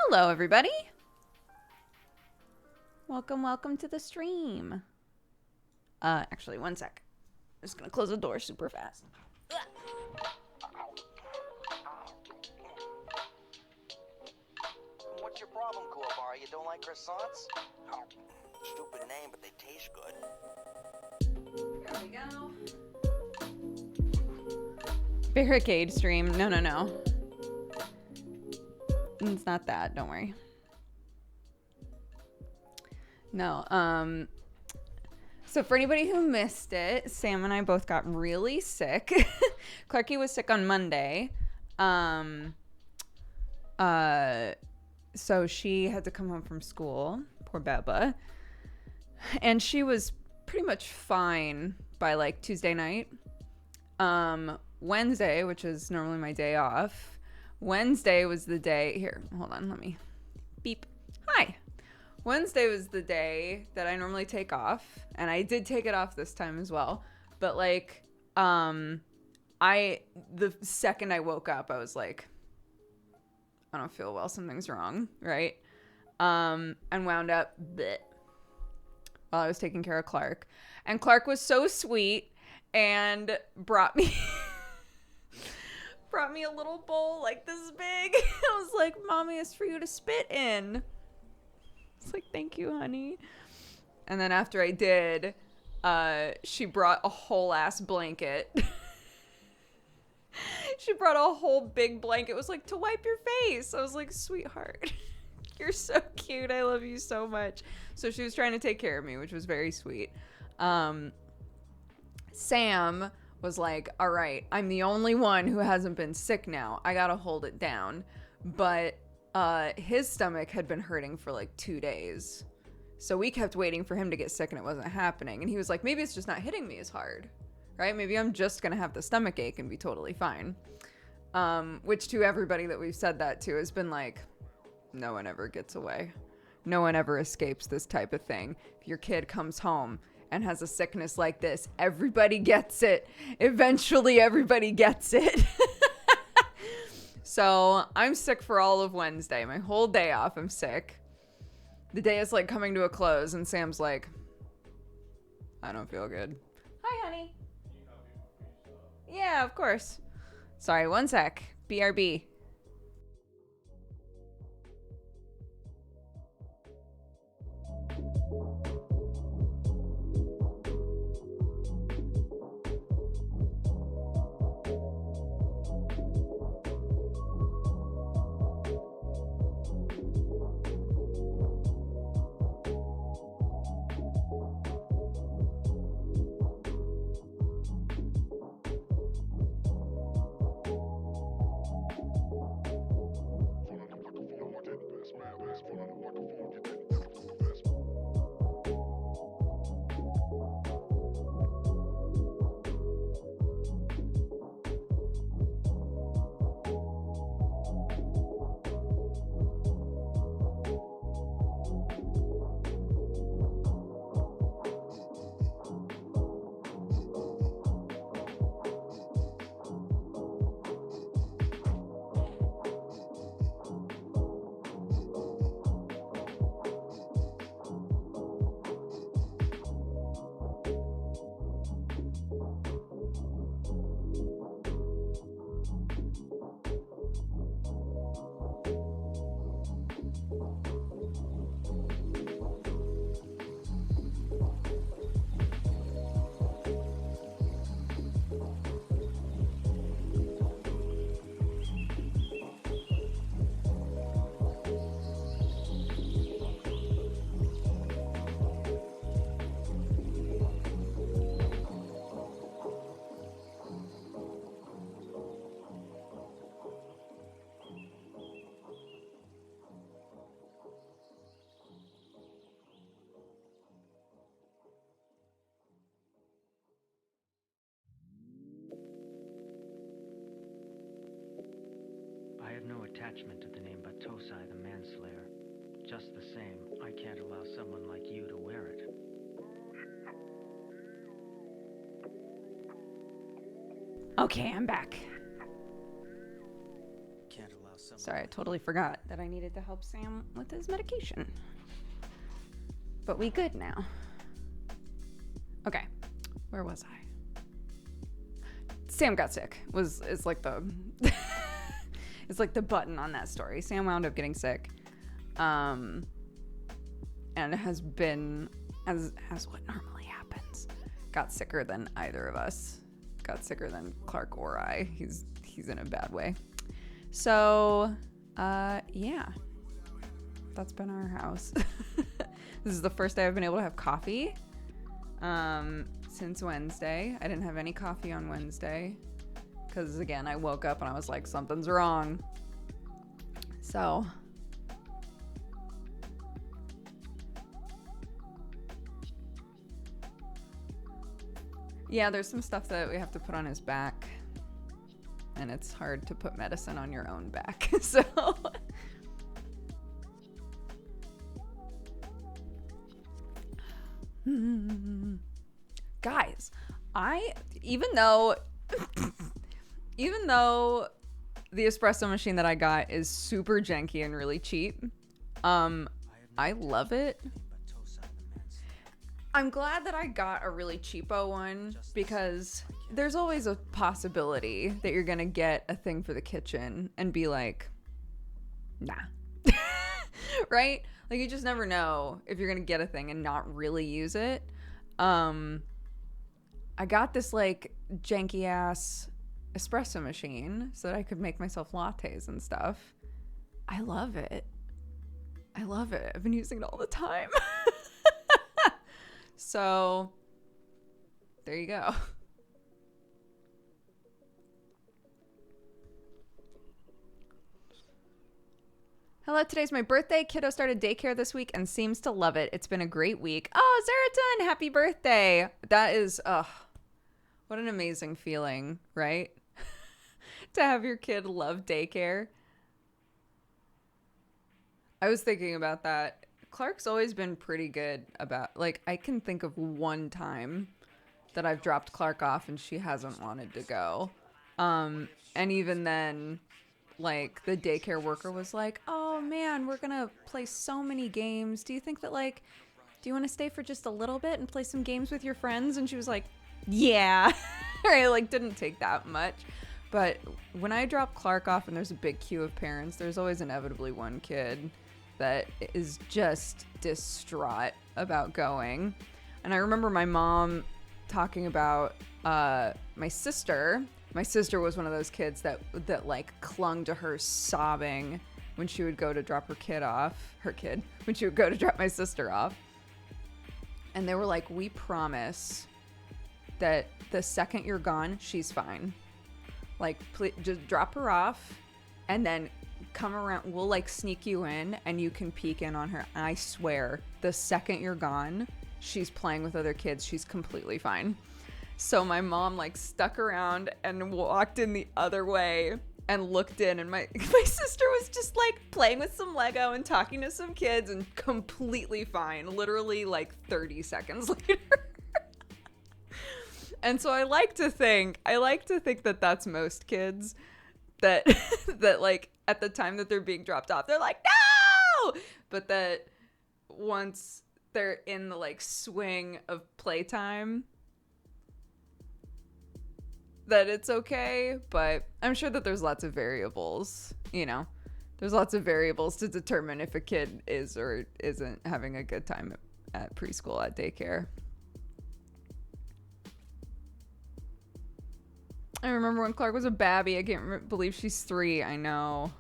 Hello, everybody. Welcome to the stream. Actually, one sec. I'm just gonna close the door super fast. What's your problem, Kuwabara? You don't like croissants? Oh, stupid name, but they taste good. There we go. Barricade stream. No. It's not that. Don't worry. No. So for anybody who missed it, Sam and I both got really sick. Clarky was sick on Monday. So she had to come home from school. Poor Beba. And she was pretty much fine by like Tuesday night. Wednesday, which is normally my day off. Wednesday was the day. Here, hold on. Let me beep. Hi. Wednesday was the day that I normally take off, and I did take it off this time as well. But like, the second I woke up, I was like, I don't feel well. Something's wrong, right? And wound up while I was taking care of Clark, and Clark was so sweet and brought me a little bowl like this big. I was like, Mommy, it's for you to spit in. It's like, thank you, honey. And then after I did, she brought a whole ass blanket. She brought a whole big blanket. It was like, to wipe your face. I was like, sweetheart, you're so cute. I love you so much. So she was trying to take care of me, which was very sweet. Sam was like, all right, I'm the only one who hasn't been sick now. I gotta hold it down. But his stomach had been hurting for like 2 days. So we kept waiting for him to get sick and it wasn't happening. And he was like, maybe it's just not hitting me as hard, right? Maybe I'm just gonna have the stomach ache and be totally fine. Which to everybody that we've said that to has been like, no one ever gets away. No one ever escapes this type of thing. If your kid comes home and has a sickness like this, everybody gets it. Eventually everybody gets it. So I'm sick for all of Wednesday. My whole day off, I'm sick. The day is like coming to a close and Sam's like, I don't feel good. Hi, honey. Yeah, of course. Sorry, one sec. BRB. I have no attachment to the name Batosai the Manslayer. Just the same, I can't allow someone like you to wear it. Okay, I'm back. Can't allow someone. Sorry, I totally forgot. that I needed to help Sam with his medication. But we good now. Okay, where was I? Sam got sick. It's like the it's like the button on that story. Sam wound up getting sick, and has been as what normally happens. Got sicker than either of us. Got sicker than Clark or I. He's in a bad way. So, yeah, that's been our house. This is the first day I've been able to have coffee since Wednesday. I didn't have any coffee on Wednesday because, again, I woke up and I was like, something's wrong. So, yeah, there's some stuff that we have to put on his back. And it's hard to put medicine on your own back. So guys, even though the espresso machine that I got is super janky and really cheap, I love it. I'm glad that I got a really cheapo one because there's always a possibility that you're gonna get a thing for the kitchen and be like, nah. Right? Like, you just never know if you're gonna get a thing and not really use it. I got this like janky ass espresso machine so that I could make myself lattes and stuff. I love it. I've been using it all the time. So there you go. Hello, today's my birthday. Kiddo started daycare this week and seems to love it. It's been a great week. Oh, Zeratin, happy birthday. That is, what an amazing feeling, right? To have your kid love daycare. I was thinking about that. Clark's always been pretty good about, like, I can think of one time that I've dropped Clark off and she hasn't wanted to go. And even then, like, the daycare worker was like, oh man, we're gonna play so many games. Do you think that, like, do you want to stay for just a little bit and play some games with your friends? And she was like, yeah. Right, like, didn't take that much. But when I drop Clark off and there's a big queue of parents, there's always inevitably one kid that is just distraught about going. And I remember my mom talking about my sister. My sister was one of those kids that like clung to her sobbing when she would go to drop when she would go to drop my sister off. And they were like, we promise that the second you're gone, she's fine. Like, please, just drop her off and then come around. We'll like sneak you in and you can peek in on her. And I swear, the second you're gone, she's playing with other kids. She's completely fine. So my mom like stuck around and walked in the other way and looked in, and my sister was just like playing with some Lego and talking to some kids and completely fine, literally like 30 seconds later. And so I like to think that that's most kids, that that like at the time that they're being dropped off, they're like, no! But that once they're in the like swing of playtime, that it's okay. But I'm sure that there's lots of variables, you know, there's lots of variables to determine if a kid is or isn't having a good time at preschool, at daycare. I remember when Clark was a babby. I can't believe she's 3. I know.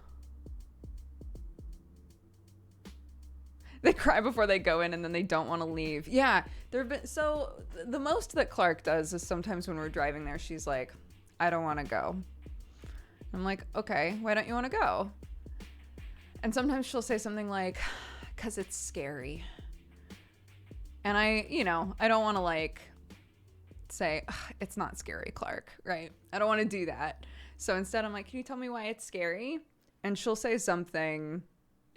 They cry before they go in and then they don't want to leave. Yeah, so the most that Clark does is sometimes when we're driving there, she's like, I don't want to go. I'm like, okay, why don't you want to go? And sometimes she'll say something like, because it's scary. And I don't want to like say, it's not scary, Clark, right? I don't want to do that. So instead I'm like, can you tell me why it's scary? And she'll say something,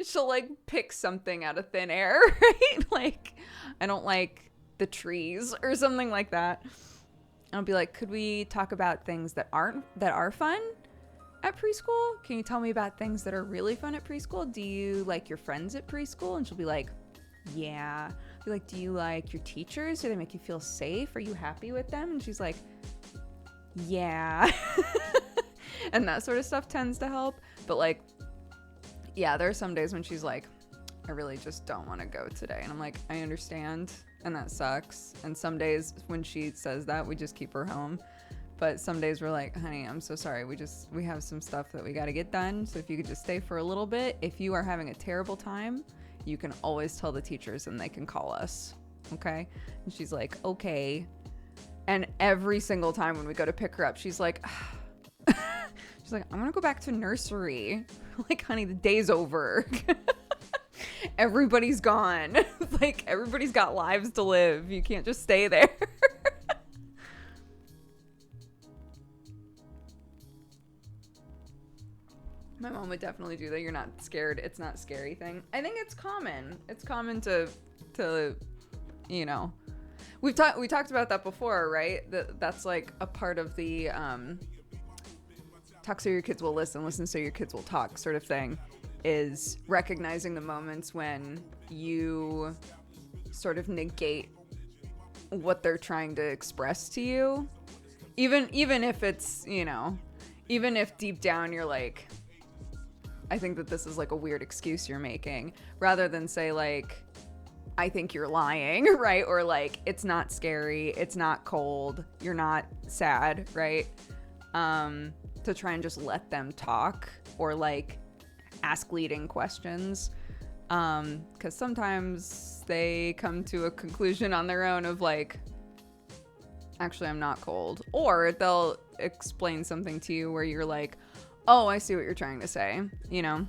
she'll like pick something out of thin air, right? Like, I don't like the trees or something like that. I'll be like, could we talk about things that are fun? at preschool? Can you tell me about things that are really fun at preschool? Do you like your friends at preschool? And she'll be like, yeah. I'll be like, do you like your teachers? Do they make you feel safe? Are you happy with them? And she's like, yeah. And that sort of stuff tends to help. But like, yeah, there are some days when she's like, I really just don't want to go today. And I'm like, I understand. And that sucks. And some days when she says that, we just keep her home. But some days we're like, honey, I'm so sorry. We have some stuff that we got to get done. So if you could just stay for a little bit. If you are having a terrible time, you can always tell the teachers and they can call us. Okay? And she's like, okay. And every single time when we go to pick her up, she's like, she's like, I'm going to go back to nursery. Like, honey, the day's over. Everybody's gone. Like, everybody's got lives to live. You can't just stay there. My mom would definitely do that. You're not scared. It's not scary thing. I think it's common. It's common to you know, we talked about that before, right? That's like a part of the talk so your kids will listen so your kids will talk sort of thing, is recognizing the moments when you sort of negate what they're trying to express to you. Even if it's, you know, even if deep down you're like, I think that this is like a weird excuse you're making, rather than say like, I think you're lying, right? Or like, it's not scary, it's not cold, you're not sad, right? To try and just let them talk, or like ask leading questions. Because sometimes they come to a conclusion on their own of like, actually, I'm not cold. Or they'll explain something to you where you're like, oh, I see what you're trying to say, you know?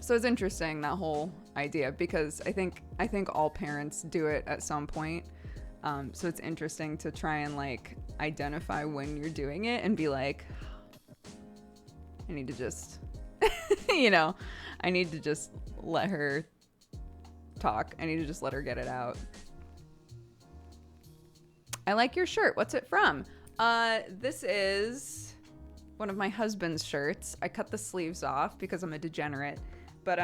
So it's interesting, that whole idea, because I think all parents do it at some point. So it's interesting to try and like identify when you're doing it and be like, I need to just, you know, I need to just let her talk. I need to just let her get it out. I like your shirt. What's it from? This is one of my husband's shirts. I cut the sleeves off because I'm a degenerate. But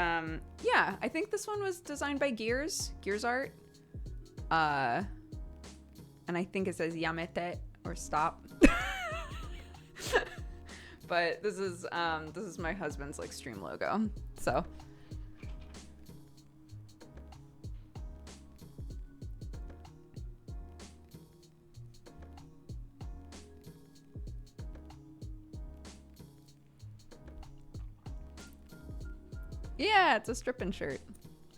yeah, I think this one was designed by Gears Art. And I think it says Yamete or stop. But this is my husband's like stream logo. So yeah, it's a stripping shirt.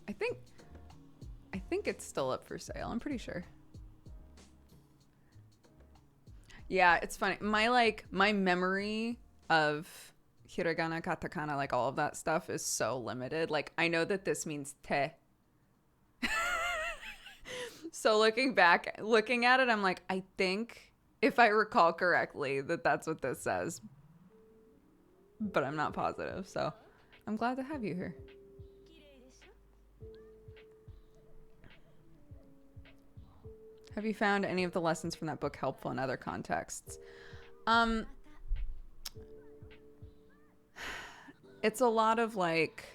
I think it's still up for sale. I'm pretty sure. Yeah, it's funny. My memory of hiragana, katakana, like all of that stuff is so limited. Like, I know that this means te. So looking at it, I'm like, I think, if I recall correctly, that's what this says. But I'm not positive, so I'm glad to have you here. Have you found any of the lessons from that book helpful in other contexts? It's a lot of like,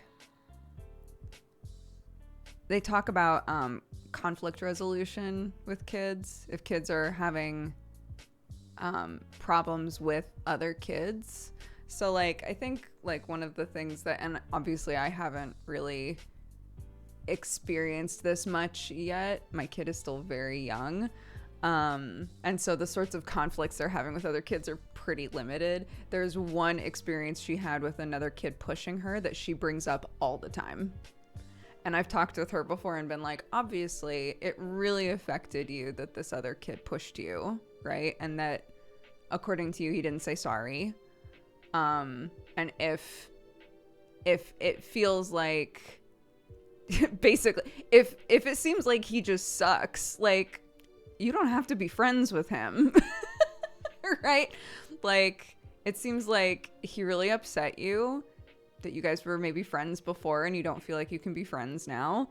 they talk about conflict resolution with kids. If kids are having problems with other kids. So like, I think like one of the things that, and obviously I haven't really experienced this much yet. My kid is still very young. And so the sorts of conflicts they're having with other kids are pretty limited. There's one experience she had with another kid pushing her that she brings up all the time. And I've talked with her before and been like, obviously it really affected you that this other kid pushed you, right? And that according to you, he didn't say sorry. And if it feels like, basically, if it seems like he just sucks, like, you don't have to be friends with him. Right? Like, it seems like he really upset you, that you guys were maybe friends before and you don't feel like you can be friends now.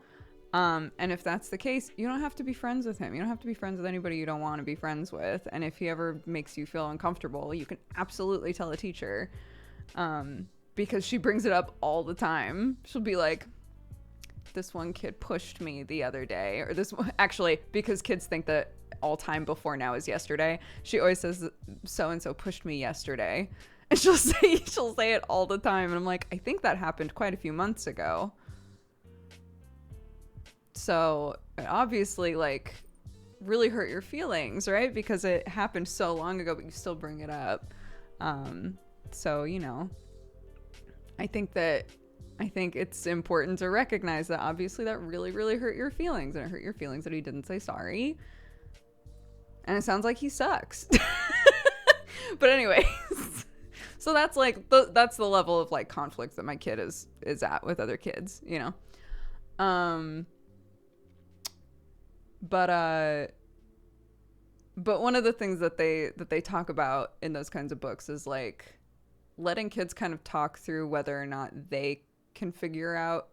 And if that's the case, you don't have to be friends with him. You don't have to be friends with anybody you don't want to be friends with. And if he ever makes you feel uncomfortable, you can absolutely tell a teacher, because she brings it up all the time. She'll be like, this one kid pushed me the other day, or this one, actually, because kids think that all time before now is yesterday. She always says so-and-so pushed me yesterday. And she'll say it all the time. And I'm like, I think that happened quite a few months ago. So it obviously like really hurt your feelings, right? Because it happened so long ago, but you still bring it up. So, you know, I think it's important to recognize that obviously that really, really hurt your feelings. And it hurt your feelings that he didn't say sorry. And it sounds like he sucks. But anyways, so that's like, that's the level of like conflict that my kid is at with other kids, you know? But one of the things that they talk about in those kinds of books is like letting kids kind of talk through whether or not they can figure out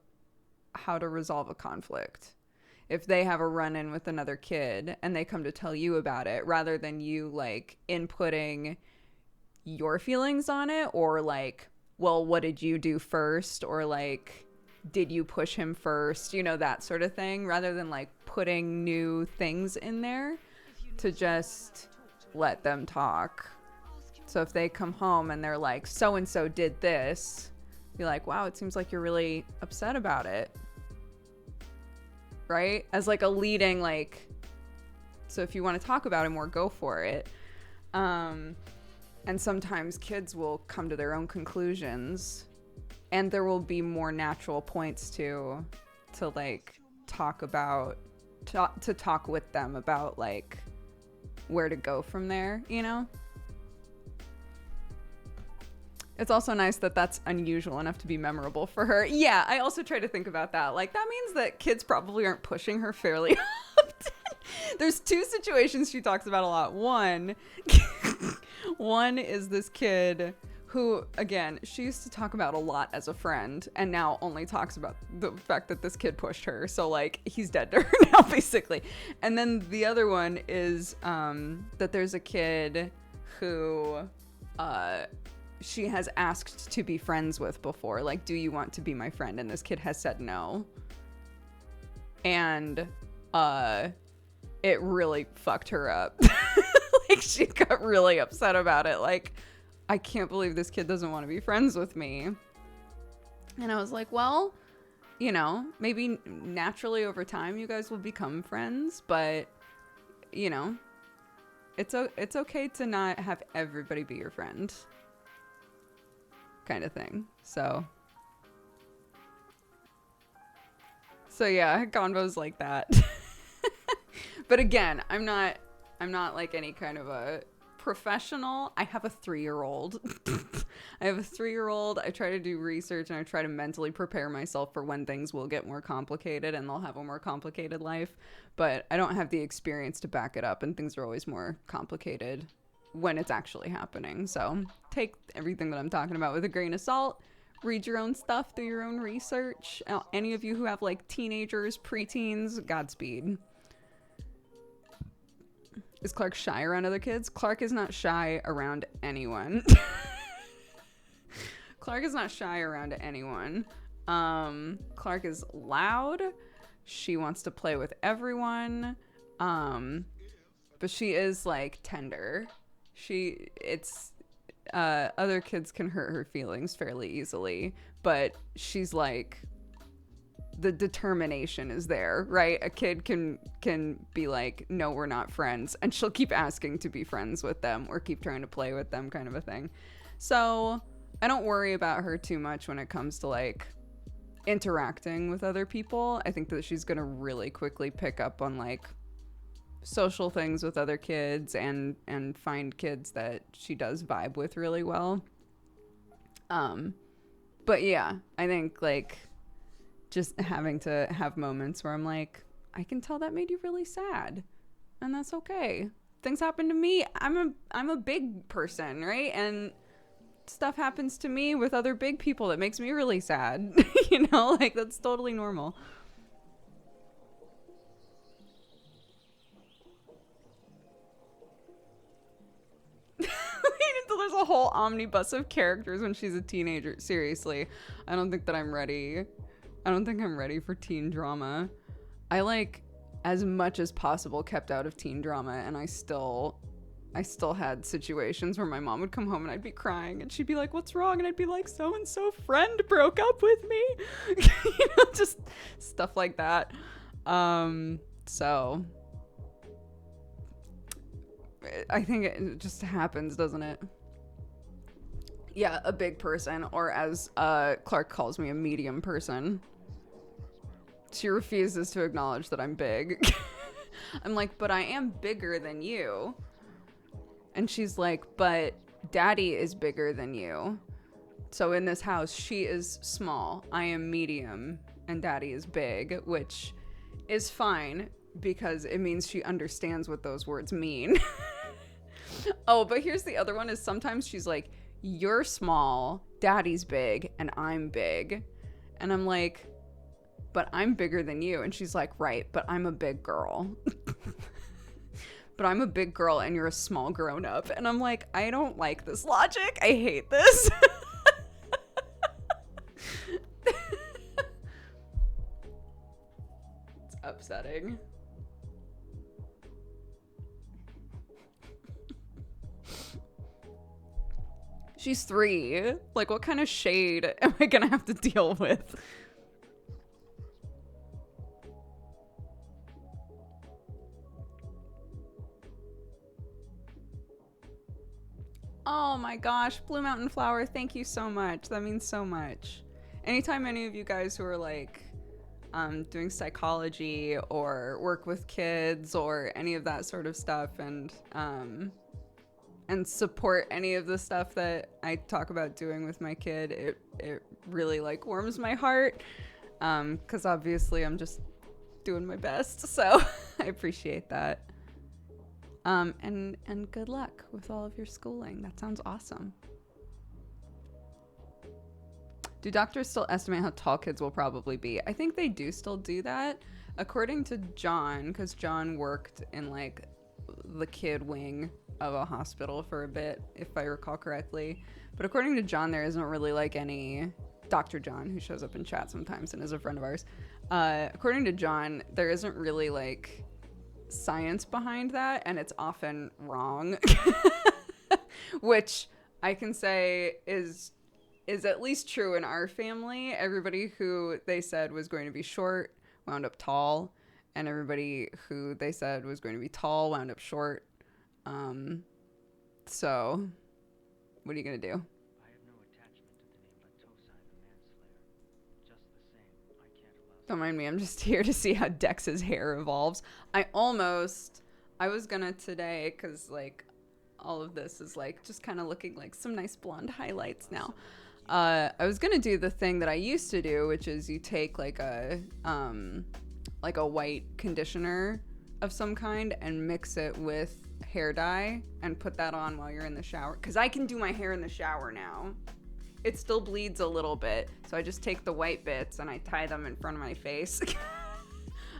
how to resolve a conflict. If they have a run-in with another kid and they come to tell you about it, rather than you like inputting your feelings on it, or like, well, what did you do first? Or like, did you push him first? You know, that sort of thing, rather than like putting new things in there, to just let them talk. So if they come home and they're like, so-and-so did this, be like, wow, it seems like you're really upset about it. Right? As like a leading, like, so if you want to talk about it more, go for it. And sometimes kids will come to their own conclusions, and there will be more natural points to like talk with them about like where to go from there, you know? It's also nice that that's unusual enough to be memorable for her. Yeah, I also try to think about that. Like, that means that kids probably aren't pushing her fairly often. There's two situations she talks about a lot. One is this kid who, again, she used to talk about a lot as a friend, and now only talks about the fact that this kid pushed her. So, like, he's dead to her now, basically. And then the other one is that there's a kid who she has asked to be friends with before. Like, do you want to be my friend? And this kid has said no. And it really fucked her up. Like, she got really upset about it. Like, I can't believe this kid doesn't want to be friends with me. And I was like, well, you know, maybe naturally over time you guys will become friends, but, you know, it's okay to not have everybody be your friend, kind of thing. So yeah, convos like that. But again, I'm not like any kind of a professional. I have a 3-year-old. I try to do research, and I try to mentally prepare myself for when things will get more complicated and they'll have a more complicated life. But I don't have the experience to back it up, and things are always more complicated when it's actually happening. So take everything that I'm talking about with a grain of salt. Read your own stuff, do your own research. Any of you who have like teenagers, preteens, Godspeed. Is Clark shy around other kids? Clark is not shy around anyone. Clark is not shy around anyone. Clark is loud. She wants to play with everyone. But she is like tender. Other kids can hurt her feelings fairly easily, but she's like, the determination is there, right? A kid can be like, no, we're not friends, and she'll keep asking to be friends with them or keep trying to play with them, kind of a thing. So I don't worry about her too much when it comes to like interacting with other people. I think that she's gonna really quickly pick up on like social things with other kids and find kids that she does vibe with really well. But yeah, I think like just having to have moments where I'm like, I can tell that made you really sad, and that's okay. Things happen to me. I'm a big person, right? And stuff happens to me with other big people that makes me really sad. You know, like, that's totally normal. There's a whole omnibus of characters when she's a teenager. Seriously, I don't think that I'm ready. I don't think I'm ready for teen drama. I like, as much as possible, kept out of teen drama, and I still had situations where my mom would come home and I'd be crying and she'd be like, "What's wrong?" And I'd be like, "So and so friend broke up with me." Just stuff like that. So I think it just happens, doesn't it? Yeah, a big person, or as Clark calls me, a medium person. She refuses to acknowledge that I'm big. I'm like, "But I am bigger than you." And she's like, "But Daddy is bigger than you. So in this house, she is small, I am medium, and Daddy is big," which is fine because it means she understands what those words mean. Oh, but here's the other one is sometimes she's like, "You're small, Daddy's big, and I'm big." And I'm like, "But I'm bigger than you." And she's like, "Right, but I'm a big girl." "But I'm a big girl and you're a small grown up." And I'm like, I don't like this logic. I hate this. It's upsetting. She's 3. Like, what kind of shade am I gonna have to deal with? Oh my gosh, Blue Mountain Flower, thank you so much. That means so much. Anytime any of you guys who are like doing psychology or work with kids or any of that sort of stuff and support any of the stuff that I talk about doing with my kid, it really like warms my heart, because obviously I'm just doing my best, so I appreciate that. And good luck with all of your schooling. That sounds awesome. Do doctors still estimate how tall kids will probably be? I think they do still do that. According to John, because John worked in like the kid wing of a hospital for a bit, if I recall correctly. But according to John, there isn't really like any... Dr. John, who shows up in chat sometimes and is a friend of ours. According to John, there isn't really like science behind that, and it's often wrong. Which I can say is at least true in our family. Everybody who they said was going to be short wound up tall, and everybody who they said was going to be tall wound up short. So what are you gonna do? I have no attachment to the name Batosai the Manslayer. Just the same, I can't allow... Don't mind me, I'm just here to see how Dex's hair evolves. I was gonna today, because like all of this is like just kind of looking like some nice blonde highlights now. I was gonna do the thing that I used to do, which is you take like a white conditioner of some kind and mix it with hair dye and put that on while you're in the shower, because I can do my hair in the shower now. It still bleeds a little bit, so I just take the white bits and I tie them in front of my face.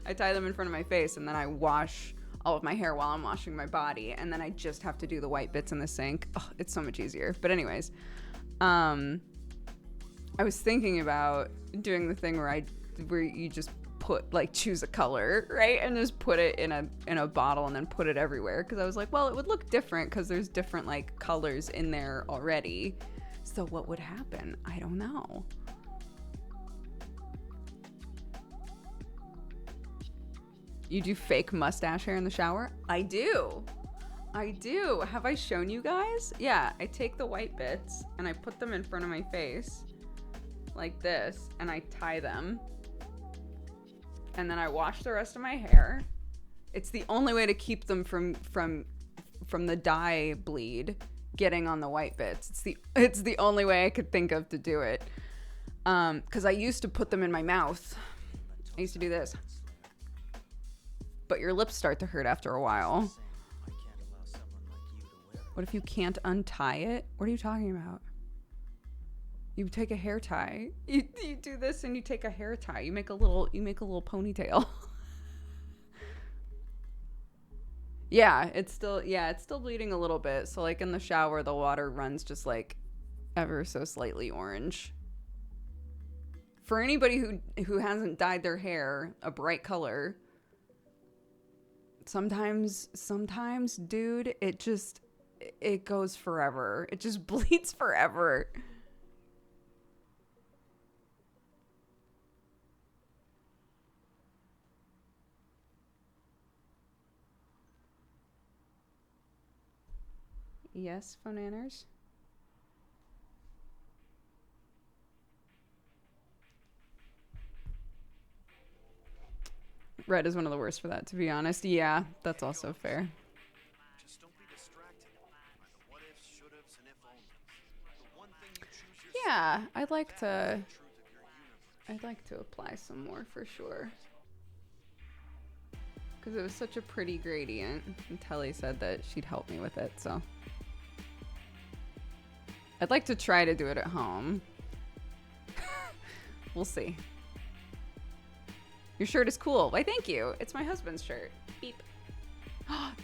I tie them in front of my face, and then I wash all of my hair while I'm washing my body, and then I just have to do the white bits in the sink. Oh, it's so much easier. But anyways, I was thinking about doing the thing where you just choose a color, right, and just put it in a bottle and then put it everywhere, because I was like, well, it would look different because there's different like colors in there already. So what would happen? I don't know. You do fake mustache hair in the shower? I do. Have I shown you guys? Yeah, I take the white bits and I put them in front of my face like this, and I tie them. And then I wash the rest of my hair. It's the only way to keep them from the dye bleed getting on the white bits. It's the only way I could think of to do it. Because I used to put them in my mouth. I used to do this. But your lips start to hurt after a while. What if you can't untie it? What are you talking about? You take a hair tie. You do this and you take a hair tie. You make a little ponytail. Yeah, it's still bleeding a little bit. So like in the shower, the water runs just like ever so slightly orange. For anybody who hasn't dyed their hair a bright color, sometimes dude, it goes forever. It just bleeds forever. Yes, Phonanners? Red is one of the worst for that, to be honest. Yeah, that's also fair. Just don't be distracted by the what ifs, should ifs, and if onlys. The one thing you choose yourself, Yeah, the truth of your universe. I'd like to apply some more for sure. Because it was such a pretty gradient. And Telly said that she'd help me with it, so. I'd like to try to do it at home. We'll see. Your shirt is cool. Why, thank you. It's my husband's shirt. Beep.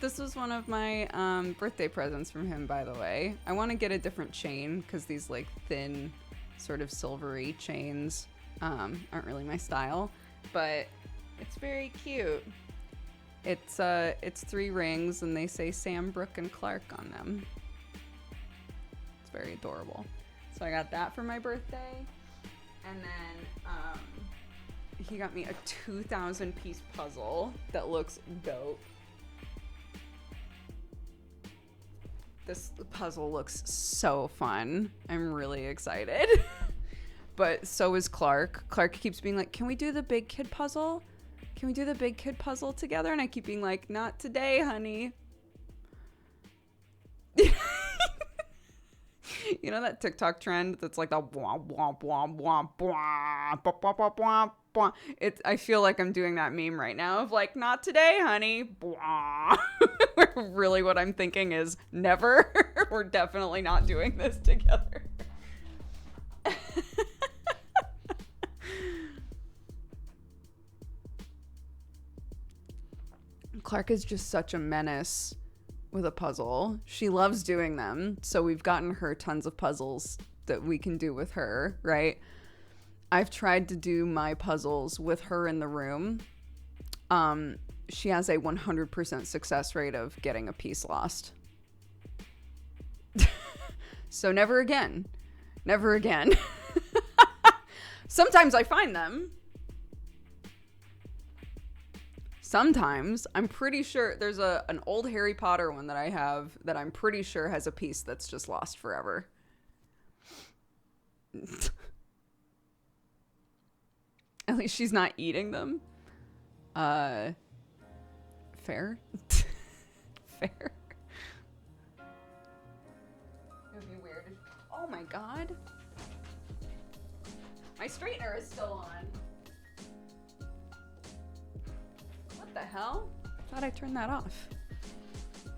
This was one of my birthday presents from him, by the way. I want to get a different chain because these like thin, sort of silvery chains aren't really my style, but it's very cute. It's 3 rings and they say Sam, Brooke, and Clark on them. It's very adorable. So I got that for my birthday, and then he got me a 2,000 piece puzzle that looks dope. This puzzle looks so fun. I'm really excited. But so is Clark. Clark keeps being like, can we do the big kid puzzle? Can we do the big kid puzzle together? And I keep being like, not today, honey. You know that TikTok trend that's like the womp womp womp womp womp womp womp womp womp. I feel like I'm doing that meme right now of like, not today, honey. Really what I'm thinking is never. We're definitely not doing this together. Clark is just such a menace with a puzzle. She loves doing them. So we've gotten her tons of puzzles that we can do with her, right? I've tried to do my puzzles with her in the room. She has a 100% success rate of getting a piece lost. So never again. Never again. Sometimes I find them. Sometimes. I'm pretty sure there's an old Harry Potter one that I have that I'm pretty sure has a piece that's just lost forever. At least she's not eating them. Fair. Fair. It would be weird. Oh my god. My straightener is still on. What the hell? I thought I turned that off.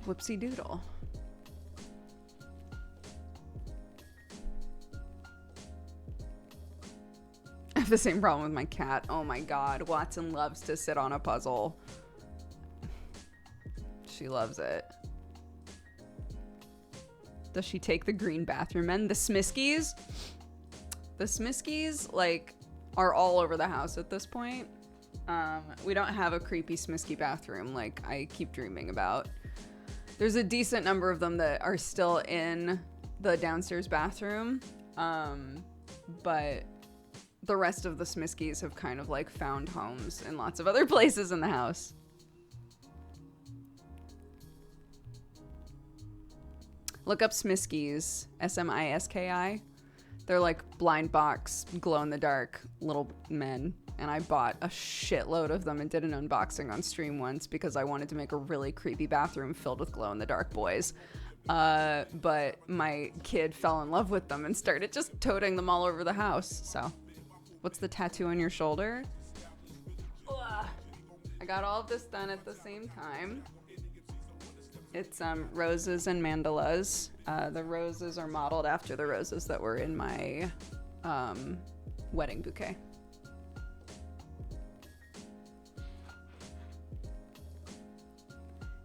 Whoopsie doodle. I have the same problem with my cat. Oh my god. Watson loves to sit on a puzzle. She loves it. Does she take the green bathroom and the Smiskies? The Smiskies, like, are all over the house at this point. We don't have a creepy Smisky bathroom like I keep dreaming about. There's a decent number of them that are still in the downstairs bathroom. But the rest of the Smiskies have kind of like found homes in lots of other places in the house. Look up Smiskies, Smiski. They're like blind box, glow in the dark little men. And I bought a shitload of them and did an unboxing on stream once because I wanted to make a really creepy bathroom filled with glow in the dark boys. But my kid fell in love with them and started just toting them all over the house. So, what's the tattoo on your shoulder? Ugh. I got all of this done at the same time. It's roses and mandalas. The roses are modeled after the roses that were in my wedding bouquet.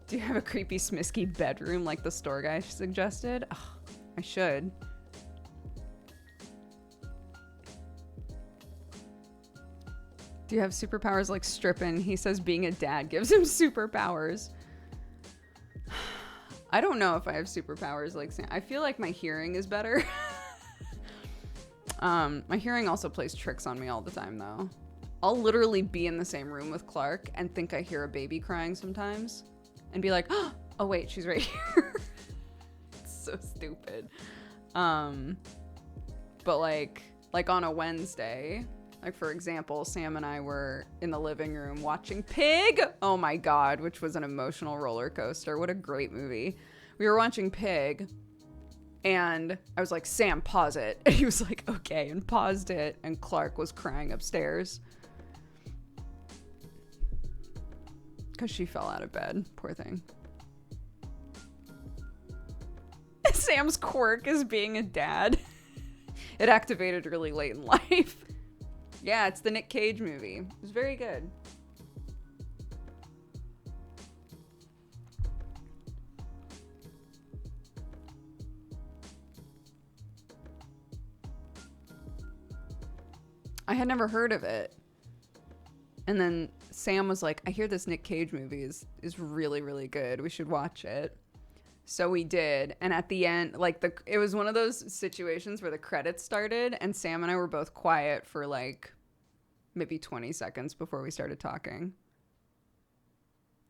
Do you have a creepy Smisky bedroom like the store guy suggested? Ugh, I should. Do you have superpowers like Strippin? He says being a dad gives him superpowers. I don't know if I have superpowers like Sam. I feel like my hearing is better. My hearing also plays tricks on me all the time though. I'll literally be in the same room with Clark and think I hear a baby crying sometimes and be like, oh wait, she's right here. It's so stupid. But like on a Wednesday, like for example, Sam and I were in the living room watching Pig. Oh my God, which was an emotional roller coaster. What a great movie. We were watching Pig and I was like, Sam, pause it. And he was like, okay, and paused it. And Clark was crying upstairs because she fell out of bed. Poor thing. Sam's quirk is being a dad. It activated really late in life. Yeah, it's the Nick Cage movie. It was very good. I had never heard of it. And then Sam was like, I hear this Nick Cage movie is really, really good. We should watch it. So we did. And at the end, like it was one of those situations where the credits started and Sam and I were both quiet for like maybe 20 seconds before we started talking.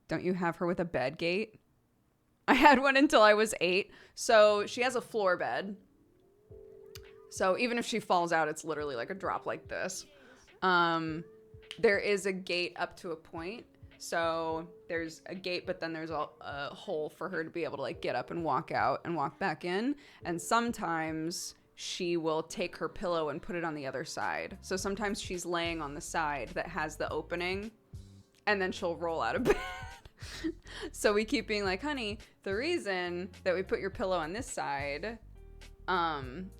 Don't you have her with a bed gate? I had one until I was 8. So she has a floor bed. So even if she falls out, it's literally like a drop like this. There is a gate up to a point. So there's a gate, but then there's a hole for her to be able to like get up and walk out and walk back in. And sometimes she will take her pillow and put it on the other side. So sometimes she's laying on the side that has the opening and then she'll roll out of bed. So we keep being like, honey, the reason that we put your pillow on this side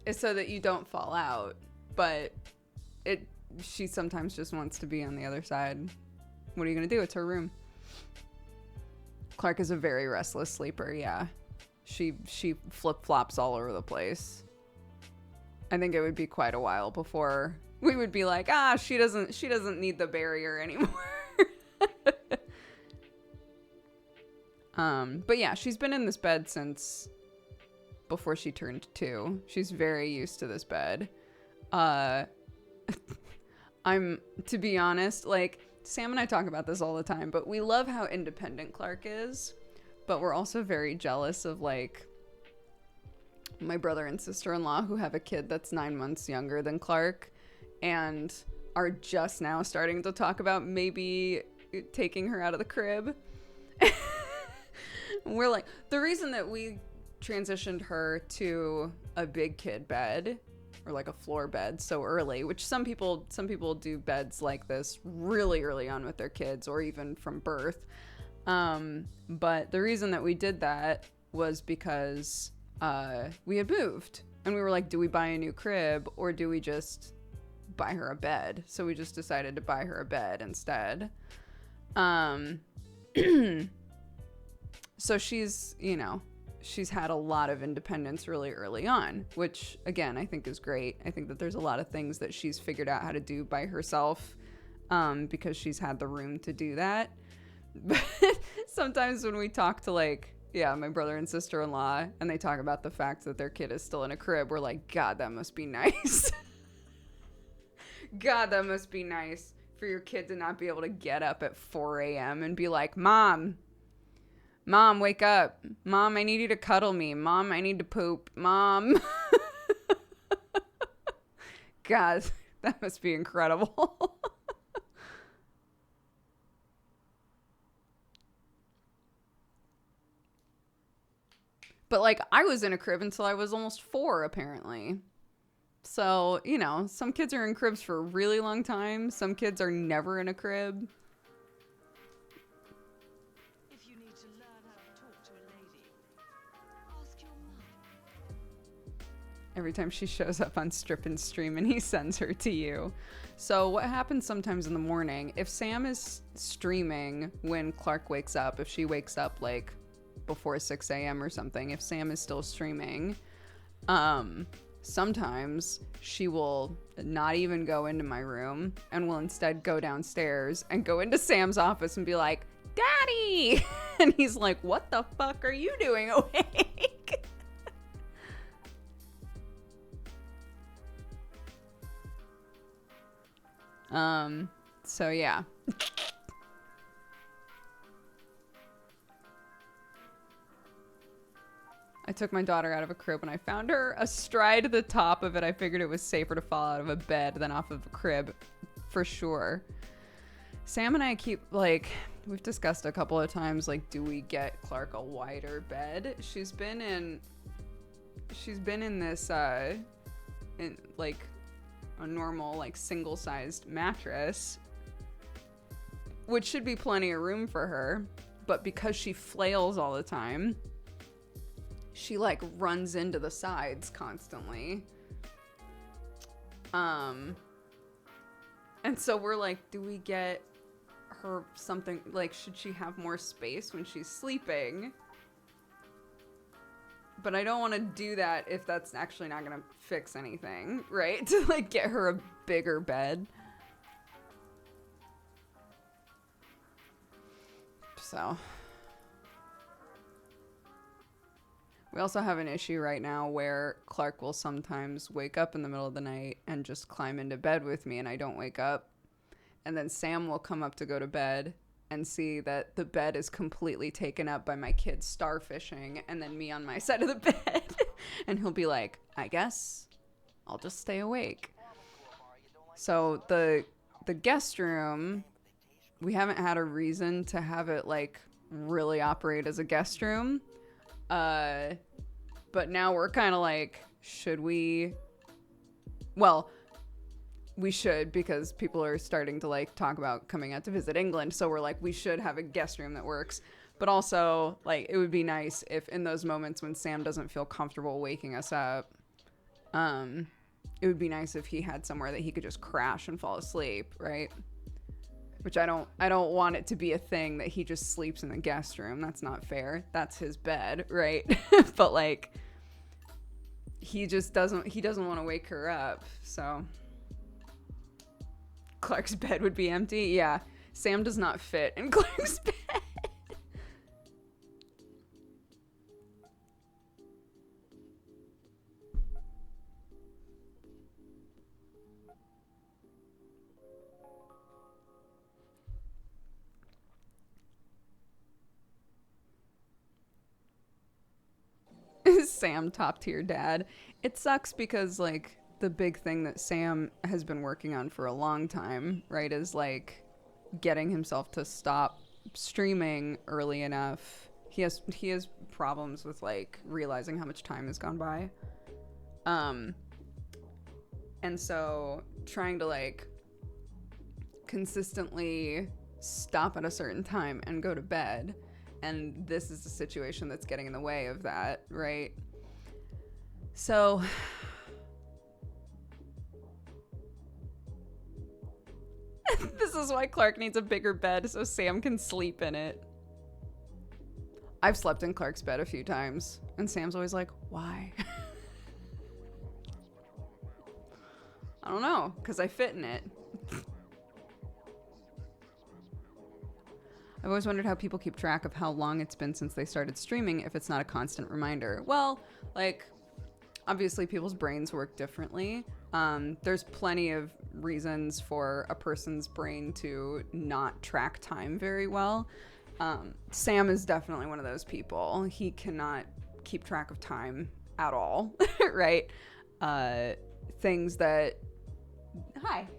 is so that you don't fall out. But she sometimes just wants to be on the other side. What are you going to do? It's her room. Clark is a very restless sleeper. Yeah. She flip-flops all over the place. I think it would be quite a while before we would be like, she doesn't need the barrier anymore. But yeah, she's been in this bed since before she turned 2. She's very used to this bed. To be honest, like Sam and I talk about this all the time, but we love how independent Clark is, but we're also very jealous of like my brother and sister-in-law who have a kid that's 9 months younger than Clark and are just now starting to talk about maybe taking her out of the crib. We're like, the reason that we transitioned her to a big kid bed or like a floor bed so early, which some people do beds like this really early on with their kids or even from birth. But the reason that we did that was because we had moved and we were like, do we buy a new crib or do we just buy her a bed? So we just decided to buy her a bed instead. So she's had a lot of independence really early on, which again, I think is great. I think that there's a lot of things that she's figured out how to do by herself because she's had the room to do that. But sometimes when we talk to my brother and sister-in-law and they talk about the fact that their kid is still in a crib, we're like, God, that must be nice. God, that must be nice for your kid to not be able to get up at 4 a.m. and be like, Mom, wake up. Mom, I need you to cuddle me. Mom, I need to poop. Mom. God, that must be incredible. But I was in a crib until I was almost 4, apparently. So, some kids are in cribs for a really long time. Some kids are never in a crib. Every time she shows up on Strip and Stream and he sends her to you. So what happens sometimes in the morning, if Sam is streaming when Clark wakes up, if she wakes up like before 6 a.m. or something, if Sam is still streaming, sometimes she will not even go into my room and will instead go downstairs and go into Sam's office and be like, Daddy! And he's like, what the fuck are you doing awake? So yeah. I took my daughter out of a crib and I found her astride the top of it. I figured it was safer to fall out of a bed than off of a crib, for sure. Sam and I keep, like, we've discussed a couple of times, like, do we get Clark a wider bed? She's been in this, in, like, a normal, like, single-sized mattress, which should be plenty of room for her, but because she flails all the time, she, like, runs into the sides constantly. And so we're like, do we get her something, like, should she have more space when she's sleeping? But I don't want to do that if that's actually not going to fix anything, right? To, like, get her a bigger bed. So. We also have an issue right now where Clark will sometimes wake up in the middle of the night and just climb into bed with me and I don't wake up. And then Sam will come up to go to bed and see that the bed is completely taken up by my kids starfishing and then me on my side of the bed. And he'll be like, I guess I'll just stay awake. So the guest room, we haven't had a reason to have it, like, really operate as a guest room. But now we're kind of like, should we? Well, we should, because people are starting to, like, talk about coming out to visit England. So we're like, we should have a guest room that works. But also, like, it would be nice if in those moments when Sam doesn't feel comfortable waking us up, it would be nice if he had somewhere that he could just crash and fall asleep, right? Which I don't want it to be a thing that he just sleeps in the guest room. That's not fair. That's his bed, right? But, like, he doesn't want to wake her up. So Clark's bed would be empty. Yeah. Sam does not fit in Clark's bed. Sam top tier dad. It sucks because, like, the big thing that Sam has been working on for a long time, right, is, like, getting himself to stop streaming early enough. He has problems with, like, realizing how much time has gone by. And so trying to, like, consistently stop at a certain time and go to bed. And this is the situation that's getting in the way of that, right? So this is why Clark needs a bigger bed so Sam can sleep in it. I've slept in Clark's bed a few times, and Sam's always like, why? I don't know, because I fit in it. I've always wondered how people keep track of how long it's been since they started streaming if it's not a constant reminder. Well, like, obviously people's brains work differently. There's plenty of reasons for a person's brain to not track time very well. Sam is definitely one of those people. He cannot keep track of time at all, right? Things that... Hi.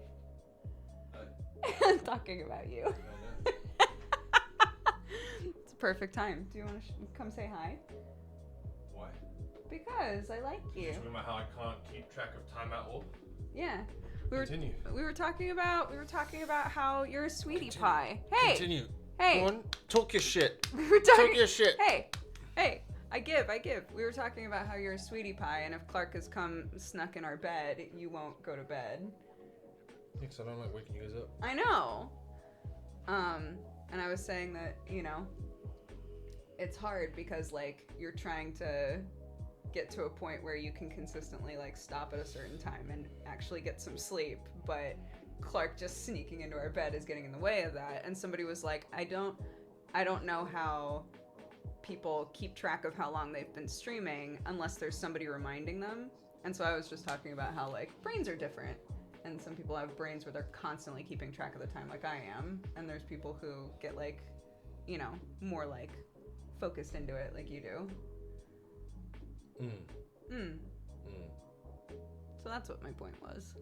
I'm talking about you. It's a perfect time. Do you want to come say hi? Why? Because I like you. You're talking about how I can't keep track of time at all? Yeah. Continue. We were talking about how you're a sweetie pie. Hey. Continue. Hey. Go on, talk your shit. We were talking, talk your shit. Hey. I give. We were talking about how you're a sweetie pie, and if Clark has come snuck in our bed, you won't go to bed. Because I don't like waking you guys up. I know. And I was saying that, you know, it's hard because, like, you're trying to get to a point where you can consistently, like, stop at a certain time and actually get some sleep, but Clark just sneaking into our bed is getting in the way of that. And somebody was like, I don't know how people keep track of how long they've been streaming unless there's somebody reminding them. And so I was just talking about how, like, brains are different. And some people have brains where they're constantly keeping track of the time, like I am. And there's people who get, like, you know, more, like, focused into it like you do. So that's what my point was.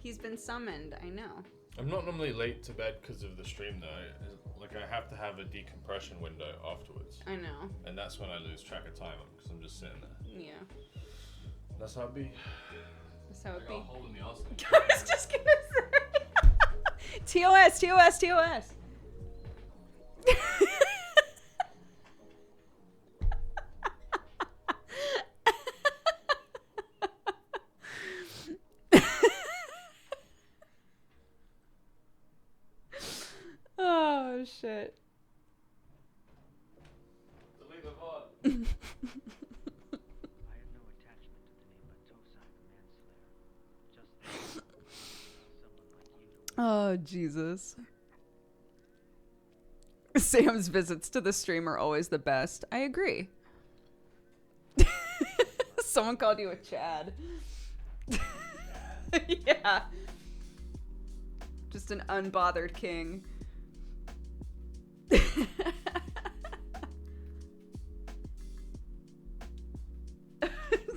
He's been summoned, I know. I'm not normally late to bed because of the stream, though. I have to have a decompression window afterwards. I know. And that's when I lose track of time because I'm just sitting there. Yeah. That's how it be. That's how it I be. got a hole in the arsenal. I was just gonna say. TOS. Oh, shit. Delete the VOD. I have no attachment to the name Batosai the Manslayer. Just someone like you. Oh, Jesus. Sam's visits to the stream are always the best. I agree. Someone called you a Chad. Yeah. Just an unbothered king.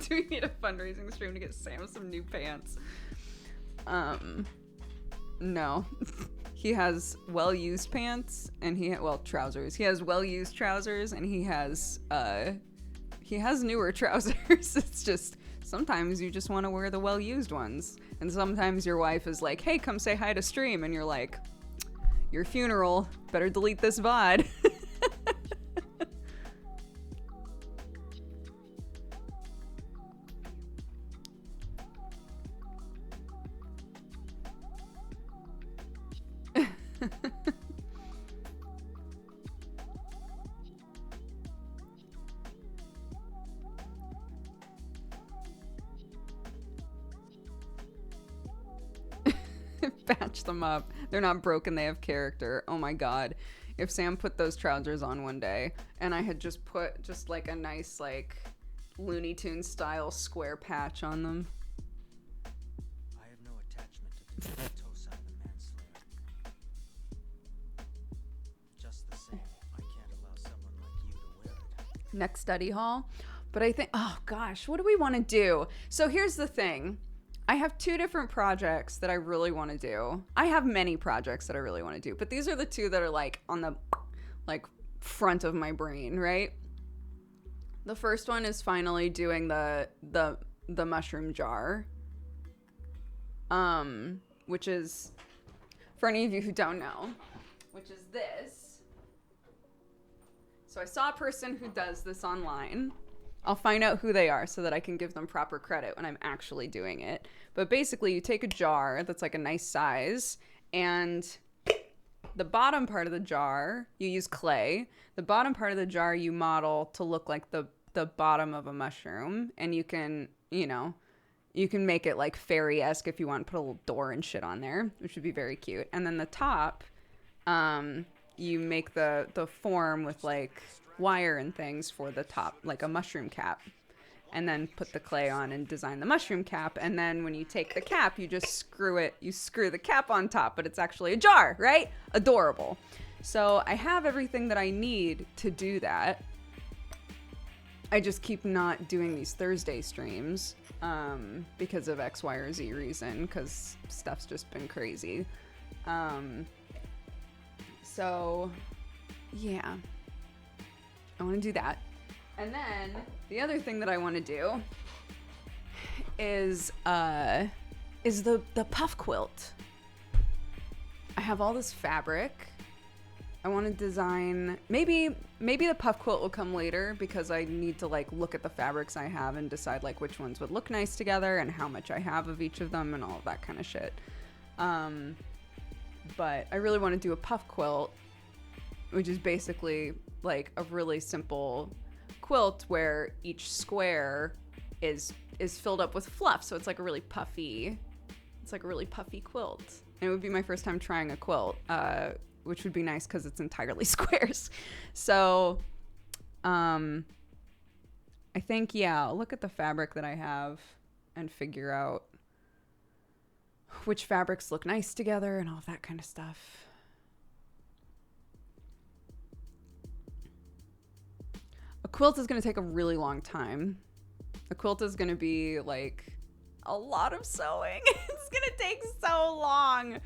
Do we need a fundraising stream to get Sam some new pants? No. He has well-used pants and trousers. He has well-used trousers and he has newer trousers. It's just sometimes you just want to wear the well-used ones. And sometimes your wife is like, "Hey, come say hi to stream." And you're like, "Your funeral, better delete this VOD." Patch them up. They're not broken, they have character. Oh my god. If Sam put those trousers on one day and I had just put just like a nice like Looney Tunes style square patch on them. I have no attachment to the Batosai the Manslayer. Just the same, I can't allow someone like you to wear it. Next study hall. But I think, oh gosh, what do we want to do? So here's the thing. I have two different projects that I really want to do. I have many projects that I really want to do, but these are the two that are like on the like front of my brain, right? The first one is finally doing the mushroom jar. Which is, for any of you who don't know, which is this. So I saw a person who does this online. I'll find out who they are so that I can give them proper credit when I'm actually doing it. But basically, you take a jar that's like a nice size, and the bottom part of the jar, you use clay. The bottom part of the jar you model to look like the bottom of a mushroom, and you can, you know, you can make it like fairy-esque if you want, put a little door and shit on there, which would be very cute. And then the top, you make the form with like wire and things for the top, like a mushroom cap, and then put the clay on and design the mushroom cap. And then when you take the cap, you just screw the cap on top, but it's actually a jar, right? Adorable. So I have everything that I need to do that. I just keep not doing these Thursday streams because of X, Y, or Z reason, because stuff's just been crazy. So yeah, I want to do that. And then the other thing that I want to do is the puff quilt. I have all this fabric I want to design, maybe the puff quilt will come later because I need to like look at the fabrics I have and decide like which ones would look nice together and how much I have of each of them and all of that kind of shit. But I really want to do a puff quilt, which is basically like a really simple quilt where each square is filled up with fluff, so it's like a really puffy quilt. And it would be my first time trying a quilt, which would be nice because it's entirely squares. So I think, yeah, I'll look at the fabric that I have and figure out which fabrics look nice together and all that kind of stuff. A quilt is going to take a really long time. A quilt is going to be like a lot of sewing. It's going to take so long.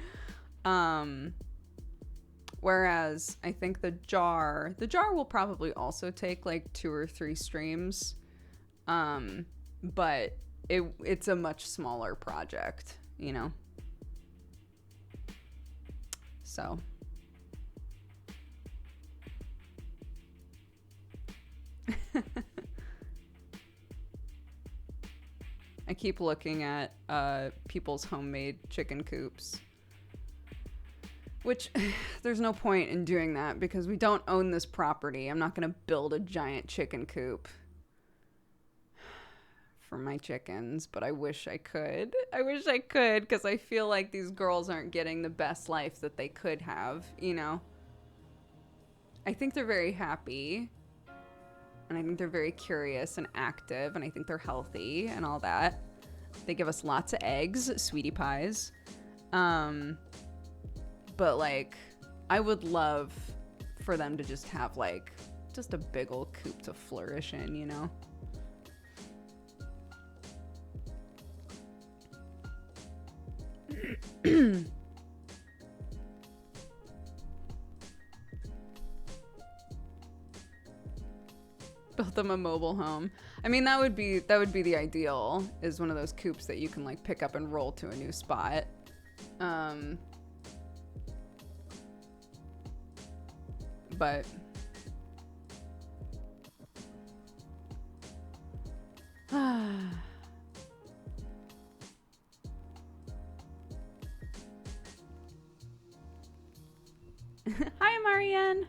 Whereas I think the jar will probably also take like 2 or 3 streams. But it's a much smaller project, you know? So. I keep looking at people's homemade chicken coops. Which, there's no point in doing that because we don't own this property. I'm not going to build a giant chicken coop for my chickens, but I wish I could. I wish I could because I feel like these girls aren't getting the best life that they could have, you know? I think they're very happy. And I think they're very curious and active, and I think they're healthy and all that. They give us lots of eggs, sweetie pies. But like, I would love for them to just have like, just a big old coop to flourish in, you know? Build them a mobile home. I mean, that would be the ideal, is one of those coops that you can like pick up and roll to a new spot. But hi, Marianne.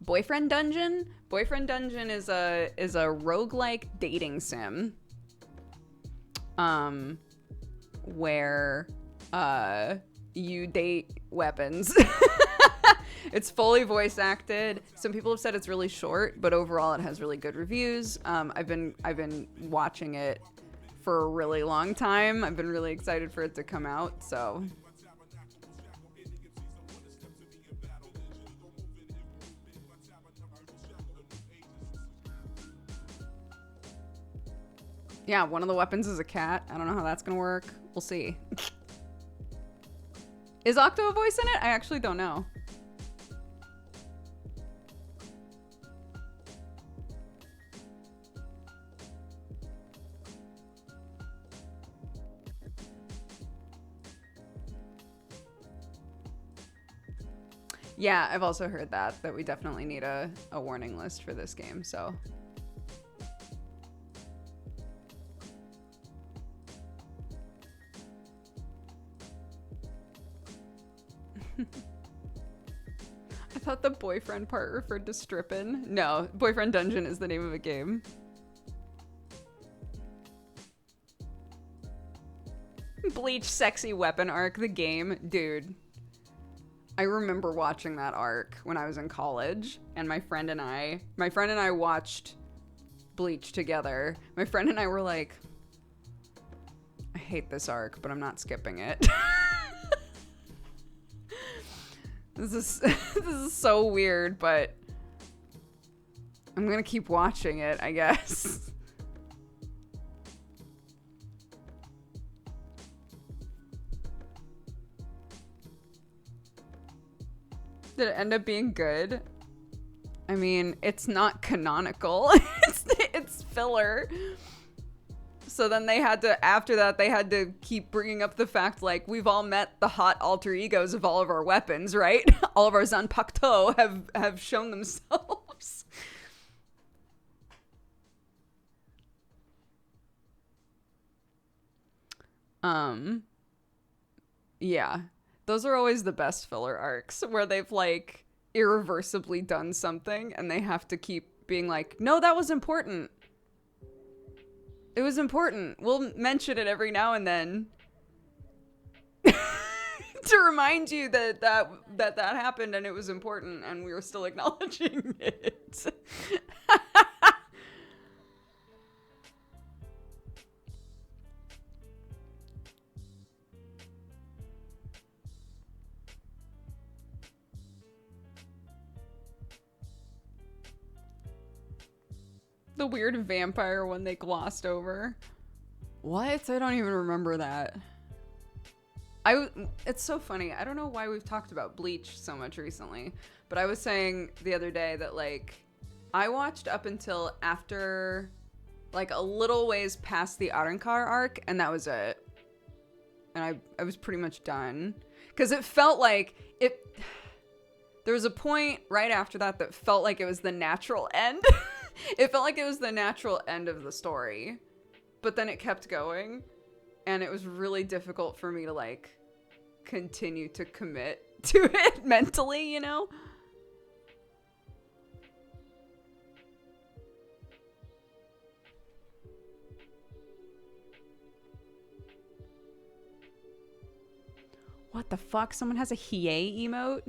Boyfriend Dungeon? Boyfriend Dungeon is a roguelike dating sim. Where you date weapons. It's fully voice acted. Some people have said it's really short, but overall it has really good reviews. I've been watching it for a really long time. I've been really excited for it to come out, so yeah, one of the weapons is a cat. I don't know how that's gonna work. We'll see. Is Octo a voice in it? I actually don't know. Yeah, I've also heard that we definitely need a warning list for this game, so. I thought the boyfriend part referred to strippin'. No, Boyfriend Dungeon is the name of a game. Bleach sexy weapon arc, the game. Dude, I remember watching that arc when I was in college, and my friend and I watched Bleach together. My friend and I were like, I hate this arc, but I'm not skipping it. This is so weird, but I'm gonna keep watching it, I guess. Did it end up being good? I mean, it's not canonical. It's filler. So then they had to, after that, they had to keep bringing up the fact, like, we've all met the hot alter egos of all of our weapons, right? All of our Zanpakuto have shown themselves. Yeah. Those are always the best filler arcs, where they've, like, irreversibly done something, and they have to keep being like, no, that was important. It was important. We'll mention it every now and then to remind you that happened and it was important and we were still acknowledging it. The weird vampire one they glossed over. What? I don't even remember that. It's so funny. I don't know why we've talked about Bleach so much recently, but I was saying the other day that, like, I watched up until after, like, a little ways past the Arrancar arc, and that was it. And I was pretty much done. Because it felt like there was a point right after that felt like it was the natural end. It felt like it was the natural end of the story, but then it kept going, and it was really difficult for me to, like, continue to commit to it mentally, you know? What the fuck? Someone has a Hiei emote?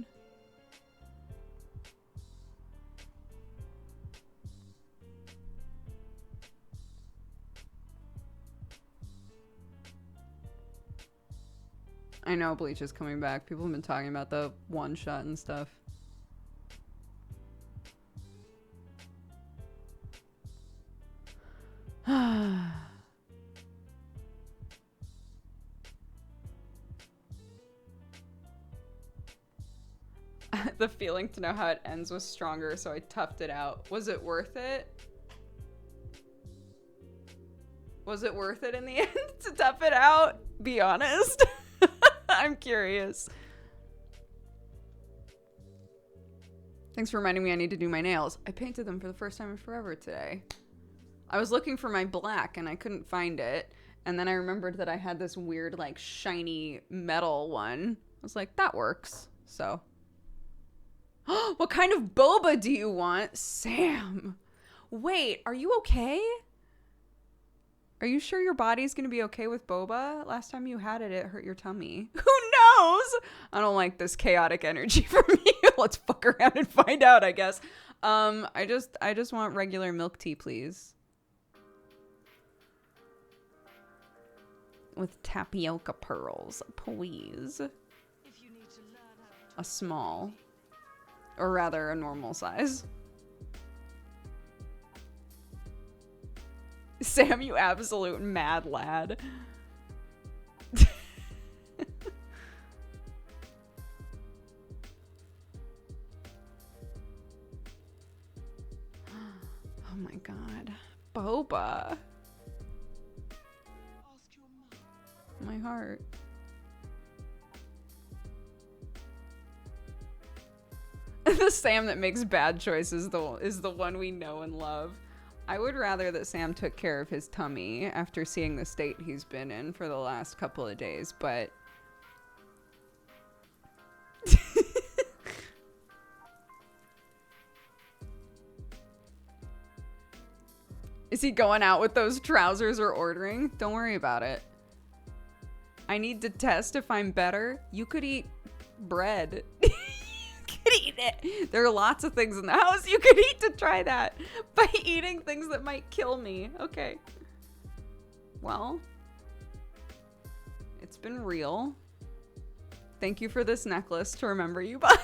I know Bleach is coming back. People have been talking about the one shot and stuff. The feeling to know how it ends was stronger, so I toughed it out. Was it worth it? Was it worth it in the end to tough it out? Be honest. I'm curious. Thanks for reminding me I need to do my nails. I painted them for the first time in forever today. I was looking for my black and I couldn't find it. And then I remembered that I had this weird, like, shiny metal one. I was like, that works. So. What kind of boba do you want? Sam. Wait, are you okay? Are you sure your body's gonna be okay with boba? Last time you had it, it hurt your tummy. Who knows? I don't like this chaotic energy from you. Let's fuck around and find out, I guess. I just want regular milk tea, please. With tapioca pearls, please. A small. Or rather, a normal size. Sam, you absolute mad lad. Oh my god. Boba. My heart. The Sam that makes bad choices is the one we know and love. I would rather that Sam took care of his tummy after seeing the state he's been in for the last couple of days, but... Is he going out with those trousers or ordering? Don't worry about it. I need to test if I'm better. You could eat bread. You could eat it. There are lots of things in the house you could eat to try that. By eating things that might kill me. Okay. Well. It's been real. Thank you for this necklace to remember you by.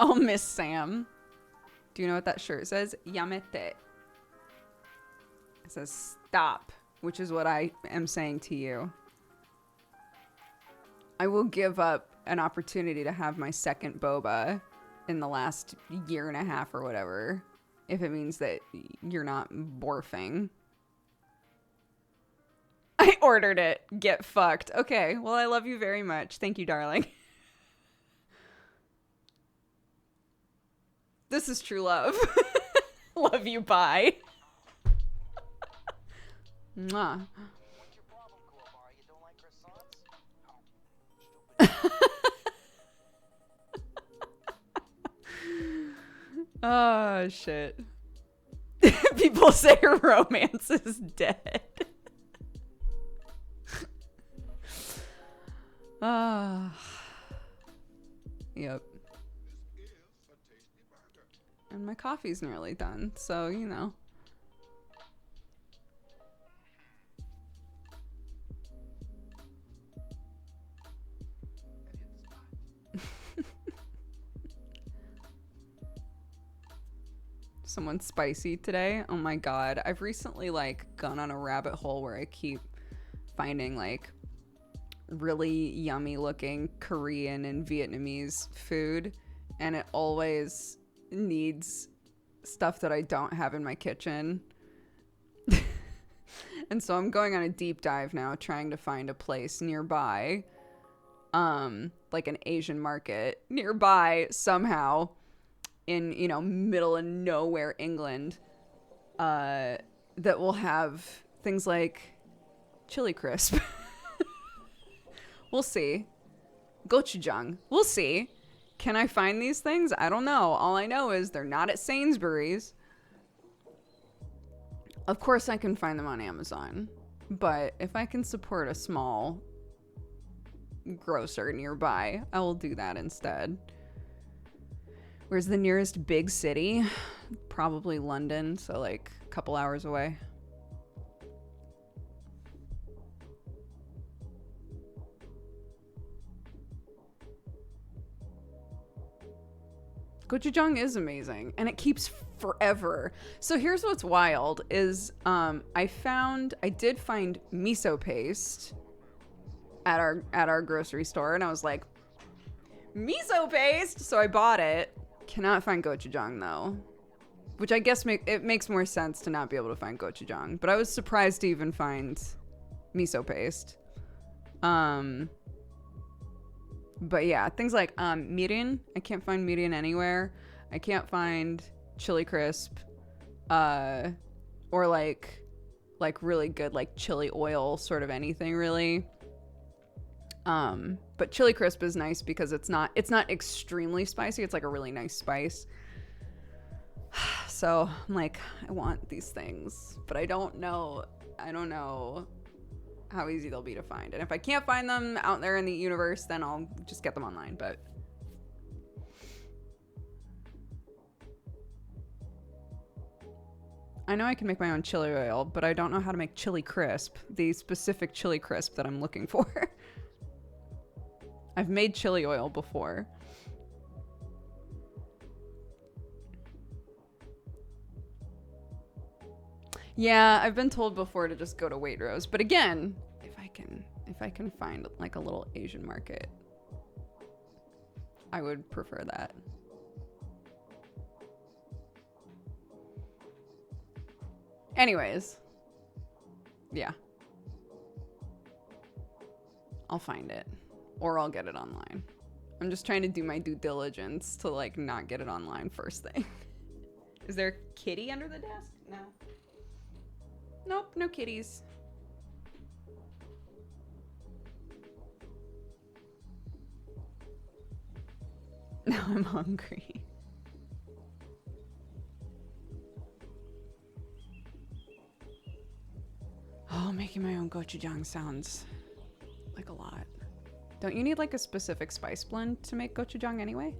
Oh, Miss Sam. Do you know what that shirt says? Yamete. It says stop, which is what I am saying to you. I will give up an opportunity to have my second boba in the last year and a half or whatever, if it means that you're not borfing. I ordered it. Get fucked. Okay, well, I love you very much. Thank you, darling. This is true love. Love you, bye. Mwah. What's your problem, Kuwabara? You don't like croissants? Stupid. Oh, shit. People say romance is dead. Ah. Yep. And my coffee's nearly done, so, you know. Someone's spicy today. Oh my god. I've recently like gone on a rabbit hole where I keep finding like really yummy looking Korean and Vietnamese food, and it always needs stuff that I don't have in my kitchen. And so I'm going on a deep dive now trying to find a place nearby, like an Asian market nearby somehow in, you know, middle of nowhere England, that will have things like chili crisp. We'll see. Gochujang. We'll see. Can I find these things? I don't know. All I know is they're not at Sainsbury's. Of course I can find them on Amazon, but if I can support a small grocer nearby, I will do that instead. Where's the nearest big city? Probably London, so like a couple hours away. Gochujang is amazing, and it keeps forever. So here's what's wild is I did find miso paste at our grocery store, and I was like, miso paste, so I bought it. Cannot find gochujang though, which I guess it makes more sense to not be able to find gochujang, but I was surprised to even find miso paste. But yeah, things like mirin, I can't find mirin anywhere. I can't find chili crisp, or like really good like chili oil, sort of anything really. But chili crisp is nice because it's not extremely spicy. It's like a really nice spice. So I'm like, I want these things, but I don't know how easy they'll be to find. And if I can't find them out there in the universe, then I'll just get them online. But I know I can make my own chili oil, but I don't know how to make chili crisp, the specific chili crisp that I'm looking for. I've made chili oil before. Yeah, I've been told before to just go to Waitrose, but again, if I can find like a little Asian market, I would prefer that. Anyways, yeah. I'll find it, or I'll get it online. I'm just trying to do my due diligence to like not get it online first thing. Is there a kitty under the desk? No. Nope, no kitties. Now I'm hungry. Oh, making my own gochujang sounds like a lot. Don't you need like a specific spice blend to make gochujang anyway?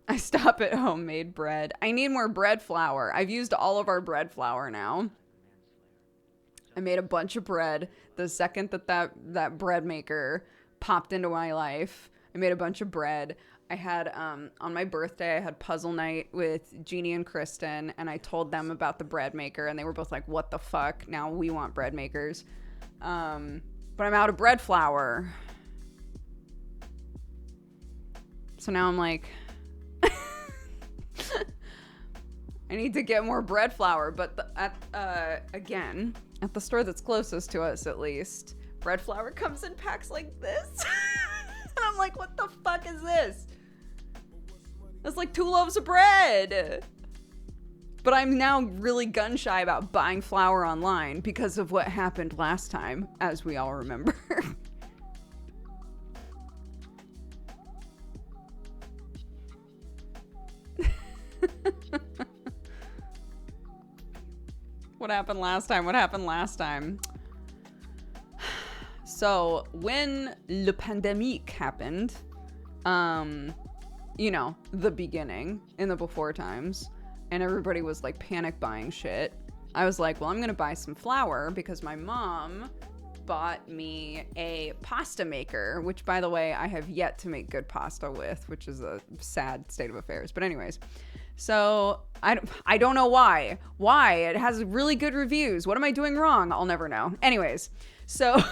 I stop at homemade bread. I need more bread flour. I've used all of our bread flour now. I made a bunch of bread the second that bread maker popped into my life. I made a bunch of bread. I had, on my birthday, I had puzzle night with Jeannie and Kristen, and I told them about the bread maker, and they were both like, what the fuck? Now we want bread makers. But I'm out of bread flour. So now I'm like, I need to get more bread flour. But again, at the store that's closest to us, at least, bread flour comes in packs like this. And I'm like, what the fuck is this? That's like 2 loaves of bread. But I'm now really gun shy about buying flour online because of what happened last time, as we all remember. What happened last time? So when le pandemic happened, you know, the beginning, in the before times, and everybody was like panic buying shit, I was like, well, I'm gonna buy some flour because my mom bought me a pasta maker, which, by the way, I have yet to make good pasta with, which is a sad state of affairs. But anyways, so I don't know why it has really good reviews. What am I doing wrong? I'll never know. Anyways, so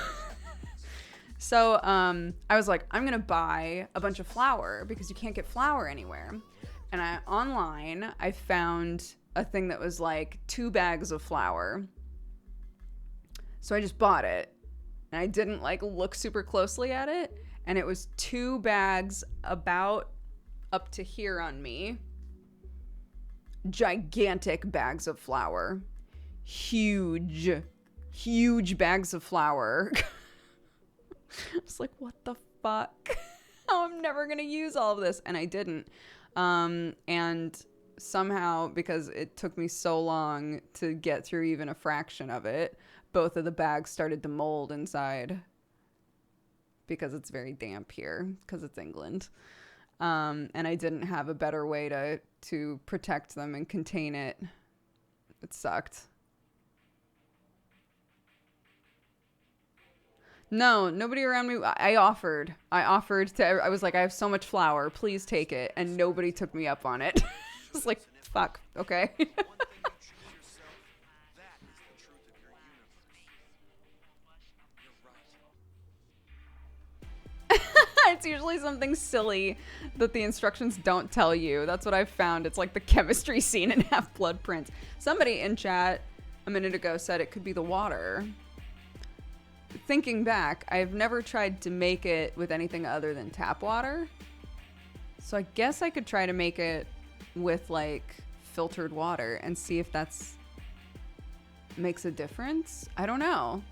I was like, I'm gonna buy a bunch of flour because you can't get flour anywhere. And online I found a thing that was like 2 bags of flour. So I just bought it, and I didn't like look super closely at it, and it was 2 bags about up to here on me. Gigantic bags of flour. Huge bags of flour. I was like, what the fuck? I'm never gonna use all of this. And I didn't. And somehow, because it took me so long to get through even a fraction of it, both of the bags started to mold inside. Because it's very damp here, because it's England. And I didn't have a better way to protect them and contain it. It sucked. No, nobody around me. I offered to, I was like, I have so much flour, please take it. And nobody took me up on it. I was like, fuck, okay. It's usually something silly that the instructions don't tell you. That's what I've found. It's like the chemistry scene in Half-Blood Prince. Somebody in chat a minute ago said it could be the water. Thinking back, I've never tried to make it with anything other than tap water. So I guess I could try to make it with like filtered water and see if that's makes a difference. I don't know.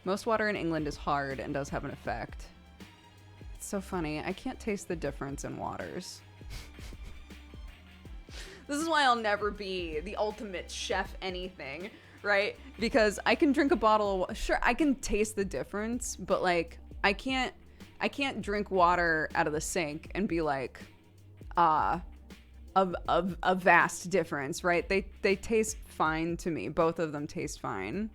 Most water in England is hard and does have an effect. It's so funny. I can't taste the difference in waters. This is why I'll never be the ultimate chef anything, right? Because I can drink a bottle of, sure, I can taste the difference, but like I can't drink water out of the sink and be like, a vast difference, right? They taste fine to me. Both of them taste fine.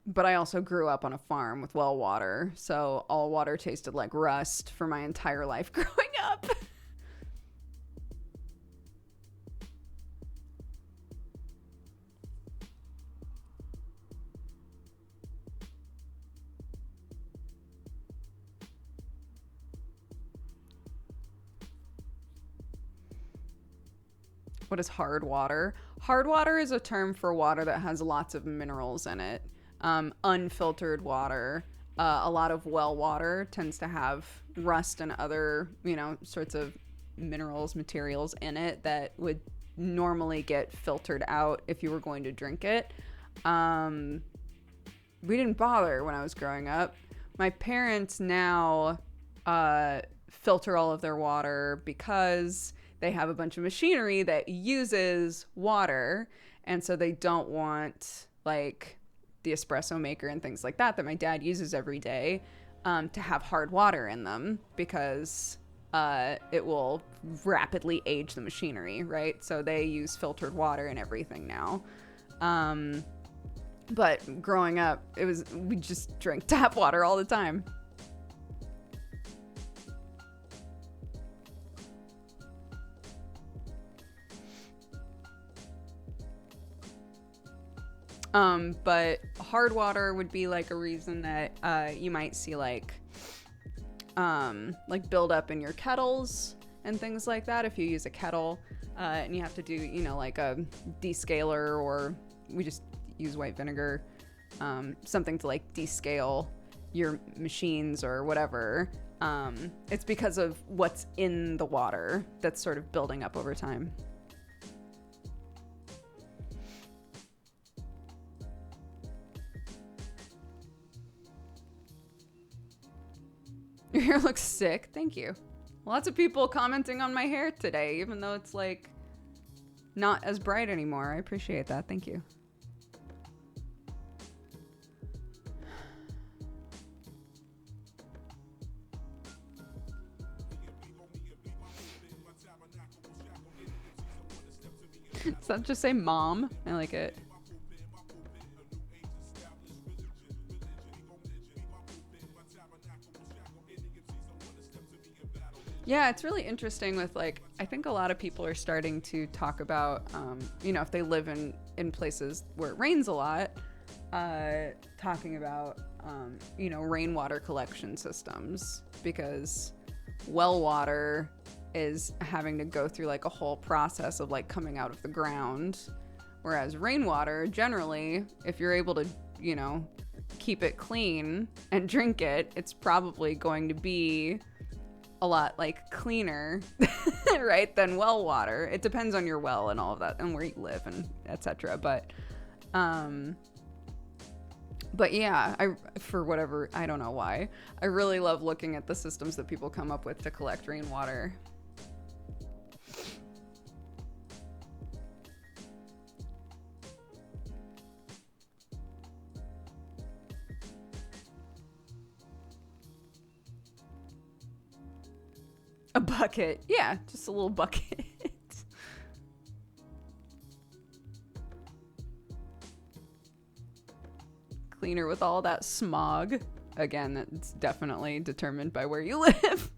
But I also grew up on a farm with well water, so all water tasted like rust for my entire life growing up. What is hard water? Hard water is a term for water that has lots of minerals in it. Unfiltered water, a lot of well water tends to have rust and other, sorts of minerals, materials in it that would normally get filtered out if you were going to drink it. We didn't bother when I was growing up. My parents now filter all of their water because they have a bunch of machinery that uses water. And so they don't want like the espresso maker and things like that my dad uses every day to have hard water in them, because it will rapidly age the machinery, right? So they use filtered water and everything now. But growing up, we just drank tap water all the time. But hard water would be like a reason that you might see like build up in your kettles and things like that. If you use a kettle and you have to do, you know, like a descaler, or we just use white vinegar, something to like descale your machines or whatever. It's because of what's in the water that's sort of building up over time. Your hair looks sick. Thank you. Lots of people commenting on my hair today, even though it's like not as bright anymore. I appreciate that. Thank you. Does that just say mom? I like it. Yeah, it's really interesting with like, I think a lot of people are starting to talk about, you know, if they live in places where it rains a lot, talking about, you know, rainwater collection systems, because well water is having to go through like a whole process of like coming out of the ground. Whereas rainwater, generally, if you're able to, you know, keep it clean and drink it, it's probably going to be a lot like cleaner, right, than well water. It depends on your well and all of that and where you live and etc. But yeah, for whatever, I don't know why, I really love looking at the systems that people come up with to collect rainwater. A bucket. Yeah, just a little bucket. Cleaner with all that smog. Again, that's definitely determined by where you live.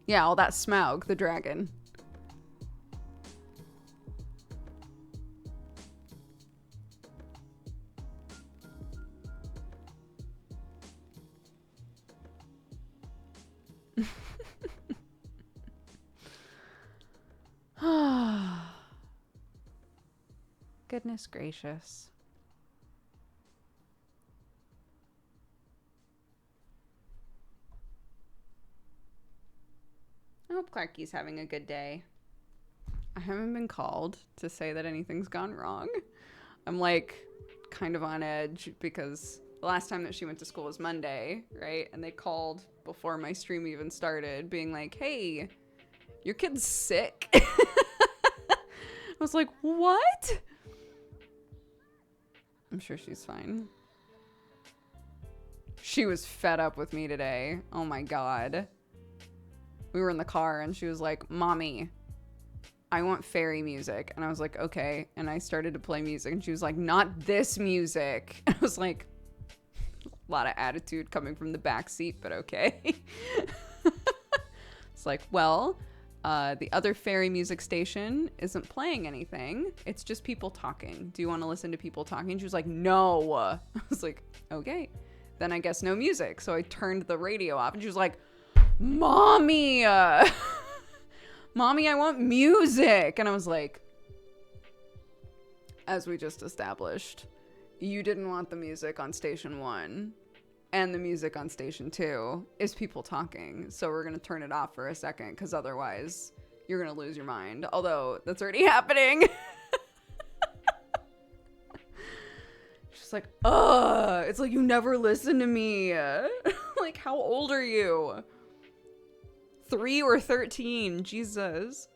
Yeah, all that Smaug, the dragon. Goodness gracious. I hope Clarky's having a good day. I haven't been called to say that anything's gone wrong. I'm like kind of on edge because the last time that she went to school was Monday, right? And they called before my stream even started being like, hey, your kid's sick. I was like, what? I'm sure she's fine. She was fed up with me today. Oh my God. We were in the car and she was like, Mommy, I want fairy music. And I was like, okay. And I started to play music and she was like, not this music. And I was like, a lot of attitude coming from the back seat, but okay. It's like, well, the other fairy music station isn't playing anything. It's just people talking. Do you want to listen to people talking? She was like, no. I was like, okay. Then I guess no music. So I turned the radio off and she was like, Mommy, Mommy, I want music. And I was like, as we just established, you didn't want the music on station 1 and the music on station 2 is people talking. So we're going to turn it off for a second because otherwise you're going to lose your mind. Although that's already happening. She's She's like, ugh, it's like you never listen to me. Like, how old are you? 3 or 13? Jesus.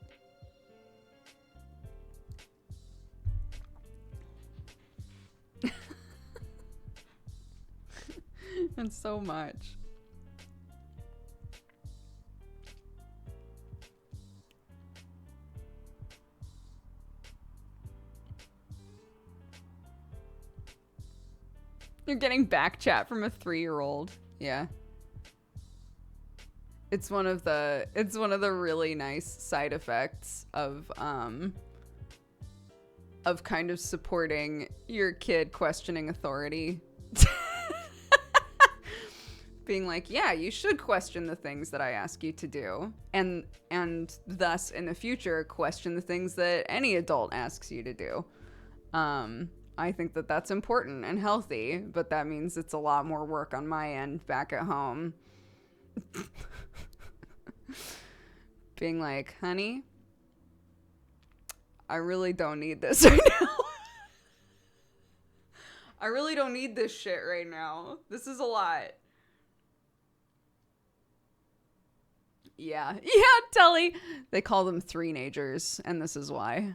And so much. You're getting back chat from a 3-year-old. Yeah. It's one of the really nice side effects of kind of supporting your kid questioning authority. Being like, yeah, you should question the things that I ask you to do, and thus in the future question the things that any adult asks you to do. I think that that's important and healthy, but that means it's a lot more work on my end back at home. Being like, honey, I really don't need this right now. I really don't need this shit right now. This is a lot. Yeah, Telly. They call them 3-nagers, and this is why.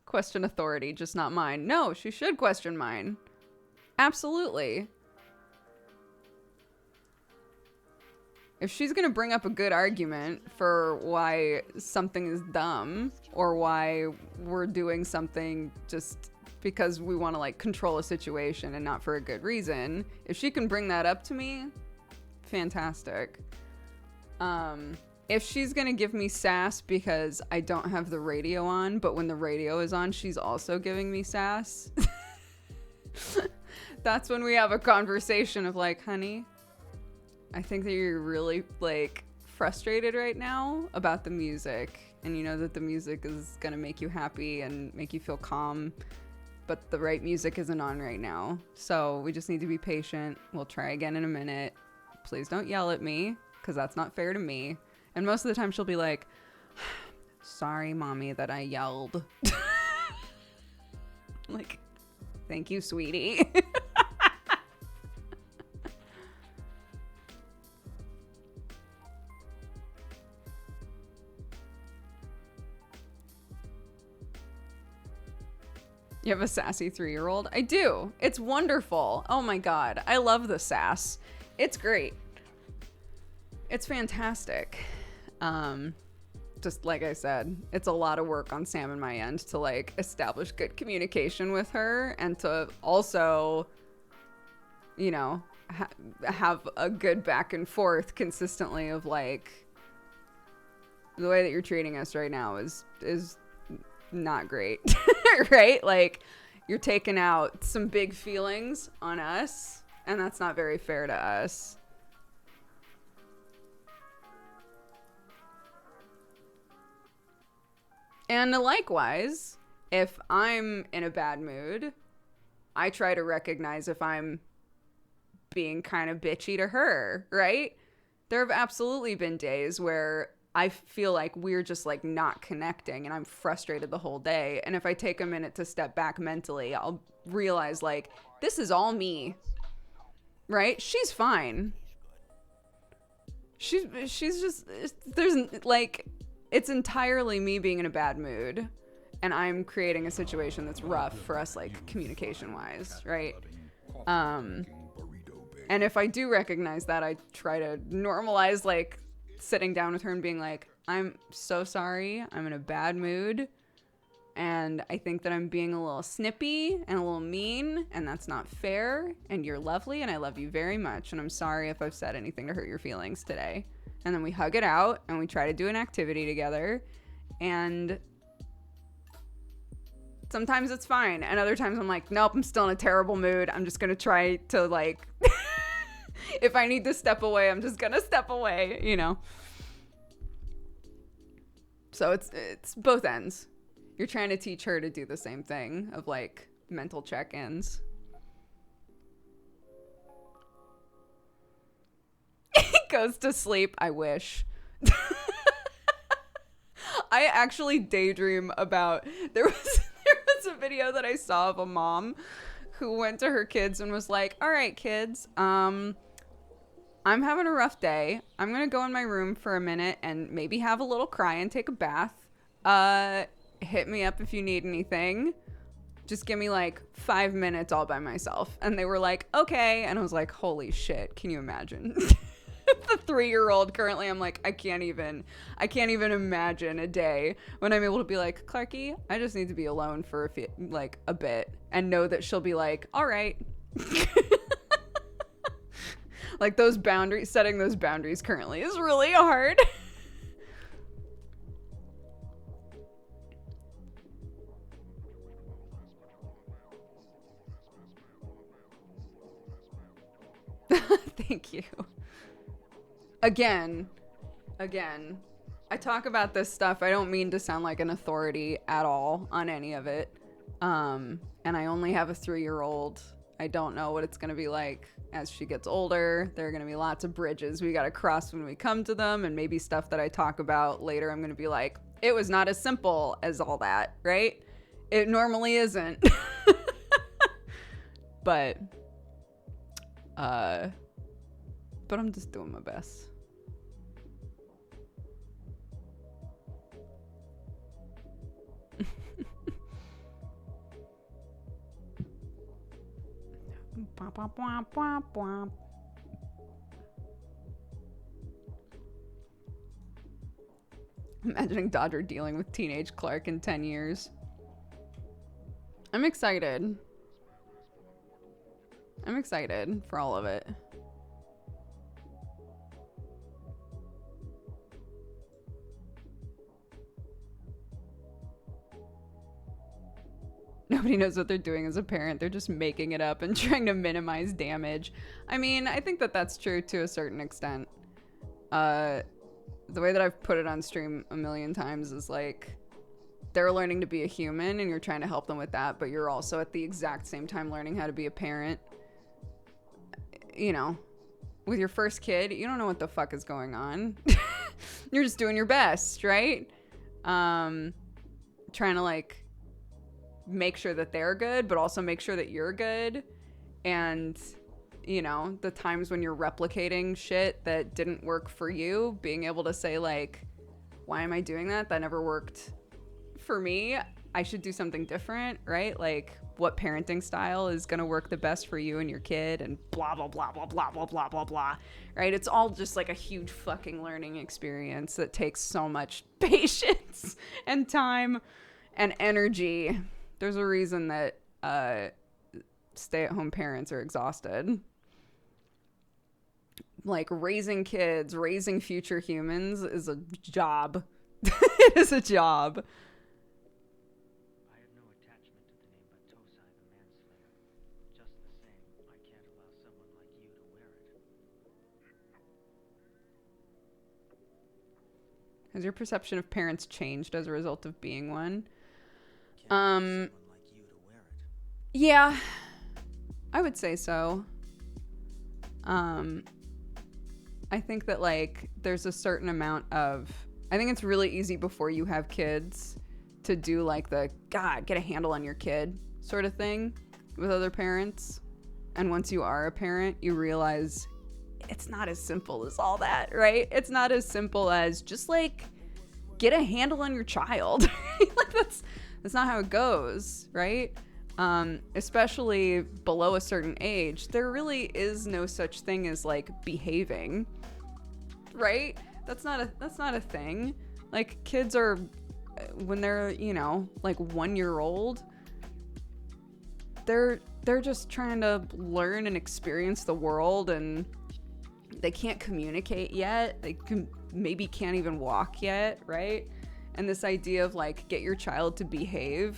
Question authority, just not mine. No, she should question mine. Absolutely. If she's gonna bring up a good argument for why something is dumb, or why we're doing something just because we want to like control a situation and not for a good reason, if she can bring that up to me, fantastic. If she's gonna give me sass because I don't have the radio on, but when the radio is on, she's also giving me sass, that's when we have a conversation of like, honey, I think that you're really like frustrated right now about the music, and you know that the music is gonna make you happy and make you feel calm, but the right music isn't on right now. So we just need to be patient. We'll try again in a minute. Please don't yell at me, because that's not fair to me. And most of the time she'll be like, sorry, mommy, that I yelled. Like, thank you, sweetie. You have a sassy 3-year-old? I do. It's wonderful. Oh my god. I love the sass. It's great. It's fantastic. Just like I said, it's a lot of work on Sam and my end to like establish good communication with her, and to also, you know, have a good back and forth consistently of like, the way that you're treating us right now is not great. Right? Like, you're taking out some big feelings on us, and that's not very fair to us. And likewise, if I'm in a bad mood, I try to recognize if I'm being kind of bitchy to her, right? There have absolutely been days where I feel like we're just like not connecting, and I'm frustrated the whole day. And if I take a minute to step back mentally, I'll realize like, this is all me, right? She's fine. She's just, there's like, it's entirely me being in a bad mood, and I'm creating a situation that's rough for us, like communication wise, right? And if I do recognize that, I try to normalize like sitting down with her and being like, I'm so sorry, I'm in a bad mood, and I think that I'm being a little snippy and a little mean, and that's not fair, and you're lovely, and I love you very much, and I'm sorry if I've said anything to hurt your feelings today. And then we hug it out, and we try to do an activity together, and sometimes it's fine, and other times I'm like, nope, I'm still in a terrible mood, I'm just gonna try to like if I need to step away, I'm just gonna step away, you know. So it's both ends. You're trying to teach her to do the same thing of like mental check-ins. Goes to sleep. I wish. I actually daydream about there was a video that I saw of a mom who went to her kids and was like, all right, kids, I'm having a rough day. I'm going to go in my room for a minute and maybe have a little cry and take a bath. Hit me up if you need anything. Just give me like 5 minutes all by myself. And they were like, okay. And I was like, holy shit. Can you imagine? The 3-year-old currently, I'm like, I can't even imagine a day when I'm able to be like, Clarky, I just need to be alone for a bit, and know that she'll be like, all right. Like setting those boundaries currently is really hard. Thank you. Again, I talk about this stuff. I don't mean to sound like an authority at all on any of it. And I only have a 3-year-old. I don't know what it's going to be like as she gets older. There are going to be lots of bridges we got to cross when we come to them, and maybe stuff that I talk about later I'm going to be like, it was not as simple as all that, right? It normally isn't. But I'm just doing my best. Imagining Dodger dealing with teenage Clark in 10 years. I'm excited. I'm excited for all of it. Nobody knows what they're doing as a parent. They're just making it up and trying to minimize damage. I mean, I think that that's true to a certain extent. The way that I've put it on stream a million times is like, they're learning to be a human and you're trying to help them with that, but you're also at the exact same time learning how to be a parent. You know, with your first kid, you don't know what the fuck is going on. You're just doing your best, right? Trying to like make sure that they're good, but also make sure that you're good. And, you know, the times when you're replicating shit that didn't work for you, being able to say like, why am I doing that? That never worked for me. I should do something different, right? Like, what parenting style is going to work the best for you and your kid, and blah, blah, blah, blah, blah, blah, blah, blah, blah, right? It's all just like a huge fucking learning experience that takes so much patience and time and energy. There's a reason that stay-at-home parents are exhausted. Like, raising kids, raising future humans is a job. It is a job. I have no attachment to the name Batosai the manslayer. Just the same, I can't allow someone like you to wear it. Has your perception of parents changed as a result of being one? Someone like you to wear it. Yeah, I would say so. I think that like there's a certain amount of, I think it's really easy before you have kids to do like the God, get a handle on your kid sort of thing with other parents. And once you are a parent, you realize it's not as simple as all that, right? It's not as simple as just like get a handle on your child. Like that's not how it goes, right? Especially below a certain age, there really is no such thing as like behaving, right? That's not a thing. Like kids are, when they're, you know, like 1 year old, they're just trying to learn and experience the world, and they can't communicate yet. They maybe can't even walk yet, right? And this idea of like get your child to behave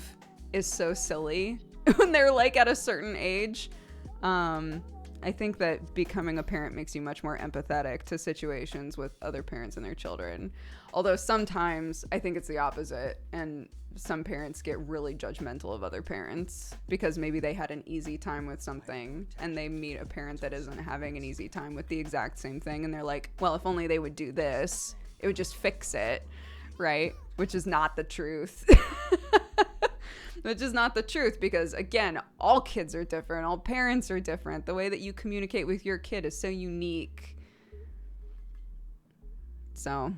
is so silly when they're like at a certain age. I think that becoming a parent makes you much more empathetic to situations with other parents and their children. Although sometimes I think it's the opposite, and some parents get really judgmental of other parents because maybe they had an easy time with something and they meet a parent that isn't having an easy time with the exact same thing, and they're like, well, if only they would do this, it would just fix it, right? Which is not the truth. Which is not the truth because, again, all kids are different. All parents are different. The way that you communicate with your kid is so unique. So...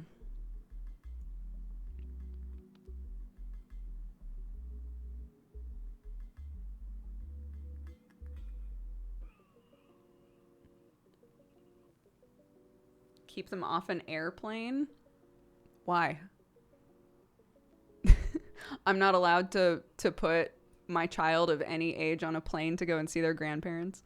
keep them off an airplane? Why? I'm not allowed to put my child of any age on a plane to go and see their grandparents.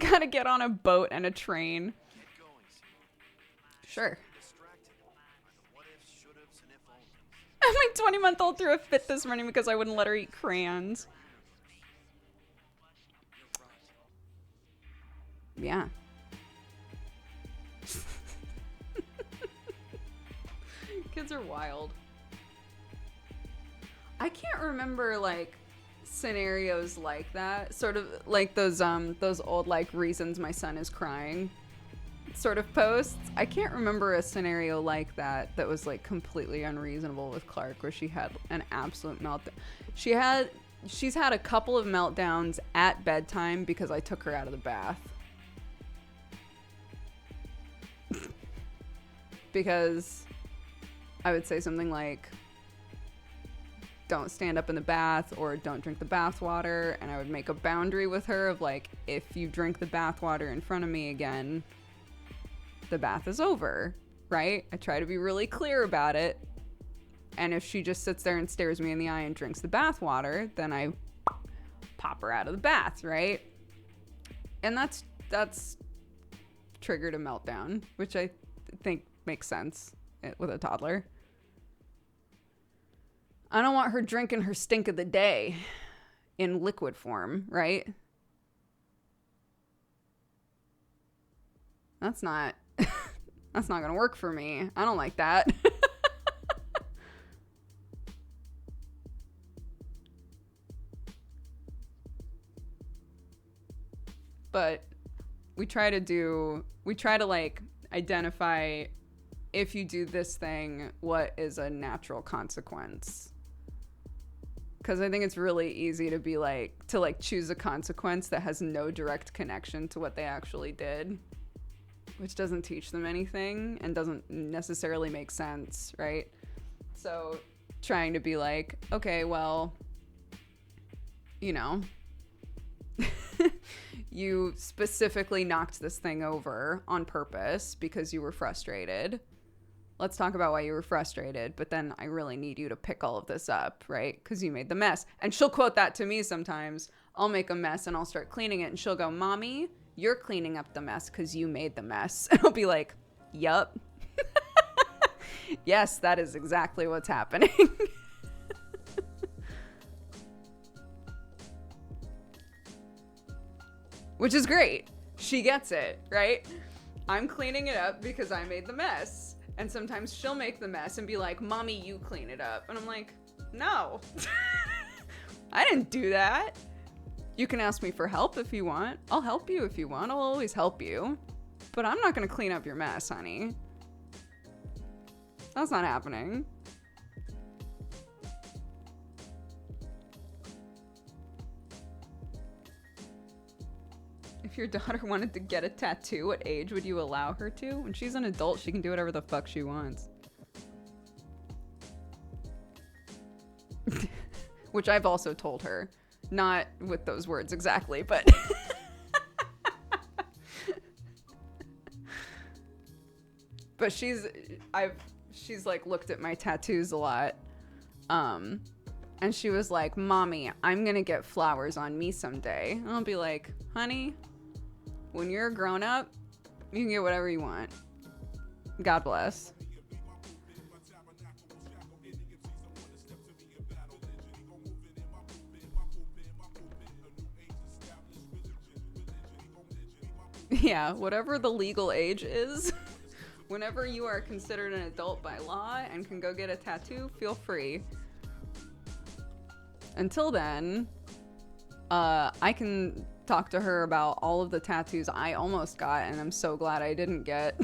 Gotta get on a boat and a train. Get going, Simone. Sure. Distracted by the what ifs, should haves, and if onlys. My 20-month-old threw a fit this morning because I wouldn't let her eat crayons. Yeah. Kids are wild. I can't remember like scenarios like that. Sort of like those old like reasons my son is crying sort of posts. I can't remember a scenario like that was like completely unreasonable with Clark where she had an absolute meltdown. She's had a couple of meltdowns at bedtime because I took her out of the bath. Because I would say something like, don't stand up in the bath or don't drink the bath water, and I would make a boundary with her of like, if you drink the bath water in front of me again, the bath is over, right? I try to be really clear about it. And if she just sits there and stares me in the eye and drinks the bath water, then I pop her out of the bath, right? And that's triggered a meltdown, which I think makes sense with a toddler. I don't want her drinking her stink of the day in liquid form, right? That's not gonna work for me. I don't like that. But we try to like identify, if you do this thing, what is a natural consequence? Because I think it's really easy to be like, to like choose a consequence that has no direct connection to what they actually did, which doesn't teach them anything and doesn't necessarily make sense, right? So trying to be like, okay, well, you know, you specifically knocked this thing over on purpose because you were frustrated. Let's talk about why you were frustrated, but then I really need you to pick all of this up, right? Because you made the mess. And she'll quote that to me sometimes. I'll make a mess and I'll start cleaning it, and she'll go, Mommy, you're cleaning up the mess because you made the mess. And I'll be like, yup. Yes, that is exactly what's happening. Which is great. She gets it, right? I'm cleaning it up because I made the mess. And sometimes she'll make the mess and be like, Mommy, you clean it up. And I'm like, no. I didn't do that. You can ask me for help if you want. I'll help you if you want. I'll always help you. But I'm not going to clean up your mess, honey. That's not happening. If your daughter wanted to get a tattoo, what age would you allow her to? When she's an adult, she can do whatever the fuck she wants. Which I've also told her. Not with those words exactly, but... But she's like looked at my tattoos a lot. And she was like, Mommy, I'm gonna get flowers on me someday. And I'll be like, honey, when you're a grown up, you can get whatever you want. God bless. Yeah, whatever the legal age is, whenever you are considered an adult by law and can go get a tattoo, feel free. until then, I can talk to her about all of the tattoos I almost got, and I'm so glad I didn't get.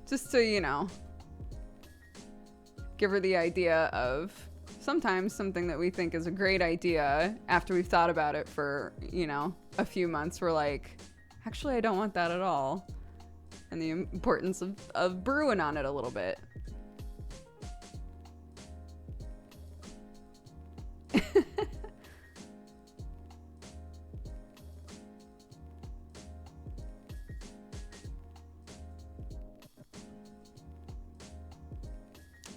Just to, you know, give her the idea of sometimes something that we think is a great idea, after we've thought about it for, you know, a few months, we're like, actually, I don't want that at all. And the importance of brewing on it a little bit.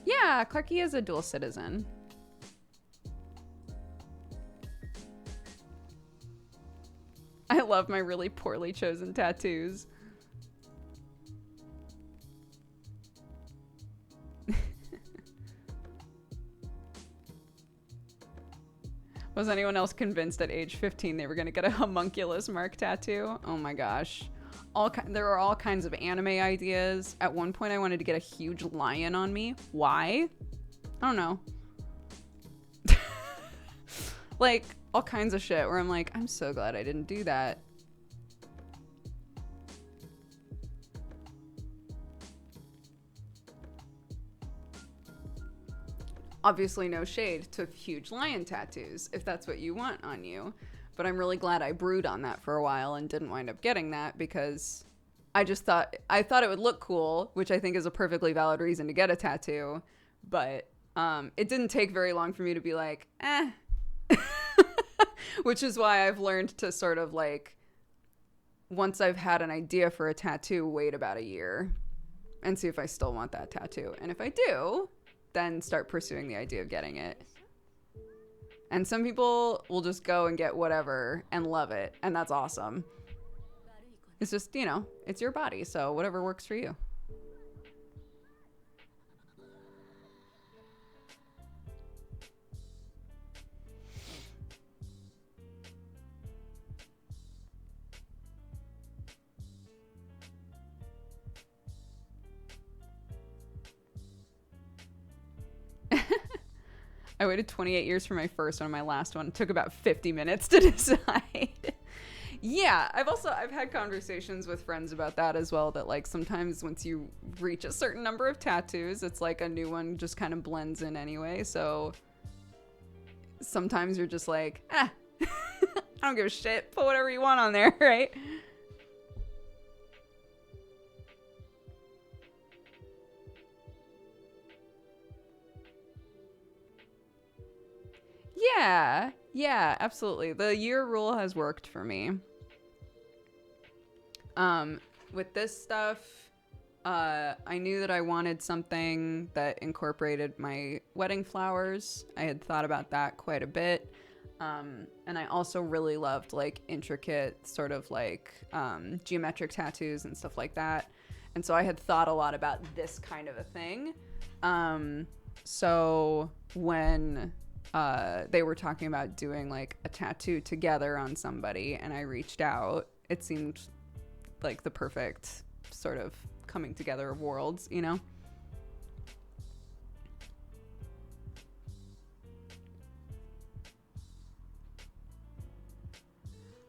Yeah, Clarky is a dual citizen. I love my really poorly chosen tattoos. Was anyone else convinced at age 15 they were going to get a homunculus mark tattoo? Oh my gosh. There are all kinds of anime ideas. At one point I wanted to get a huge lion on me. Why? I don't know. Like, all kinds of shit where I'm like, I'm so glad I didn't do that. Obviously no shade to huge lion tattoos, if that's what you want on you. But I'm really glad I brewed on that for a while and didn't wind up getting that, because I thought it would look cool, which I think is a perfectly valid reason to get a tattoo. But it didn't take very long for me to be like, eh. Which is why I've learned to sort of like, once I've had an idea for a tattoo, wait about a year and see if I still want that tattoo. And if I do, then start pursuing the idea of getting it. And some people will just go and get whatever and love it, and that's awesome. It's just, you know, it's your body, so whatever works for you. I waited 28 years for my first one, and my last one took about 50 minutes to decide. Yeah, I've had conversations with friends about that as well, that like sometimes once you reach a certain number of tattoos, it's like a new one just kind of blends in anyway. So sometimes you're just like, I don't give a shit. Put whatever you want on there, right? Yeah, absolutely. The year rule has worked for me. With this stuff, I knew that I wanted something that incorporated my wedding flowers. I had thought about that quite a bit. And I also really loved like intricate sort of like geometric tattoos and stuff like that. And so I had thought a lot about this kind of a thing. So when they were talking about doing like a tattoo together on somebody and I reached out, it seemed like the perfect sort of coming together of worlds, you know?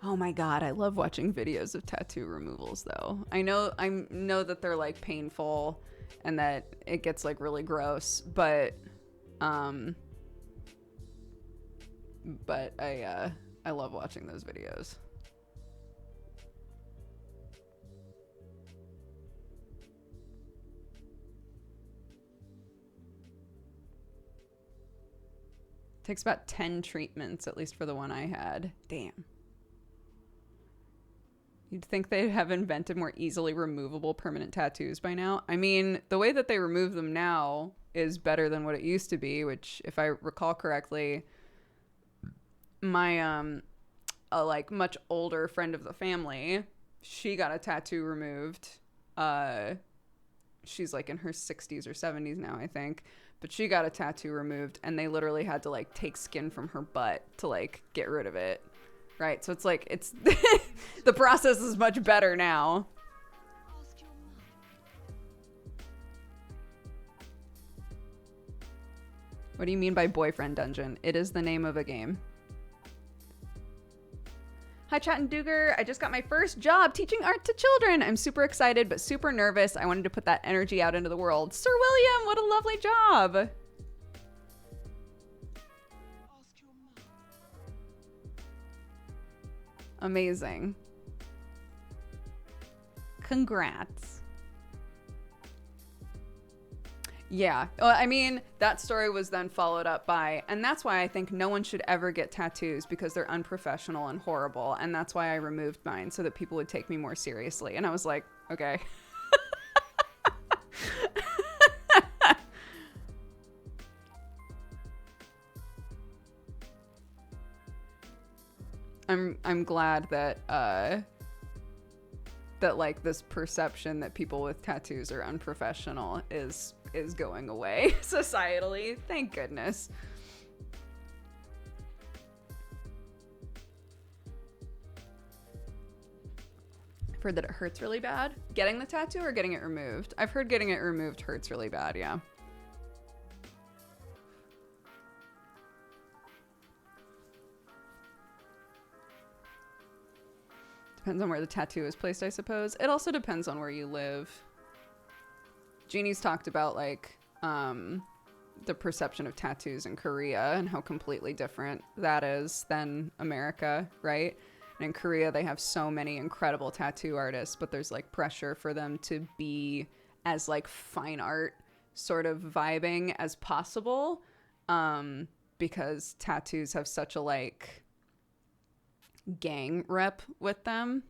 Oh my god, I love watching videos of tattoo removals though. I know that they're like painful and that it gets like really gross, but I love watching those videos. Takes about 10 treatments, at least for the one I had. Damn. You'd think they'd have invented more easily removable permanent tattoos by now. I mean, the way that they remove them now is better than what it used to be, which, if I recall correctly, my like much older friend of the family, she got a tattoo removed. She's like in her 60s or 70s now, I think. But she got a tattoo removed, and they literally had to like take skin from her butt to like get rid of it. Right? So it's like, it's the process is much better now. What do you mean by boyfriend dungeon? It is the name of a game. Hi, Chat and Duger. I just got my first job teaching art to children. I'm super excited, but super nervous. I wanted to put that energy out into the world. Sir William, what a lovely job. Amazing. Congrats. Yeah. Well, I mean, that story was then followed up by, and that's why I think no one should ever get tattoos because they're unprofessional and horrible. And that's why I removed mine so that people would take me more seriously. And I was like, okay. I'm glad that that like this perception that people with tattoos are unprofessional is going away societally. Thank goodness. I've heard that it hurts really bad. Getting the tattoo or getting it removed? I've heard getting it removed hurts really bad, yeah. Depends on where the tattoo is placed, I suppose. It also depends on where you live. Jeannie's talked about like the perception of tattoos in Korea and how completely different that is than America, right? And in Korea, they have so many incredible tattoo artists, but there's like pressure for them to be as like fine art sort of vibing as possible, because tattoos have such a like gang rep with them.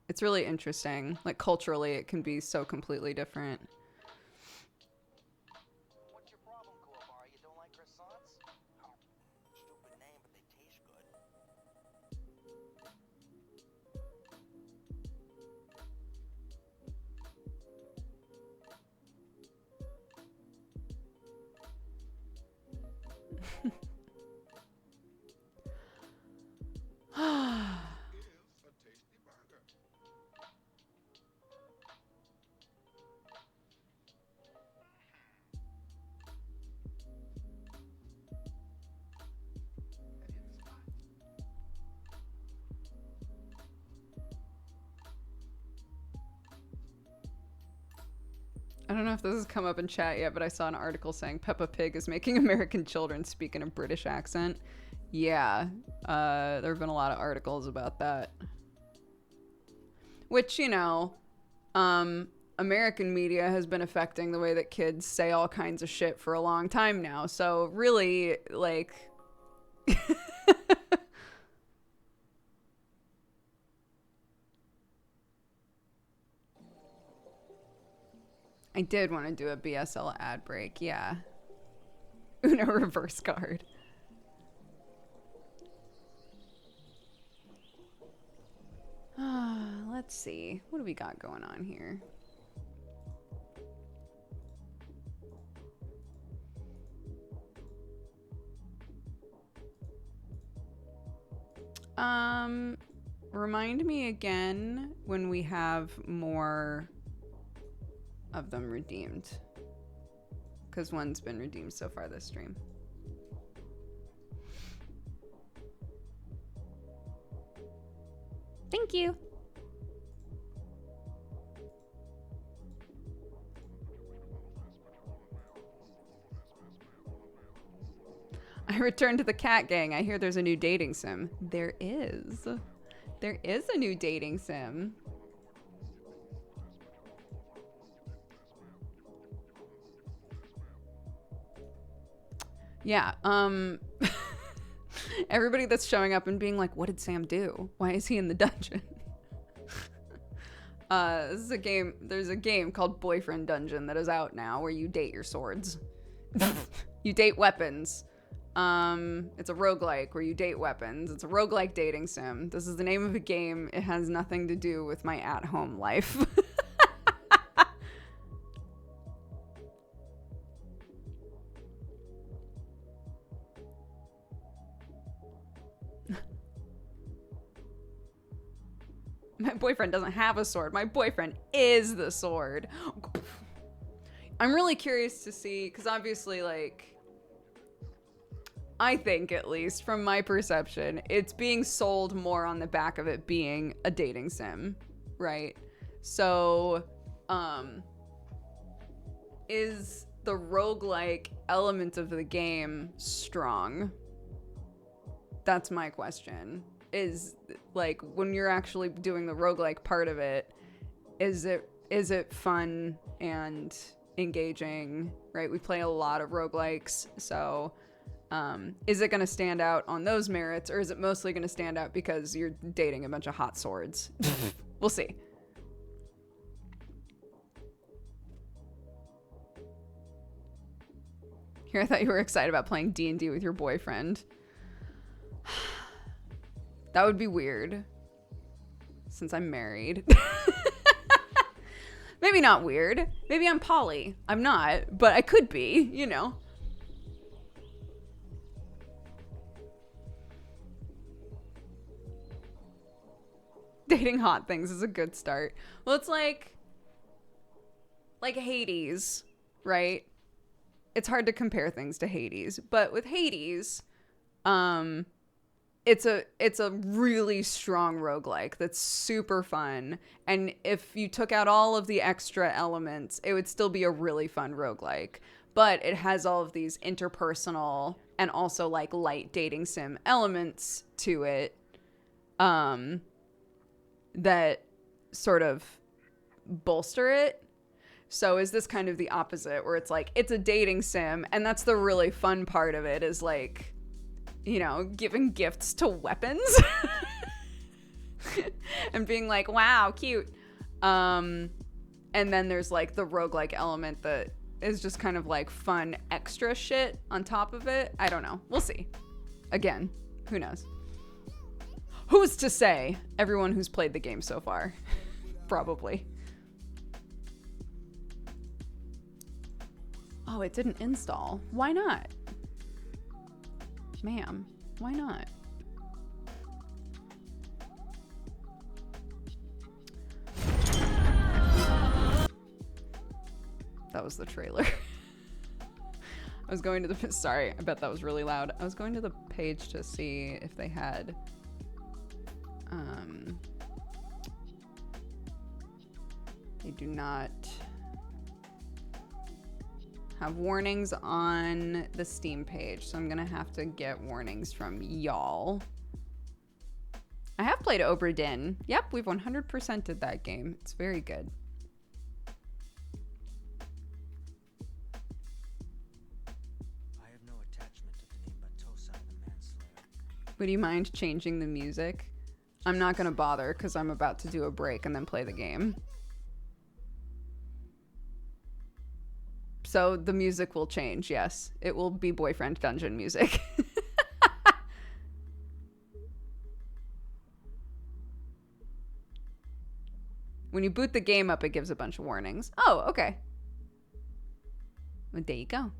It's really interesting. Like culturally, it can be so completely different. What's your problem, COFFEH? You don't like croissants? Stupid name, but they taste good. I don't know if this has come up in chat yet, but I saw an article saying Peppa Pig is making American children speak in a British accent. Yeah, there have been a lot of articles about that. Which, you know, American media has been affecting the way that kids say all kinds of shit for a long time now. So really, like... I did want to do a BSL ad break, yeah. Uno reverse card. Let's see. What do we got going on here? Remind me again when we have more of them redeemed, because one's been redeemed so far this stream. Thank you. I returned to the cat gang. I hear there's a new dating sim. There is. There is a new dating sim. Yeah, everybody that's showing up and being like, what did Sam do? Why is he in the dungeon? This is a game, there's a game called Boyfriend Dungeon that is out now where you date your swords. You date weapons. It's a roguelike where you date weapons. It's a roguelike dating sim. This is the name of a game. It has nothing to do with my at-home life. My boyfriend doesn't have a sword. My boyfriend is the sword. I'm really curious to see, because obviously, like, I think, at least from my perception, it's being sold more on the back of it being a dating sim, right? So, is the roguelike element of the game strong? That's my question. Is, like, when you're actually doing the roguelike part of it, is it fun and engaging, right? We play a lot of roguelikes, so is it going to stand out on those merits, or is it mostly going to stand out because you're dating a bunch of hot swords? We'll see. Here, I thought you were excited about playing D&D with your boyfriend. That would be weird, since I'm married. Maybe not weird. Maybe I'm poly. I'm not, but I could be, you know. Dating hot things is a good start. Well, it's like Hades, right? It's hard to compare things to Hades, but with Hades, it's a really strong roguelike that's super fun. And if you took out all of the extra elements, it would still be a really fun roguelike. But it has all of these interpersonal and also like light dating sim elements to it, that sort of bolster it. So is this kind of the opposite, where it's like, it's a dating sim, and that's the really fun part of it, is like, you know, giving gifts to weapons and being like, wow, cute. And then there's like the roguelike element that is just kind of like fun extra shit on top of it. I don't know. We'll see. Again, who knows? Who's to say? Everyone who's played the game so far. Probably. Oh, it didn't install. Why not? Ma'am, why not? That was the trailer. I was going to the... Sorry, I bet that was really loud. I was going to the page to see if they had... They do not have warnings on the Steam page, so I'm gonna have to get warnings from y'all. I have played Obra Dinn. Yep, we've 100%ed that game. It's very good. I have no attachment to the name but Tosai the Manslayer. Would you mind changing the music? I'm not gonna bother because I'm about to do a break and then play the game. So the music will change, yes. It will be boyfriend dungeon music. When you boot the game up, it gives a bunch of warnings. Oh, okay. Well, there you go.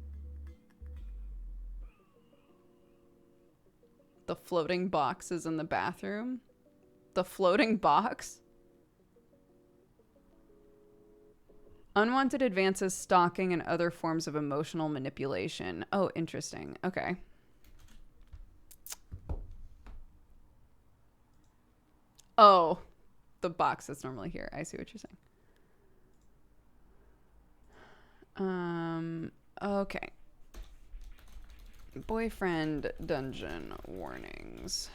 The floating box is in the bathroom. The floating box? Unwanted advances, stalking, and other forms of emotional manipulation. Oh, interesting. Okay. Oh, the box that's normally here. I see what you're saying. Okay. Boyfriend dungeon warnings.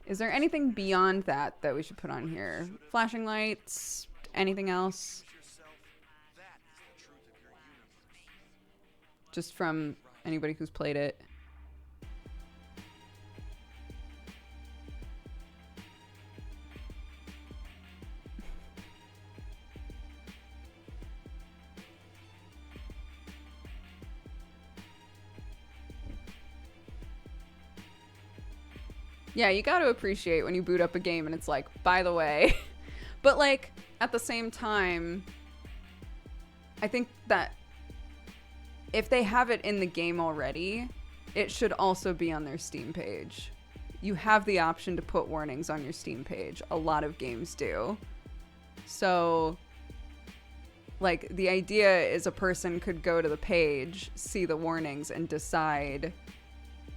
Is there anything beyond that that we should put on here? Flashing lights? Anything else? Just from anybody who's played it. Yeah, you got to appreciate when you boot up a game and it's like, by the way. But like, at the same time, I think that if they have it in the game already, it should also be on their Steam page. You have the option to put warnings on your Steam page. A lot of games do. So like the idea is a person could go to the page, see the warnings, and decide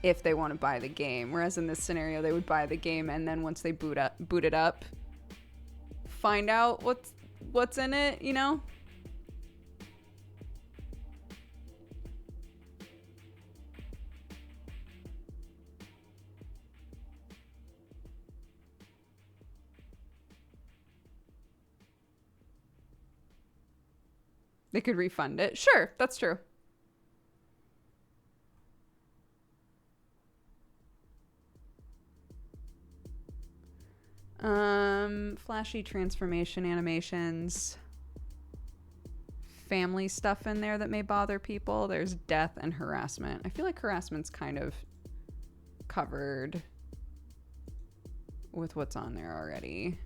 if they want to buy the game. Whereas in this scenario, they would buy the game, and then once they boot it up, find out what's in it, you know? They could refund it. Sure, that's true. Flashy transformation animations. Family stuff in there that may bother people. There's death and harassment. I feel like harassment's kind of covered with what's on there already.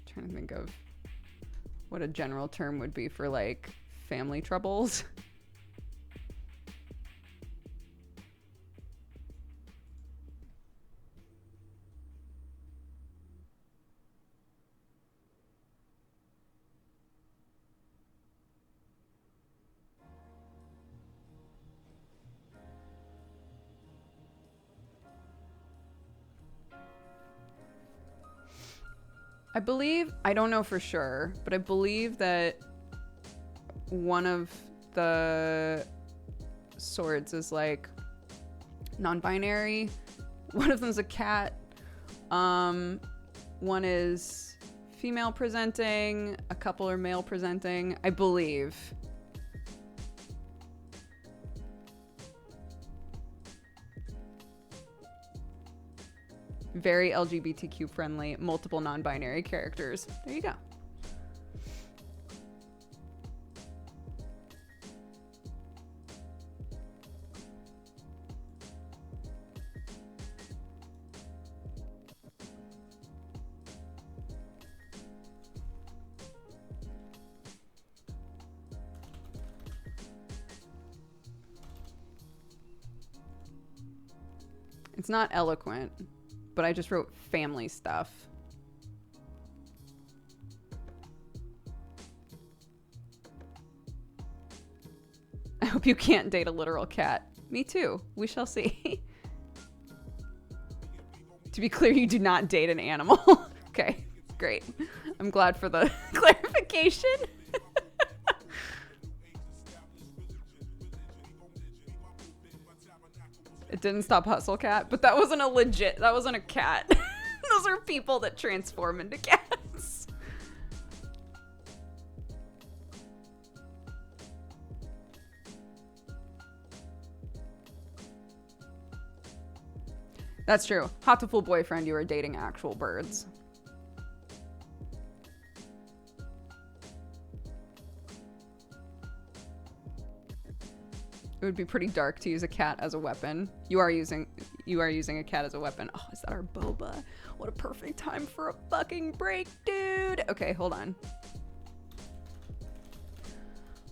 Trying to think of what a general term would be for like family troubles. I believe, I don't know for sure, but I believe that one of the swords is like non-binary. One of them's a cat. One is female presenting. A couple are male presenting, I believe. Very LGBTQ friendly, multiple non-binary characters. There you go. It's not eloquent, but I just wrote family stuff. I hope you can't date a literal cat. Me too. We shall see. To be clear, you do not date an animal. Okay, great. I'm glad for the clarification. It didn't stop Hustle Cat, but that wasn't a cat. Those are people that transform into cats. That's true. Hot to full boyfriend, you are dating actual birds. It would be pretty dark to use a cat as a weapon. You are using a cat as a weapon. Oh, is that our boba? What a perfect time for a fucking break, dude. Okay, hold on.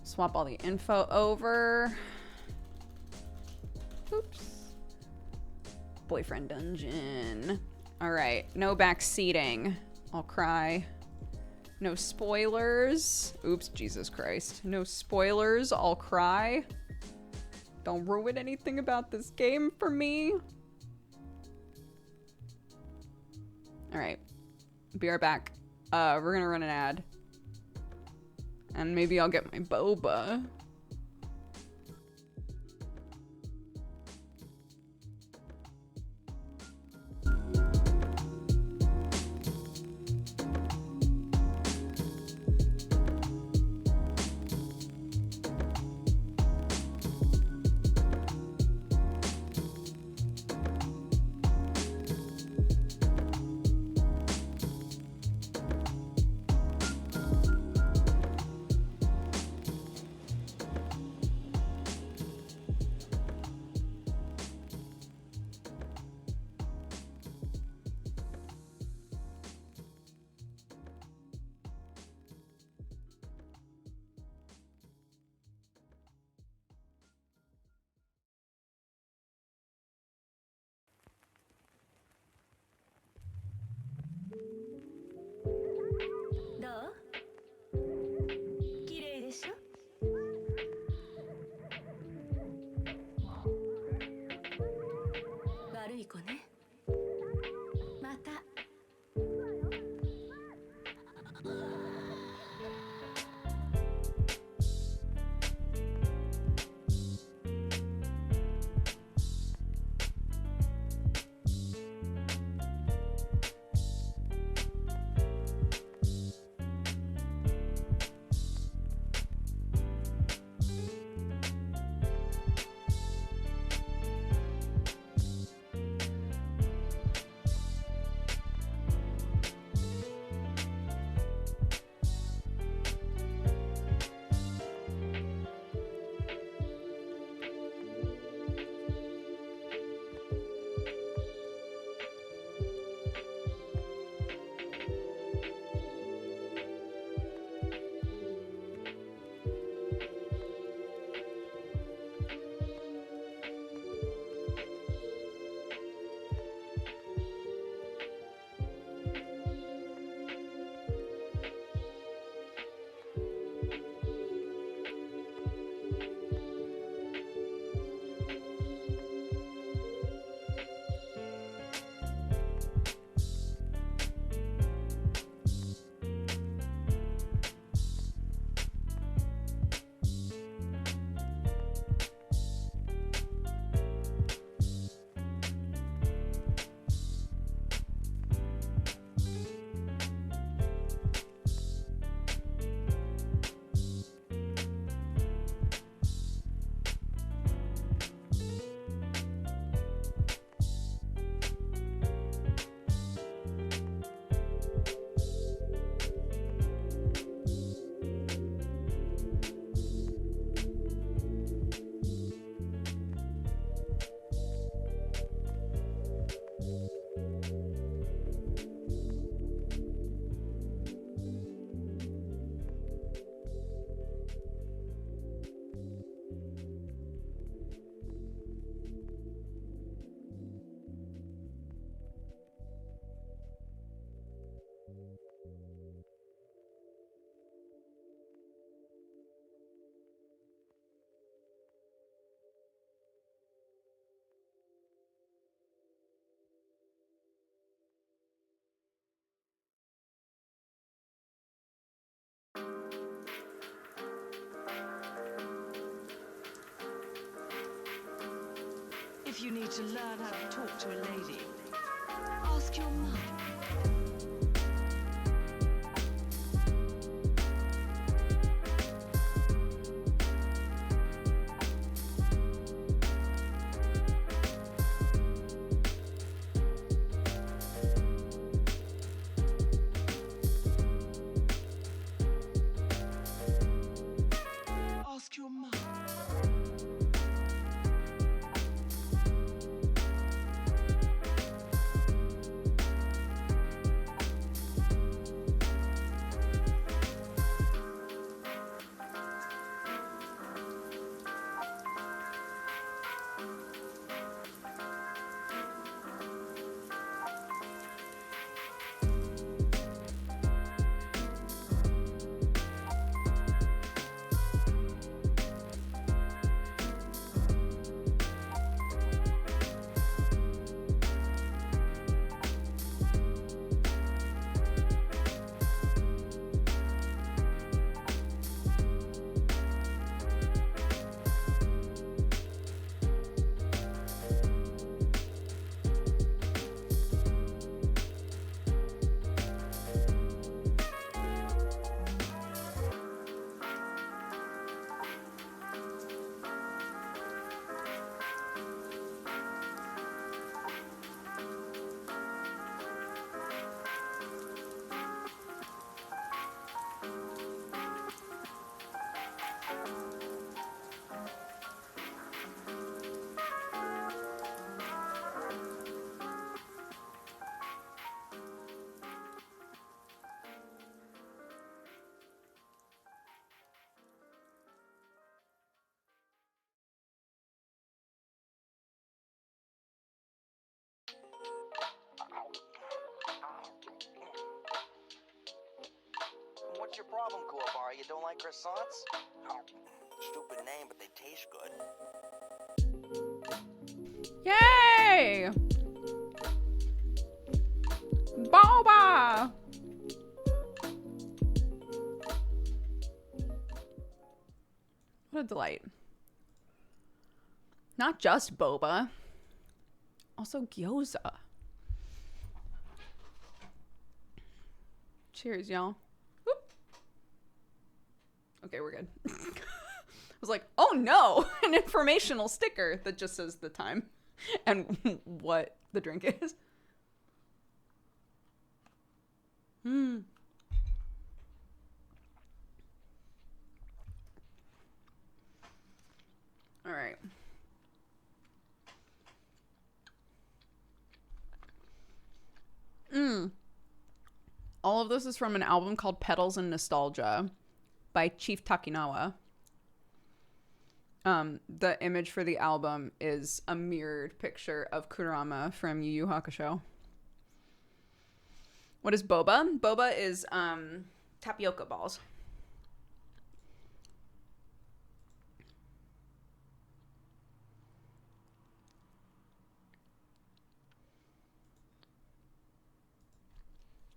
Swap all the info over. Oops. Boyfriend dungeon. All right, no back seating. I'll cry. No spoilers. Oops, Jesus Christ. No spoilers. I'll cry. Don't ruin anything about this game for me. All right, be right back. We're gonna run an ad, and maybe I'll get my boba. どう？綺麗でしょ？悪い子ね。また。If you need to learn how to talk to a lady, ask your mum. Ask your mum. What's your problem, Kuwabara? You don't like croissants? Oh, stupid name, but they taste good. Yay! Boba! What a delight. Not just boba, also gyoza. Cheers, y'all. Whoop. Okay, we're good. I was like, oh no, an informational sticker that just says the time and what the drink is. All right. All of this is from an album called Petals and Nostalgia by Chief Takinawa. The image for the album is a mirrored picture of Kurama from Yu Yu Hakusho. What is boba? Boba is tapioca balls.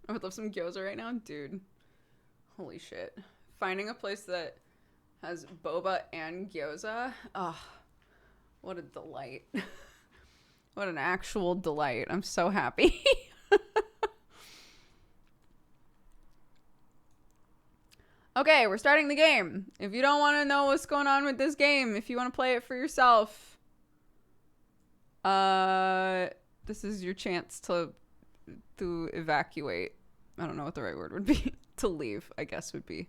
I would love some gyoza right now. Dude, holy shit. Finding a place that has boba and gyoza. Oh, what a delight. What an actual delight. I'm so happy. Okay, we're starting the game. If you don't want to know what's going on with this game, if you want to play it for yourself, this is your chance to evacuate. I don't know what the right word would be. To leave, I guess would be.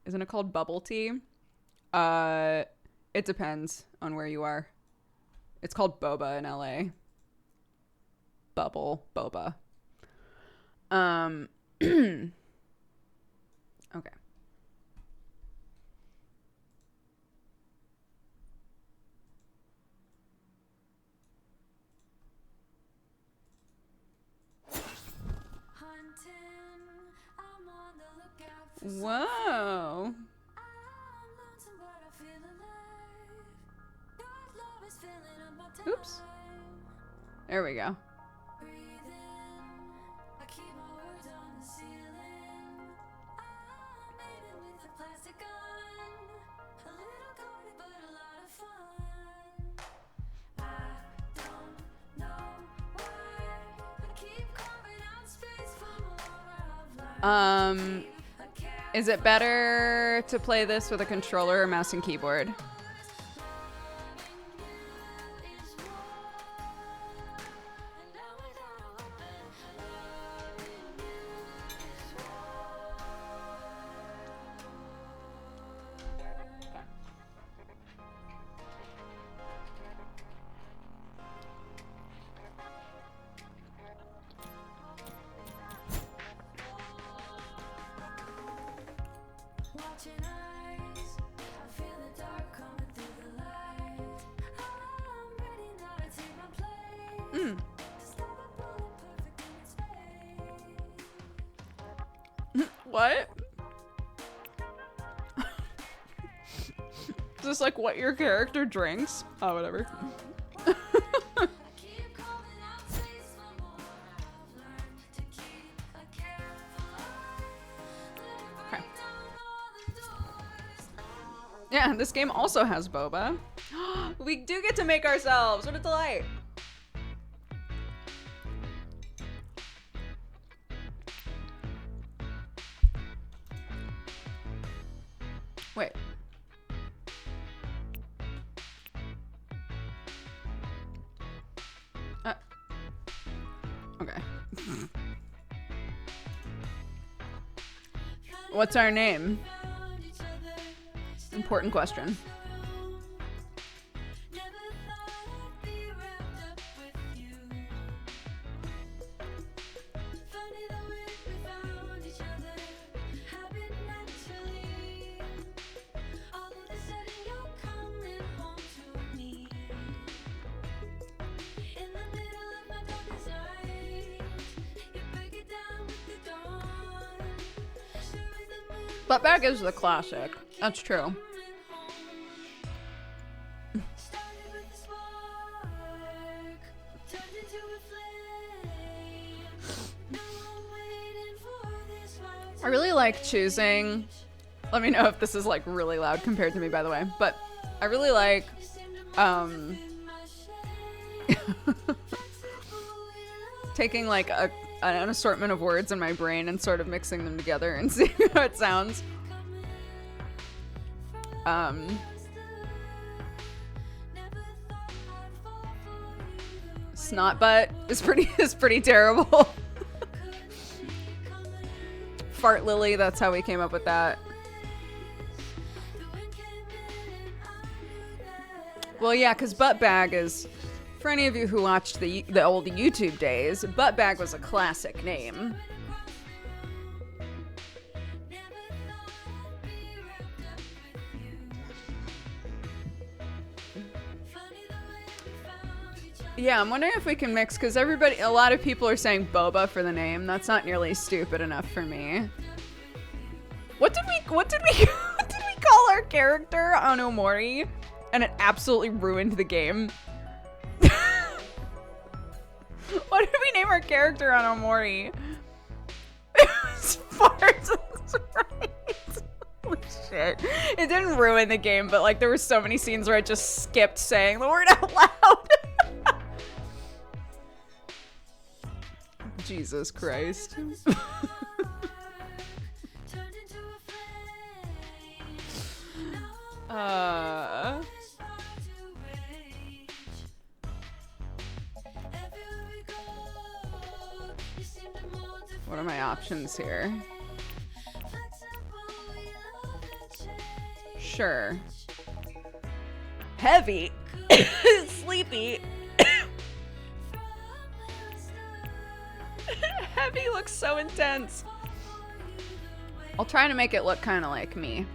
Isn't it called bubble tea? It depends on where you are. It's called boba in LA. Bubble boba. Okay. Whoa. Oops. There we go. Is it better to play this with a controller or mouse and keyboard? What? Is this like what your character drinks? Oh, whatever. Okay. Yeah, this game also has boba. We do get to make ourselves. What a delight. Wait. Okay. What's our name? Important question. Buttbag is the classic. That's true. I really like choosing. Let me know if this is like really loud compared to me, by the way. But I really like taking like an assortment of words in my brain and sort of mixing them together and seeing how it sounds. Snot butt is pretty terrible. Fart lily, that's how we came up with that. Well, yeah, because butt bag is, for any of you who watched the old YouTube days, butt bag was a classic name. Yeah, I'm wondering if we can mix, because a lot of people are saying boba for the name. That's not nearly stupid enough for me. What did we call our character on Omori? And it absolutely ruined the game. What did we name our character on Omori? It was farts. That's right. Holy shit. It didn't ruin the game, but like there were so many scenes where I just skipped saying the word out loud. Jesus Christ. What are my options here? Sure. Heavy. Sleepy. Heavy looks so intense. I'll try to make it look kind of like me.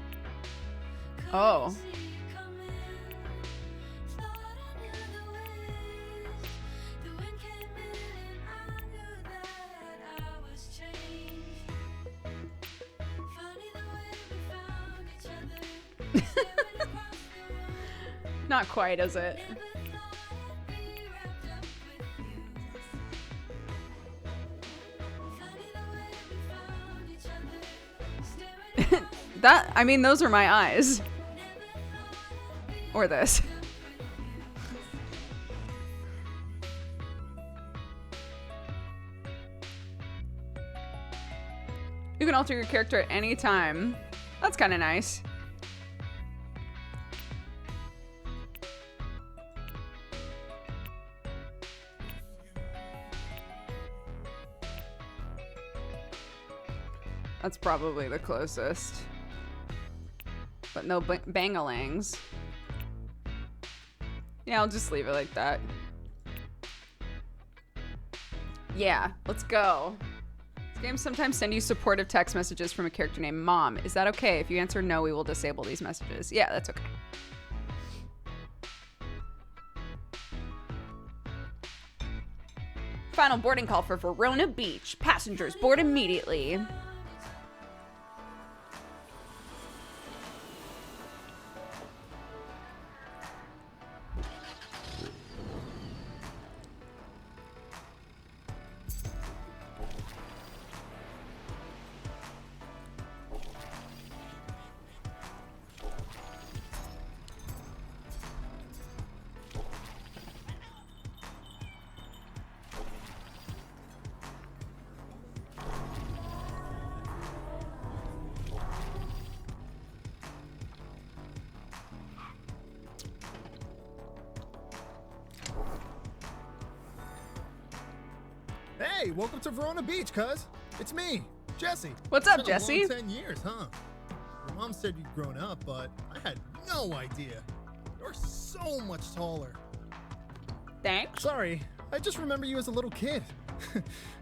Oh. Not quite, is it? I mean, those are my eyes. Or this. You can alter your character at any time. That's kind of nice. That's probably the closest. But no bangalangs. Yeah, I'll just leave it like that. Yeah, let's go. This game sometimes send you supportive text messages from a character named Mom. Is that okay? If you answer no, we will disable these messages. Yeah, that's okay. Final boarding call for Verona Beach. Passengers board immediately. Hey, welcome to Verona Beach, cuz. It's me, Jesse. What's up, It's been a Jesse? long 10 years, huh? Your mom said you'd grown up, but I had no idea. You're so much taller. Thanks. Sorry, I just remember you as a little kid.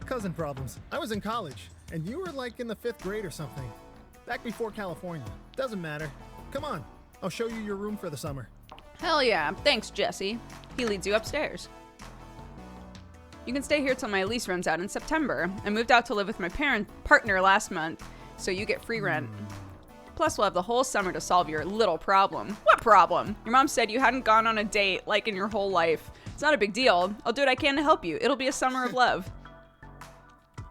Cousin problems. I was in college, and you were like in the 5th grade or something. Back before California. Doesn't matter. Come on, I'll show you your room for the summer. Hell yeah. Thanks, Jesse. He leads you upstairs. You can stay here till my lease runs out in September. I moved out to live with my partner last month, so you get free rent. Plus, we'll have the whole summer to solve your little problem. What problem? Your mom said you hadn't gone on a date, like, in your whole life. It's not a big deal. I'll do what I can to help you. It'll be a summer of love.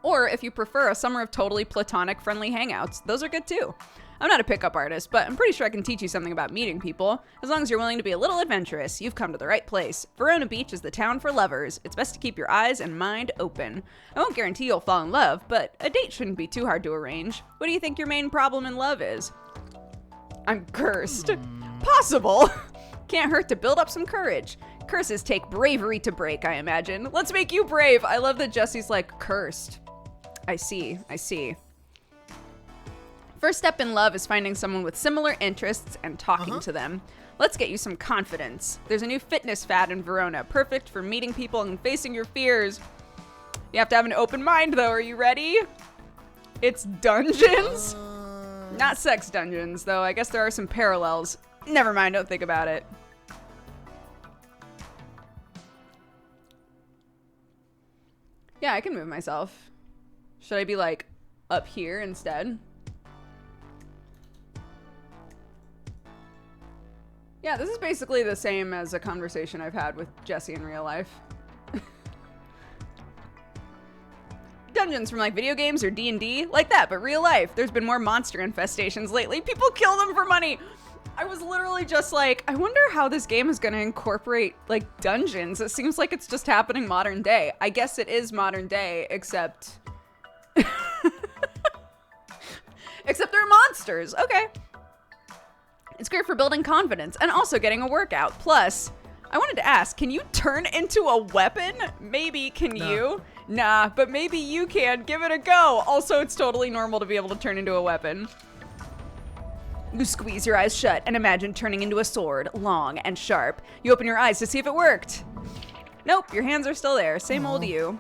Or, if you prefer, a summer of totally platonic, friendly hangouts. Those are good, too. I'm not a pickup artist, but I'm pretty sure I can teach you something about meeting people. As long as you're willing to be a little adventurous, you've come to the right place. Verona Beach is the town for lovers. It's best to keep your eyes and mind open. I won't guarantee you'll fall in love, but a date shouldn't be too hard to arrange. What do you think your main problem in love is? I'm cursed. Possible. Can't hurt to build up some courage. Curses take bravery to break, I imagine. Let's make you brave. I love that Jesse's like, cursed. I see. First step in love is finding someone with similar interests and talking to them. Let's get you some confidence. There's a new fitness fad in Verona, perfect for meeting people and facing your fears. You have to have an open mind, though. Are you ready? It's dungeons? Not sex dungeons, though. I guess there are some parallels. Never mind, don't think about it. Yeah, I can move myself. Should I be, like, up here instead? Yeah, this is basically the same as a conversation I've had with Jesse in real life. Dungeons from like video games or D&D, like that, but real life. There's been more monster infestations lately. People kill them for money. I was literally just like, I wonder how this game is going to incorporate like dungeons. It seems like it's just happening modern day. I guess it is modern day, except... except they're monsters. Okay. It's great for building confidence and also getting a workout. Plus, I wanted to ask, can you turn into a weapon? Maybe, can you? Nah, but maybe you can. Give it a go. Also, it's totally normal to be able to turn into a weapon. You squeeze your eyes shut and imagine turning into a sword, long and sharp. You open your eyes to see if it worked. Nope, your hands are still there. Same old you.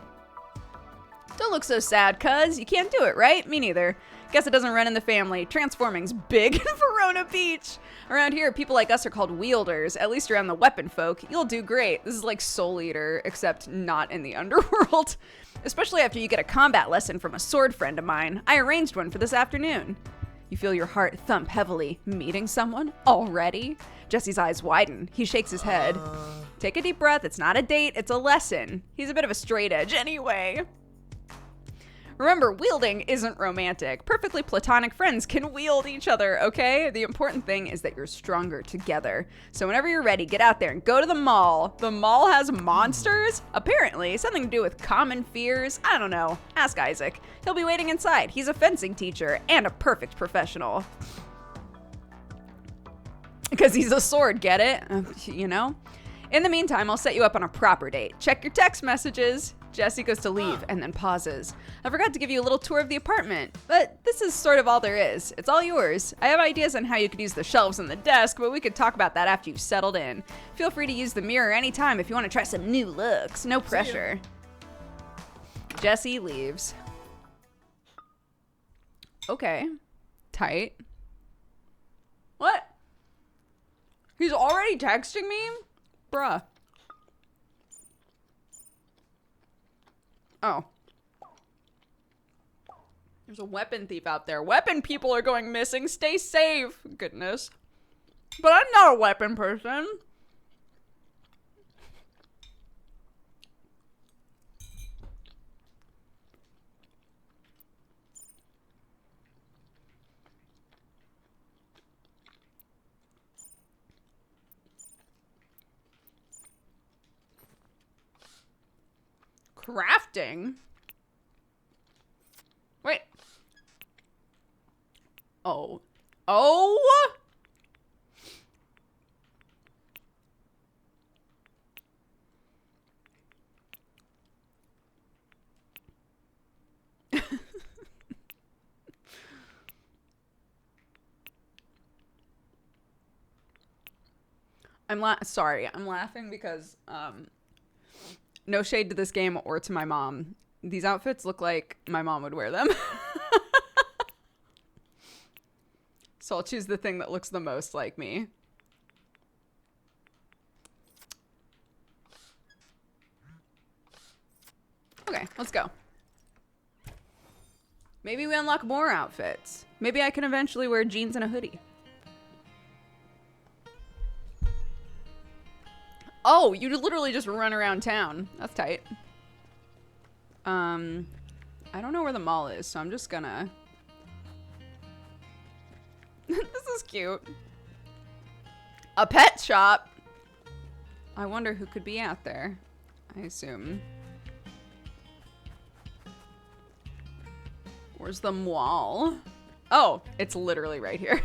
Don't look so sad, cuz. You can't do it, right? Me neither. Guess it doesn't run in the family. Transforming's big in Verona Beach. Around here, people like us are called wielders, at least around the weapon folk. You'll do great. This is like Soul Eater, except not in the underworld. Especially after you get a combat lesson from a sword friend of mine. I arranged one for this afternoon. You feel your heart thump heavily. Meeting someone? Already? Jesse's eyes widen. He shakes his head. Take a deep breath. It's not a date, it's a lesson. He's a bit of a straight edge anyway. Remember, wielding isn't romantic. Perfectly platonic friends can wield each other, okay? The important thing is that you're stronger together. So whenever you're ready, get out there and go to the mall. The mall has monsters? Apparently, something to do with common fears. I don't know. Ask Isaac. He'll be waiting inside. He's a fencing teacher and a perfect professional. Because he's a sword, get it? You know? In the meantime, I'll set you up on a proper date. Check your text messages. Jesse goes to leave and then pauses. I forgot to give you a little tour of the apartment, but this is sort of all there is. It's all yours. I have ideas on how you could use the shelves and the desk, but we could talk about that after you've settled in. Feel free to use the mirror anytime if you want to try some new looks. No pressure. Jesse leaves. Okay. Tight. What? He's already texting me? Bruh. Oh. There's a weapon thief out there. Weapon people are going missing. Stay safe. Goodness. But I'm not a weapon person. Crafting? Wait. Oh. Oh? Sorry, I'm laughing because no shade to this game or to my mom. These outfits look like my mom would wear them. So I'll choose the thing that looks the most like me. Okay, let's go. Maybe we unlock more outfits. Maybe I can eventually wear jeans and a hoodie. Oh, you literally just run around town. That's tight. I don't know where the mall is, so I'm just gonna... This is cute. A pet shop. I wonder who could be out there. I assume. Where's the mall? Oh, it's literally right here.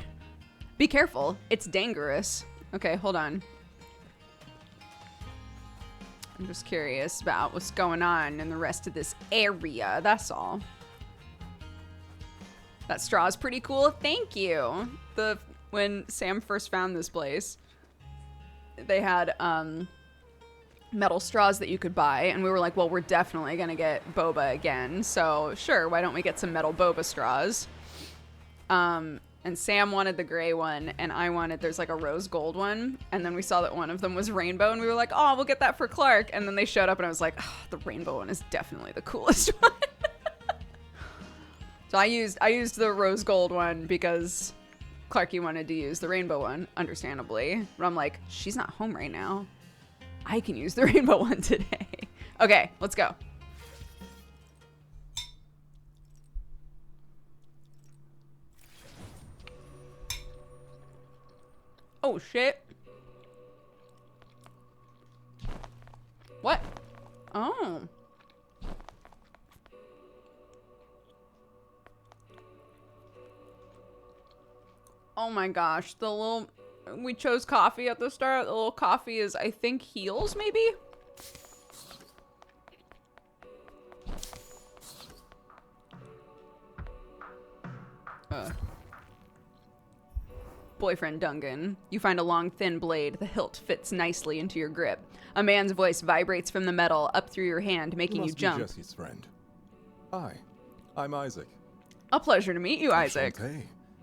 Be careful. It's dangerous. Okay, hold on. I'm just curious about what's going on in the rest of this area. That's all. That straw is pretty cool. Thank you. When Sam first found this place, they had metal straws that you could buy, and we were like, well, we're definitely gonna get boba again, so sure, why don't we get some metal boba straws? And Sam wanted the gray one, and I wanted, there's like a rose gold one, and then we saw that one of them was rainbow, and we were like, oh, we'll get that for Clark, and then they showed up, and I was like, oh, the rainbow one is definitely the coolest one. So I used the rose gold one because Clarky wanted to use the rainbow one, understandably. But I'm like, she's not home right now. I can use the rainbow one today. Okay, let's go. Oh, shit. What? Oh. Oh my gosh, the little, we chose coffee at the start. The little coffee is, I think, heels, maybe? Boyfriend Duncan. You find a long, thin blade. The hilt fits nicely into your grip. A man's voice vibrates from the metal up through your hand, making you jump. Be Jesse's friend. Hi, I'm Isaac. A pleasure to meet you, Isaac. Enchanté.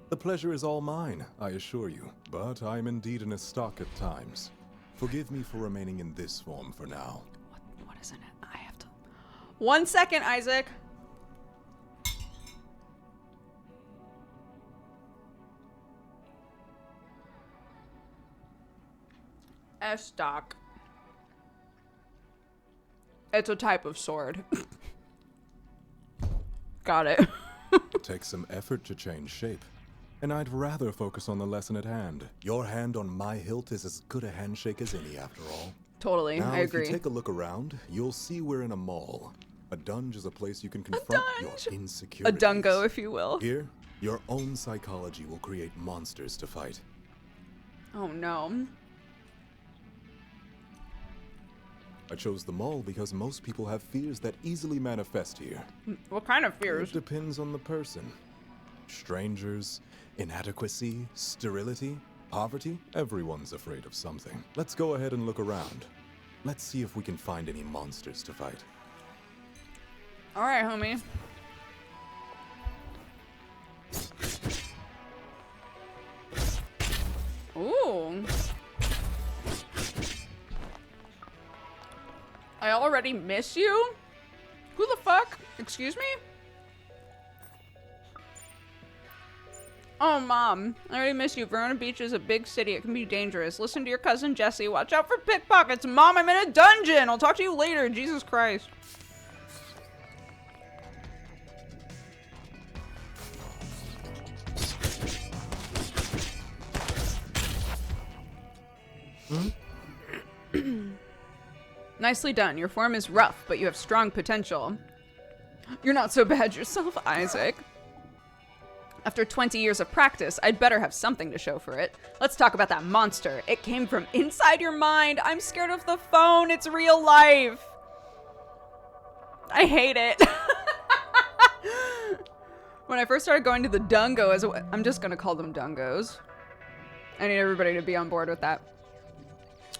The pleasure is all mine, I assure you. But I'm indeed in a stock at times. Forgive me for remaining in this form for now. What is in it? I have to... 1 second, Isaac. S-stock. It's a type of sword. Got it. It takes some effort to change shape. And I'd rather focus on the lesson at hand. Your hand on my hilt is as good a handshake as any, after all. Totally, now, I agree. If you take a look around, you'll see we're in a mall. A dunge is a place you can confront your insecurities. A dungo, if you will. Here, your own psychology will create monsters to fight. Oh no. I chose the mall because most people have fears that easily manifest here. What kind of fears? It depends on the person. Strangers, inadequacy, sterility, poverty. Everyone's afraid of something. Let's go ahead and look around. Let's see if we can find any monsters to fight. All right, homie. Ooh. I already miss you? Who the fuck? Excuse me? Oh, Mom. I already miss you. Verona Beach is a big city. It can be dangerous. Listen to your cousin Jesse. Watch out for pickpockets. Mom, I'm in a dungeon. I'll talk to you later. Jesus Christ. Nicely done. Your form is rough, but you have strong potential. You're not so bad yourself, Isaac. After 20 years of practice, I'd better have something to show for it. Let's talk about that monster. It came from inside your mind. I'm scared of the phone. It's real life. I hate it. When I first started going to the Dungo, I'm just going to call them Dungos. I need everybody to be on board with that.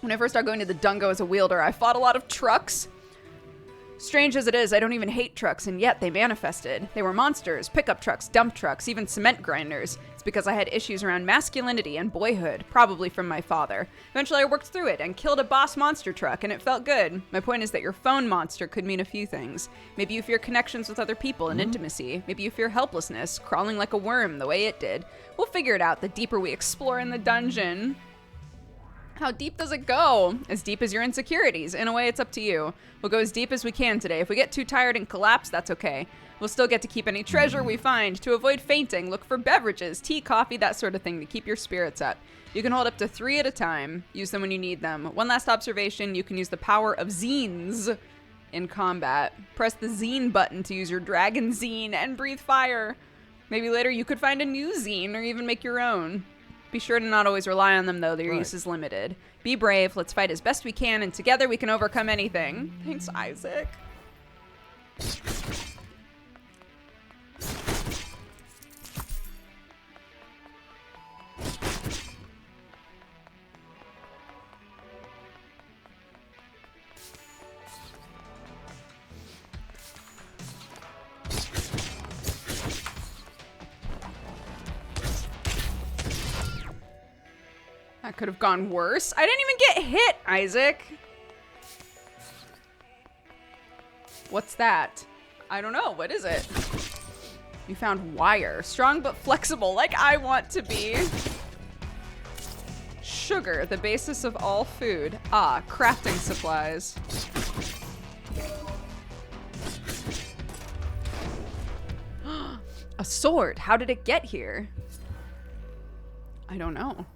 When I first started going to the Dungo as a wielder, I fought a lot of trucks. Strange as it is, I don't even hate trucks, and yet they manifested. They were monsters, pickup trucks, dump trucks, even cement grinders. It's because I had issues around masculinity and boyhood, probably from my father. Eventually I worked through it and killed a boss monster truck, and it felt good. My point is that your phone monster could mean a few things. Maybe you fear connections with other people and intimacy. Maybe you fear helplessness, crawling like a worm the way it did. We'll figure it out the deeper we explore in the dungeon. How deep does it go? As deep as your insecurities. In a way, it's up to you. We'll go as deep as we can today. If we get too tired and collapse, that's okay. We'll still get to keep any treasure we find. To avoid fainting, look for beverages, tea, coffee, that sort of thing to keep your spirits up. You can hold up to 3 at a time. Use them when you need them. One last observation, you can use the power of zines in combat. Press the zine button to use your dragon zine and breathe fire. Maybe later you could find a new zine or even make your own. Be sure to not always rely on them, though. Their use is limited. Be brave. Let's fight as best we can, and together we can overcome anything. Thanks, Isaac. That could have gone worse. I didn't even get hit, Isaac. What's that? I don't know. What is it? You found wire. Strong but flexible, like I want to be. Sugar, the basis of all food. Ah, crafting supplies. A sword. How did it get here? I don't know.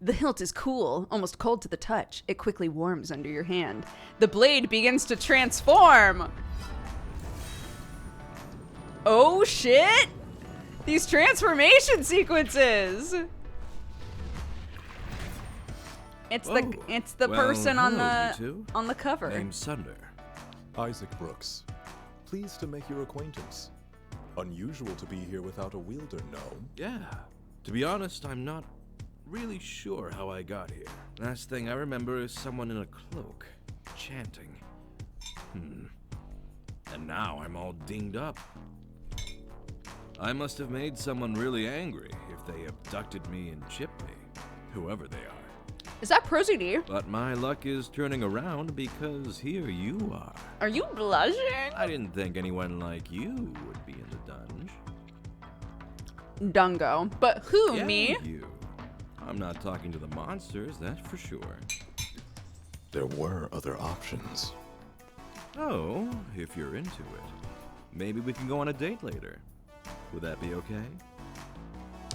The hilt is cool, almost cold to the touch. It quickly warms under your hand. The blade begins to transform. Oh shit! These transformation sequences. It's the person on the cover. Name's Sunder. Isaac Brooks. Pleased to make your acquaintance. Unusual to be here without a wielder, no? Yeah. To be honest, I'm not really sure how I got here. Last thing I remember is someone in a cloak, chanting. And now I'm all dinged up. I must have made someone really angry if they abducted me and chipped me, whoever they are. Is that ProZD? But my luck is turning around because here you are. Are you blushing? I didn't think anyone like you would be in the dungeon. Dungo. But who, Yeah, me? You. I'm not talking to the monsters, that's for sure. There were other options. Oh, if you're into it. Maybe we can go on a date later. Would that be okay?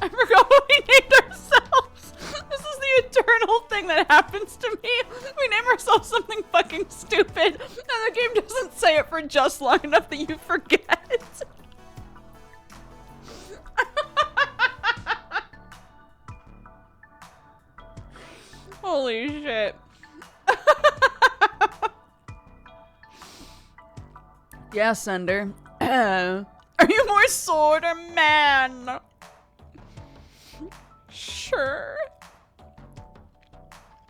I forgot what we named ourselves. This is the eternal thing that happens to me. We name ourselves something fucking stupid, and the game doesn't say it for just long enough that you forget. Holy shit. Yeah, Sunder. Are you more sword or man? Sure.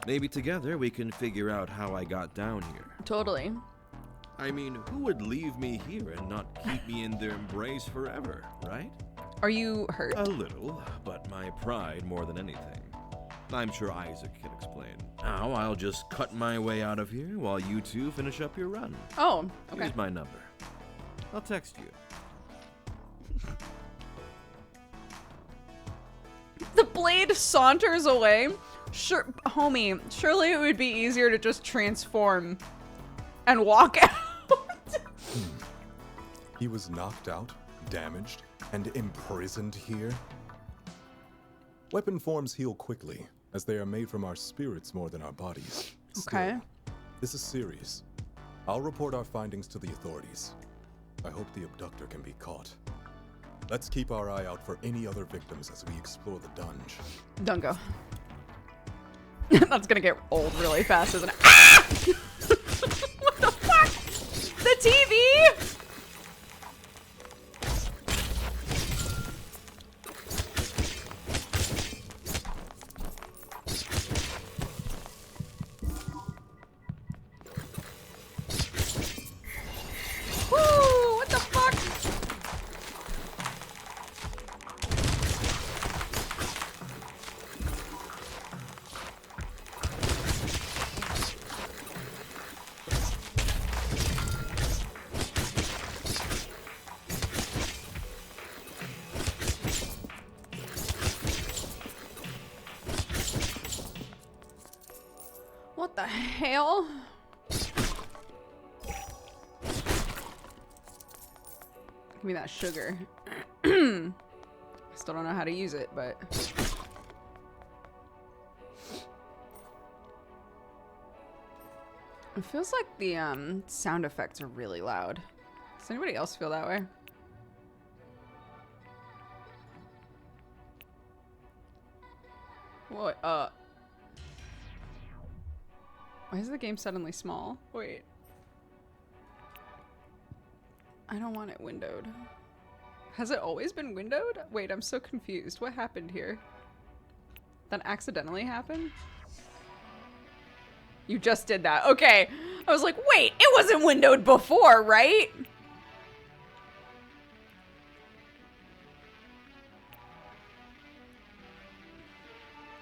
Maybe together we can figure out how I got down here. Totally. I mean, who would leave me here and not keep me in their embrace forever, right? Are you hurt? A little, but my pride more than anything. I'm sure Isaac can explain. Now I'll just cut my way out of here while you two finish up your run. Oh, okay. Here's my number. I'll text you. The blade saunters away. Sure, homie, surely it would be easier to just transform and walk out. He was knocked out, damaged, and imprisoned here? Weapon forms heal quickly, as they are made from our spirits more than our bodies. Okay. Still, this is serious. I'll report our findings to the authorities. I hope the abductor can be caught. Let's keep our eye out for any other victims as we explore the dungeon. Don't go. That's gonna get old really fast, isn't it? Ah! What the fuck? The TV? the hell? Give me that sugar. I still don't know how to use it, but... It feels like the sound effects are really loud. Does anybody else feel that way? What? Why is the game suddenly small? Wait. I don't want it windowed. Has it always been windowed? Wait, I'm so confused. What happened here? That accidentally happened? You just did that. Okay. I was like, wait, it wasn't windowed before, right?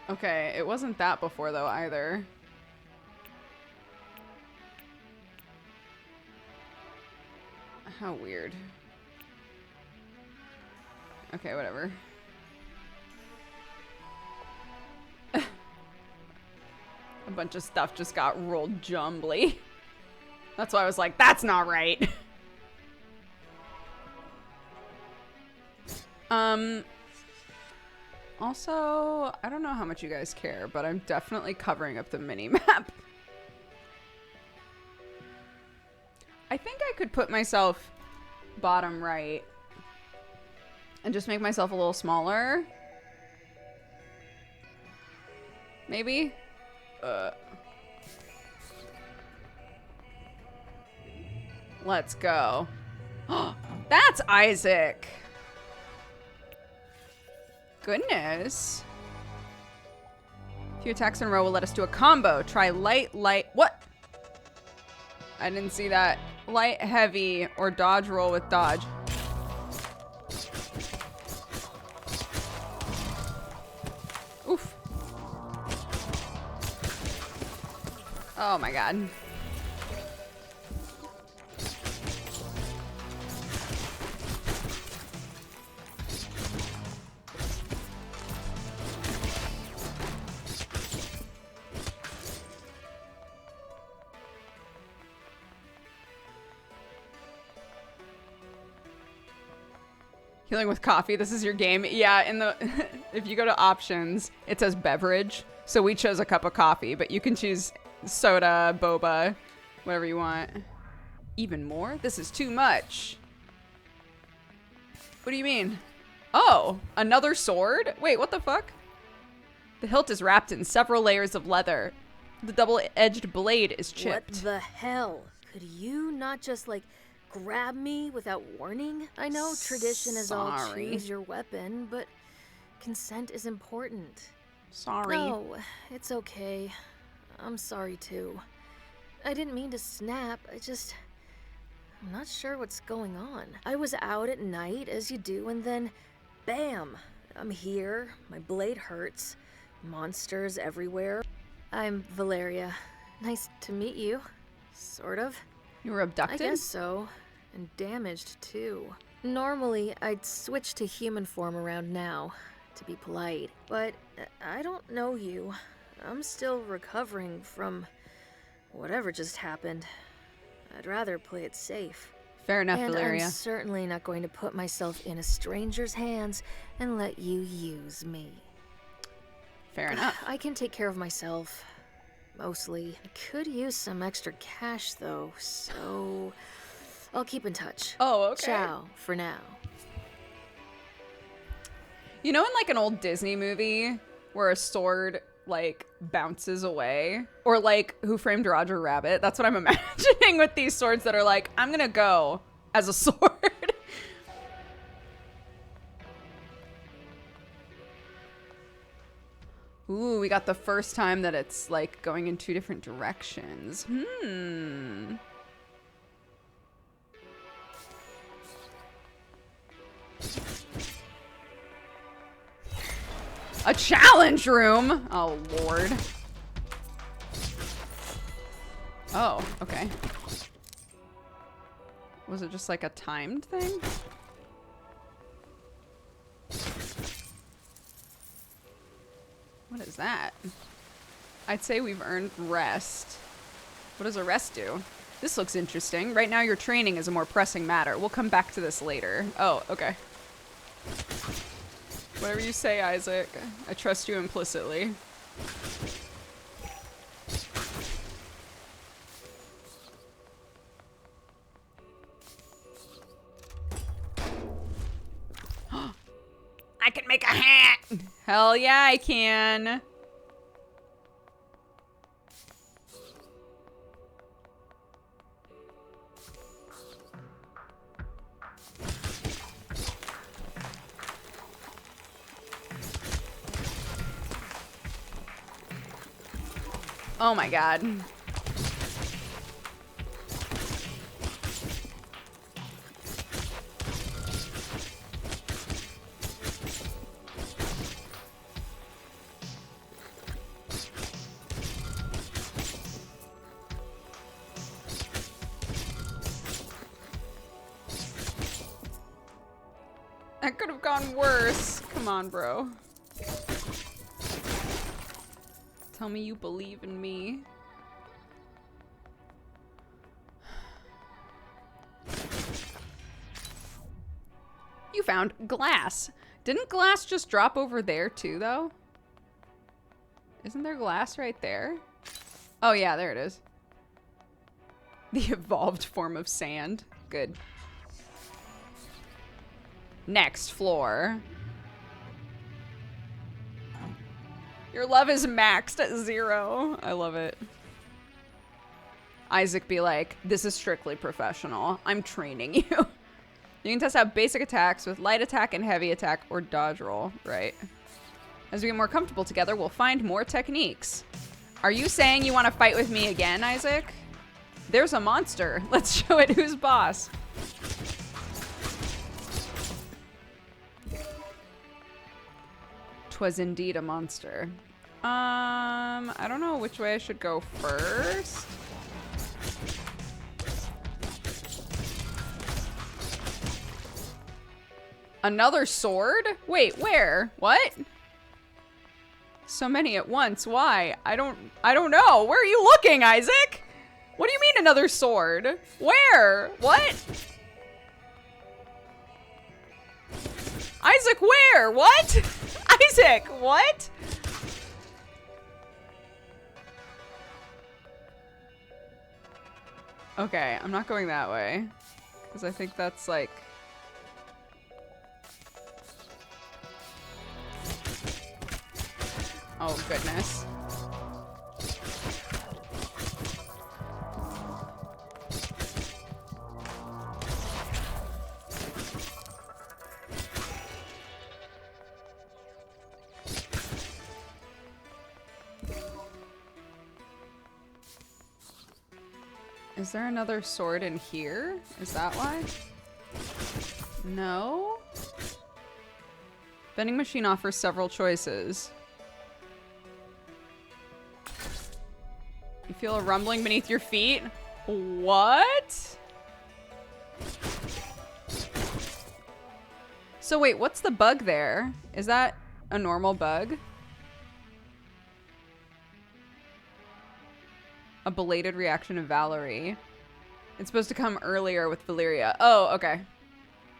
Okay, it wasn't that before though either. How weird. Okay, whatever. A bunch of stuff just got rolled jumbly. That's why I was like, that's not right. Also, I don't know how much you guys care, but I'm definitely covering up the mini-map. I think I could put myself bottom right and just make myself a little smaller. Maybe? Let's go. That's Isaac. Goodness. A few attacks in a row will let us do a combo. Try light, light. What? I didn't see that. Light, heavy, or dodge roll with dodge. Oof. Oh my god. Healing with coffee. This is your game. Yeah, in the if you go to options, it says beverage. So we chose a cup of coffee, but you can choose soda, boba, whatever you want. Even more? This is too much. What do you mean? Oh, another sword? Wait, what the fuck? The hilt is wrapped in several layers of leather. The double-edged blade is chipped. What the hell? Could you not just, like, grab me without warning? I know tradition is all choose your weapon, but consent is important. Sorry. No, it's okay. I'm sorry too. I didn't mean to snap. I'm not sure what's going on. I was out at night, as you do, and then bam! I'm here. My blade hurts. Monsters everywhere. I'm Valeria. Nice to meet you. Sort of. You were abducted? I guess so. And damaged, too. Normally, I'd switch to human form around now, to be polite. But I don't know you. I'm still recovering from whatever just happened. I'd rather play it safe. Fair enough, and Valeria. I'm certainly not going to put myself in a stranger's hands and let you use me. Fair enough. I can take care of myself. Mostly. I could use some extra cash, though, so I'll keep in touch. Oh, okay. Ciao, for now. You know in, like, an old Disney movie where a sword, like, bounces away? Or, like, Who Framed Roger Rabbit? That's what I'm imagining with these swords that are like, I'm gonna go as a sword. Ooh, we got the first time that it's, like, going in two different directions. A challenge room? Oh, Lord. Oh, okay. Was it just like a timed thing? What is that? I'd say we've earned rest. What does a rest do? This looks interesting. Right now your training is a more pressing matter. We'll come back to this later. Oh, okay. Whatever you say, Isaac. I trust you implicitly. I can make a hat! Hell yeah, I can. Oh my god. That could have gone worse. Come on, bro. Tell me you believe in me. You found glass. Didn't glass just drop over there too, though? Isn't there glass right there? Oh yeah, there it is. The evolved form of sand. Good. Next floor. Your love is maxed at 0. I love it. Isaac be like, this is strictly professional. I'm training you. You can test out basic attacks with light attack and heavy attack or dodge roll, right? As we get more comfortable together, we'll find more techniques. Are you saying you want to fight with me again, Isaac? There's a monster. Let's show it who's boss. Was indeed a monster. I don't know which way I should go first. Another sword? Wait, where? What? So many at once. Why? I don't know. Where are you looking, Isaac? What do you mean another sword? Where? What? Isaac, where? What? Isaac, what? Okay, I'm not going that way. Because I think that's like... Oh, goodness. Is there another sword in here? Is that why? No? Vending machine offers several choices. You feel a rumbling beneath your feet? What? So wait, what's the bug there? Is that a normal bug? A belated reaction of Valerie. It's supposed to come earlier with Valeria. Oh, okay.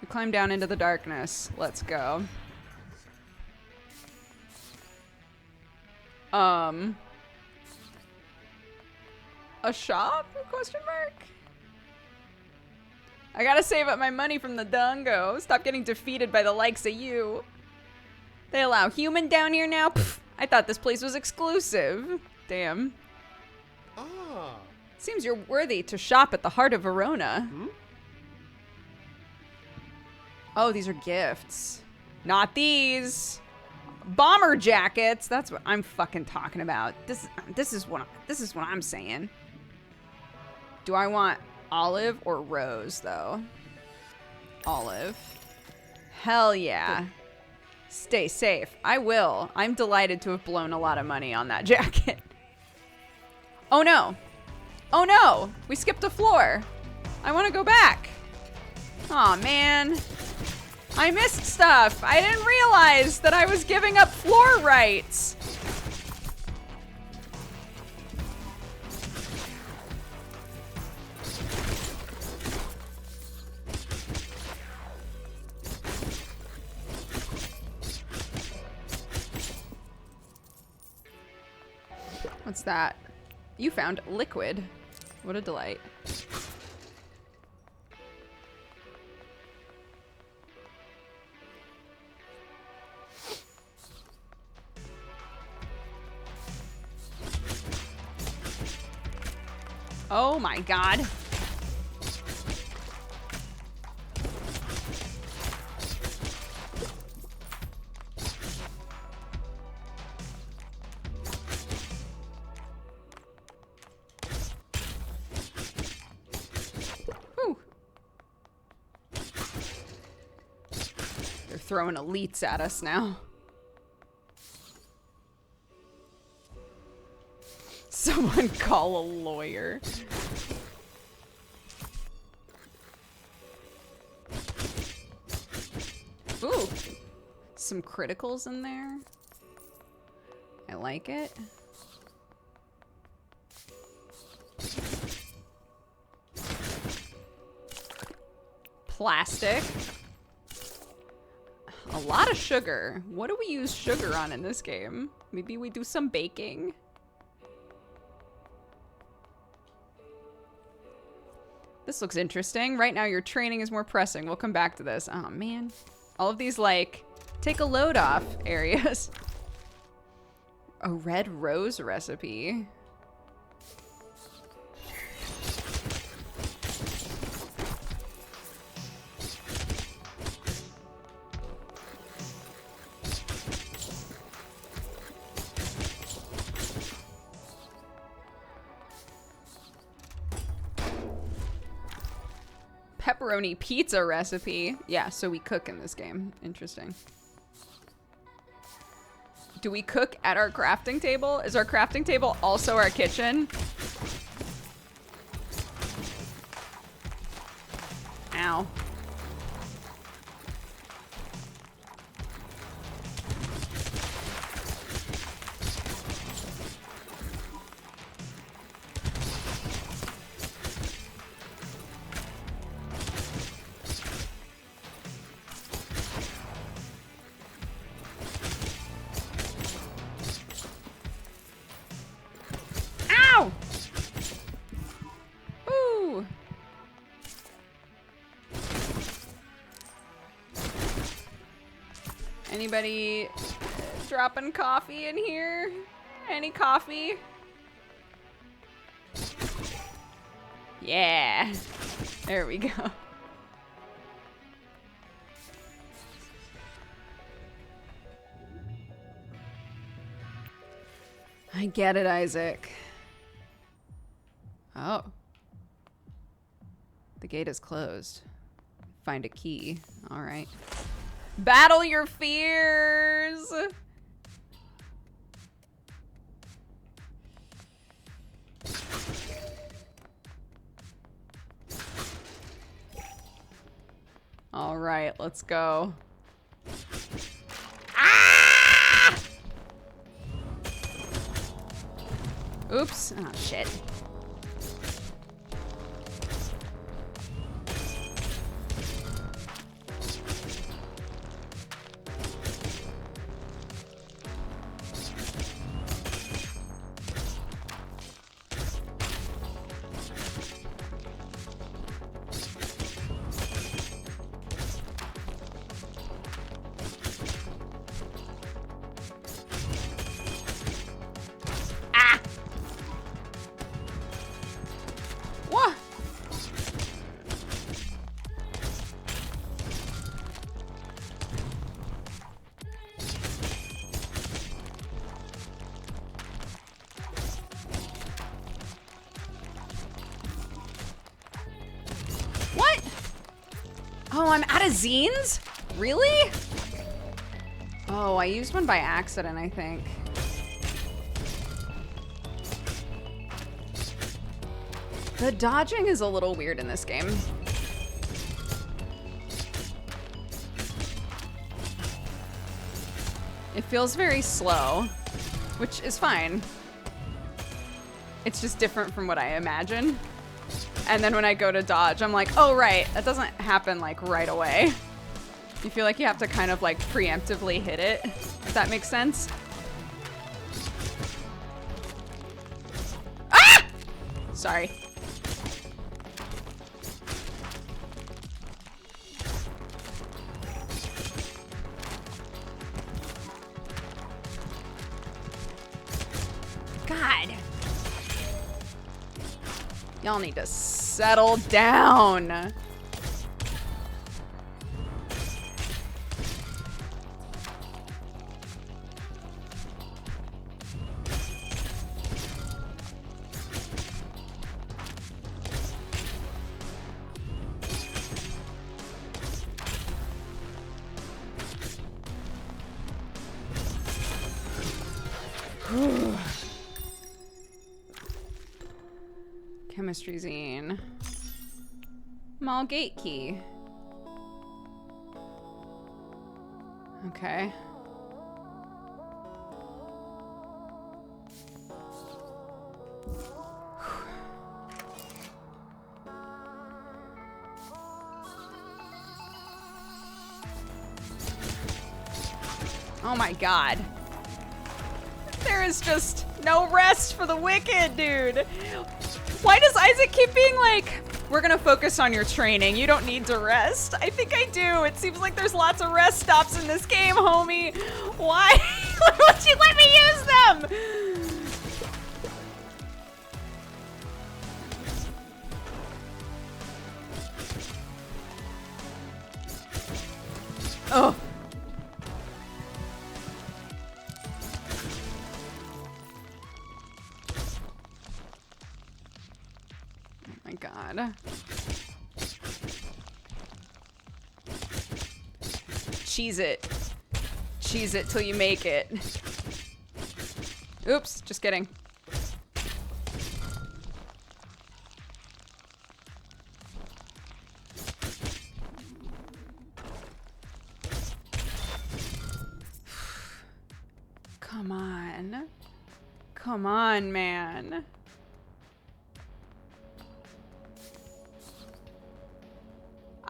We climb down into the darkness. Let's go. A shop? Question mark? I gotta save up my money from the Dungo. Stop getting defeated by the likes of you. They allow human down here now? Pfft, I thought this place was exclusive. Damn. Ah. Seems you're worthy to shop at the heart of Verona. Hmm? Oh, these are gifts. Not these. Bomber jackets. That's what I'm fucking talking about. This is what I'm saying. Do I want olive or rose though? Olive. Hell yeah. Good. Stay safe. I will. I'm delighted to have blown a lot of money on that jacket. Oh no. Oh no. We skipped a floor. I want to go back. Aw, man. I missed stuff. I didn't realize that I was giving up floor rights. What's that? You found liquid. What a delight. Oh my god. Whew. They're throwing elites at us now. Someone call a lawyer. Ooh, some criticals in there. I like it. Plastic. A lot of sugar. What do we use sugar on in this game? Maybe we do some baking. This looks interesting. Right now, your training is more pressing. We'll come back to this. Oh, man. All of these, like, take a load off areas. A red rose recipe. Pepperoni pizza recipe. Yeah, so we cook in this game. Interesting. Do we cook at our crafting table? Is our crafting table also our kitchen? Ow. Anybody dropping coffee in here? Any coffee? Yeah. There we go. I get it, Isaac. Oh. The gate is closed. Find a key. All right. Battle your fears! All right, let's go. Ah! Oops. Oh, shit. Oh, I'm out of zines? Really? Oh, I used one by accident, I think. The dodging is a little weird in this game. It feels very slow, which is fine. It's just different from what I imagine. And then when I go to dodge, I'm like, oh, right, that doesn't happen like right away. You feel like you have to kind of like preemptively hit it, if that makes sense. Sorry. God. Y'all need to settle down. Chemistry zine. Mall gate key. Okay. Oh my god. There is just no rest for the wicked, dude. Why does Isaac keep being like, we're gonna focus on your training, you don't need to rest? I think I do. It seems like there's lots of rest stops in this game, homie. Why? Why won't you let me use them? Oh. My god. Cheese it. Cheese it till you make it. Oops, just kidding. Come on. Come on, man.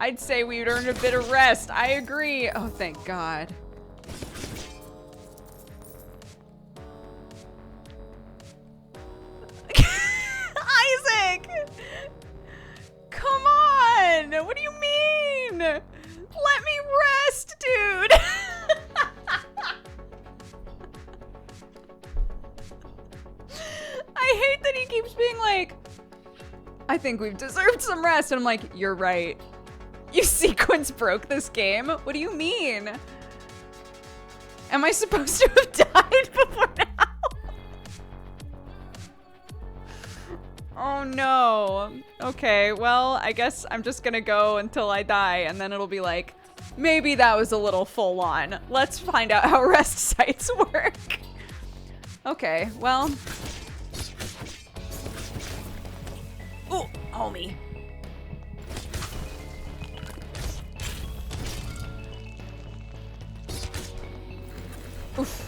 I'd say we'd earn a bit of rest. I agree. Oh, thank God. Isaac! Come on! What do you mean? Let me rest, dude! I hate that he keeps being like, I think we've deserved some rest. And I'm like, you're right. You sequence broke this game? What do you mean? Am I supposed to have died before now? Oh no. Okay, well, I guess I'm just gonna go until I die, and then it'll be like, maybe that was a little full on. Let's find out how rest sites work. Okay, well. Ooh, homie. Oof.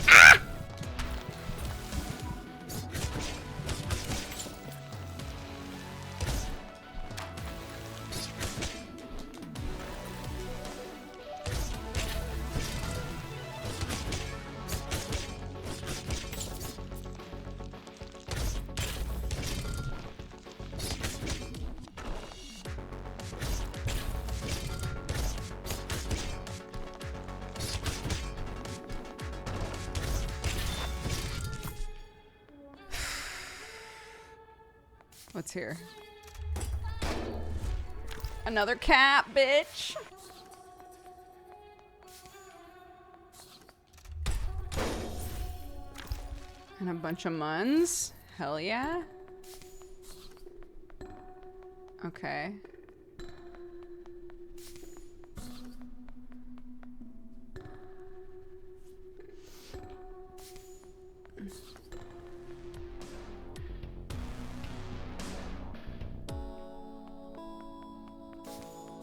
Ah! What's here? Another cat, bitch. And a bunch of muns. Hell yeah. Okay.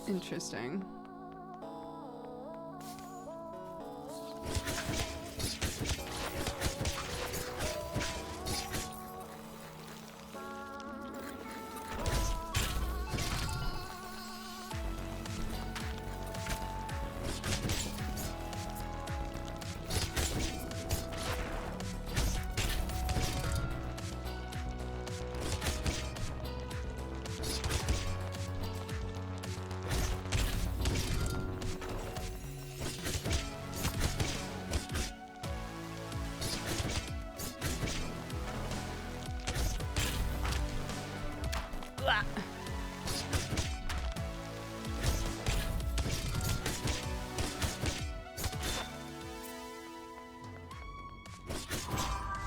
Interesting.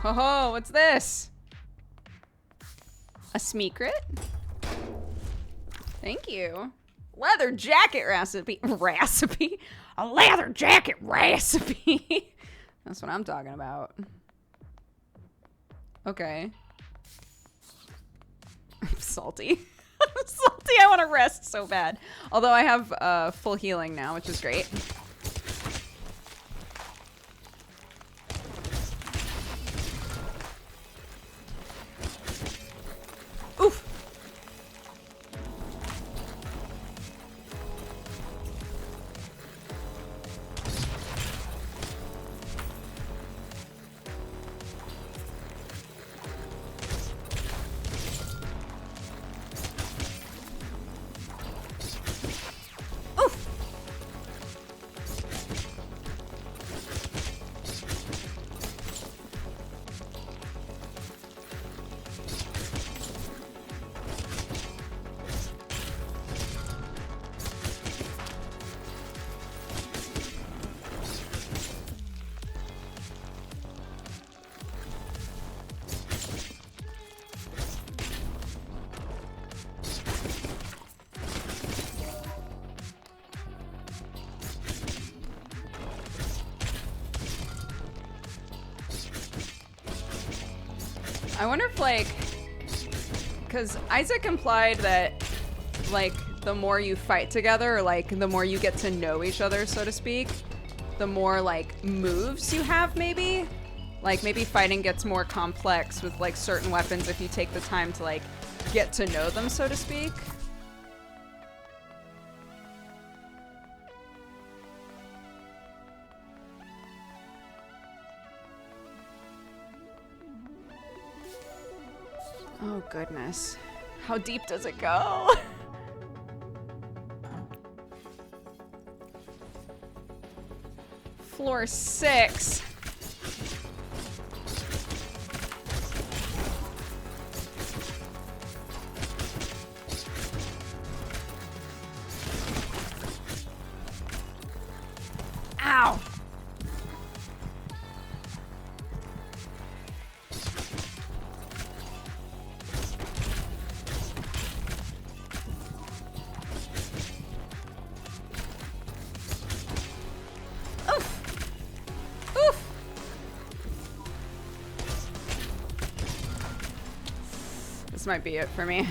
Oh, what's this? A secret? Thank you. Leather jacket recipe. Recipe? A leather jacket recipe. That's what I'm talking about. Okay. I'm salty. I'm salty. I want to rest so bad. Although I have full healing now, which is great. Oof. I wonder if, like, because Isaac implied that, like, the more you fight together, or, like, the more you get to know each other, so to speak, the more, like, moves you have, maybe? Like, maybe fighting gets more complex with, like, certain weapons if you take the time to, like, get to know them, so to speak. Oh, goodness. How deep does it go? Floor 6. Ow! This might be it for me.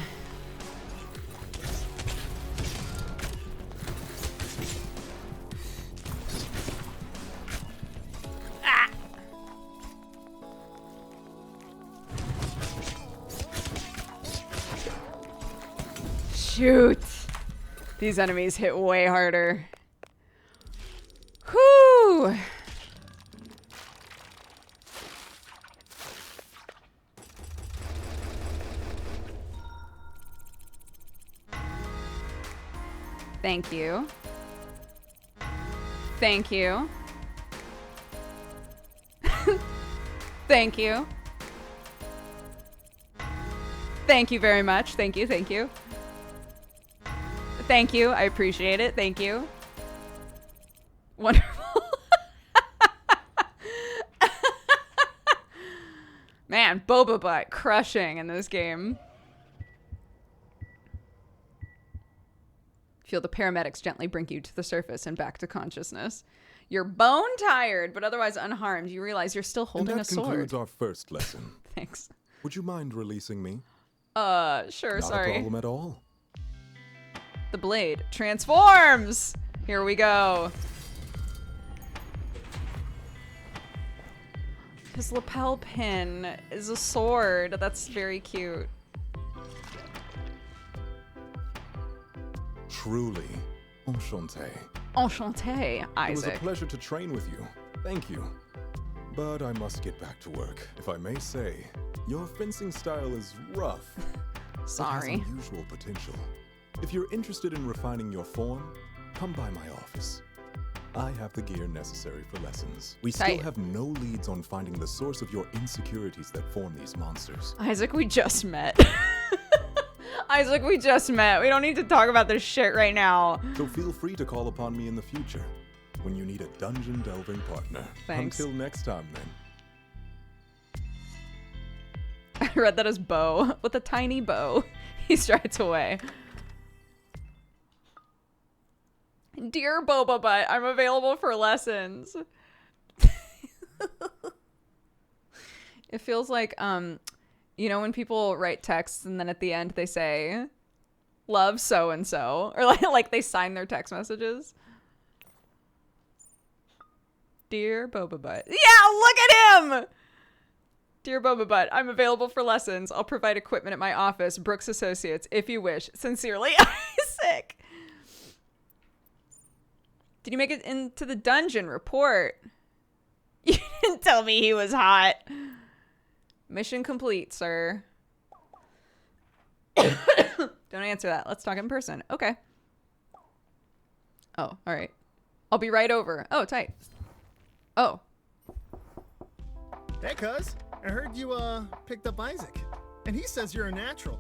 Ah! Shoot! These enemies hit way harder. Whew! Thank you. Thank you. Thank you. Thank you very much. Thank you, thank you. Thank you, I appreciate it. Thank you. Wonderful. Man, Boba Butt crushing in this game. Feel the paramedics gently bring you to the surface and back to consciousness. You're bone tired, but otherwise unharmed. You realize you're still holding a sword. And that concludes our first lesson. Thanks. Would you mind releasing me? Sure, Not sorry. a problem at all. The blade transforms! Here we go. His lapel pin is a sword. That's very cute. Truly, enchanté. Enchanté, Isaac. It was a pleasure to train with you. Thank you. But I must get back to work. If I may say, your fencing style is rough. Sorry. It has unusual potential. If you're interested in refining your form, come by my office. I have the gear necessary for lessons. We still have no leads on finding the source of your insecurities that form these monsters. Isaac, we just met. Isaac, we just met. We don't need to talk about this shit right now. So feel free to call upon me in the future when you need a dungeon delving partner. Thanks. Until next time, then. I read that as bow. With a tiny bow. He strides away. Dear Boba Butt, I'm available for lessons. It feels like, you know, when people write texts and then at the end they say, love so-and-so. Or like they sign their text messages. Dear Boba Butt. Yeah, look at him! Dear Boba Butt, I'm available for lessons. I'll provide equipment at my office, Brooks Associates, if you wish. Sincerely, Isaac. Did you make it into the dungeon? Report. You didn't tell me he was hot. Mission complete, sir. Don't answer that. Let's talk in person. Okay. Oh, all right. I'll be right over. Oh, tight. Oh. Hey, cuz. I heard you, picked up Isaac. And he says you're a natural.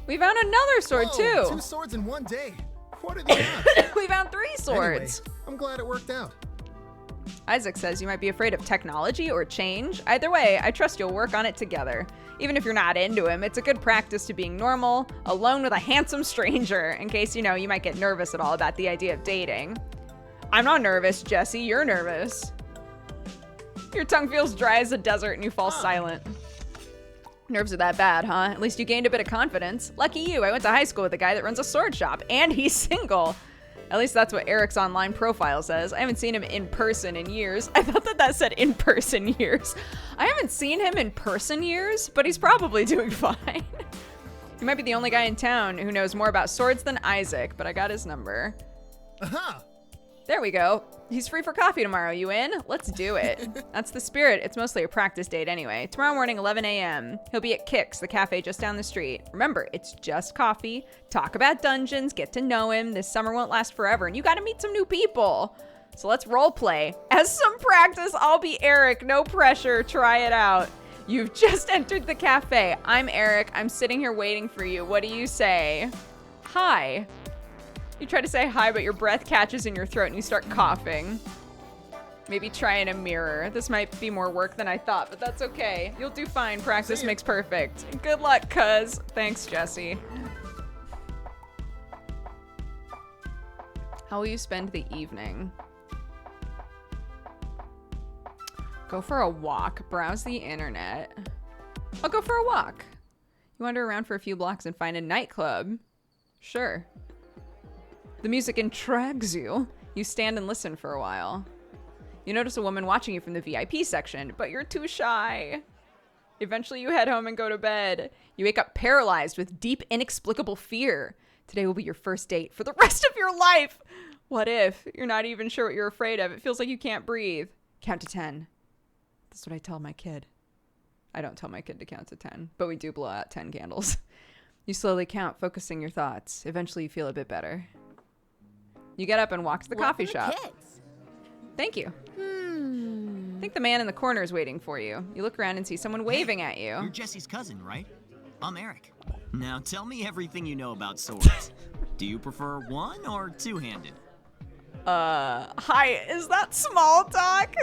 We found another sword, Whoa, too. 2 swords in one day. What are the odds? We found 3 swords. Anyway, I'm glad it worked out. Isaac says you might be afraid of technology or change. Either way, I trust you'll work on it together. Even if you're not into him, it's a good practice to being normal, alone with a handsome stranger, in case, you know, you might get nervous at all about the idea of dating. I'm not nervous, Jesse. You're nervous. Your tongue feels dry as a desert and you fall silent. Nerves are that bad, huh? At least you gained a bit of confidence. Lucky you, I went to high school with a guy that runs a sword shop, and he's single. At least that's what Eric's online profile says. I haven't seen him in person in years. I thought that said in person years. I haven't seen him in person years, but he's probably doing fine. He might be the only guy in town who knows more about swords than Isaac, but I got his number. Aha! There we go. He's free for coffee tomorrow. You in? Let's do it. That's the spirit. It's mostly a practice date anyway. Tomorrow morning, 11 a.m. He'll be at Kix, the cafe just down the street. Remember, it's just coffee. Talk about dungeons. Get to know him. This summer won't last forever, and you got to meet some new people. So let's role play. As some practice, I'll be Eric. No pressure. Try it out. You've just entered the cafe. I'm Eric. I'm sitting here waiting for you. What do you say? Hi. You try to say hi, but your breath catches in your throat and you start coughing. Maybe try in a mirror. This might be more work than I thought, but that's okay. You'll do fine. Practice makes perfect. Good luck, cuz. Thanks, Jesse. How will you spend the evening? Go for a walk. Browse the internet. I'll go for a walk. You wander around for a few blocks and find a nightclub. Sure. The music intrigues you. You stand and listen for a while. You notice a woman watching you from the VIP section, but you're too shy. Eventually you head home and go to bed. You wake up paralyzed with deep, inexplicable fear. Today will be your first date for the rest of your life. What if? You're not even sure what you're afraid of. It feels like you can't breathe. Count to 10. That's what I tell my kid. I don't tell my kid to count to 10, but we do blow out 10 candles. You slowly count, focusing your thoughts. Eventually you feel a bit better. You get up and walk to the coffee shop. Thank you. I think the man in the corner is waiting for you. You look around and see someone waving at you. You're Jesse's cousin, right? I'm Eric. Now tell me everything you know about swords. Do you prefer one or two-handed? Hi, is that small talk?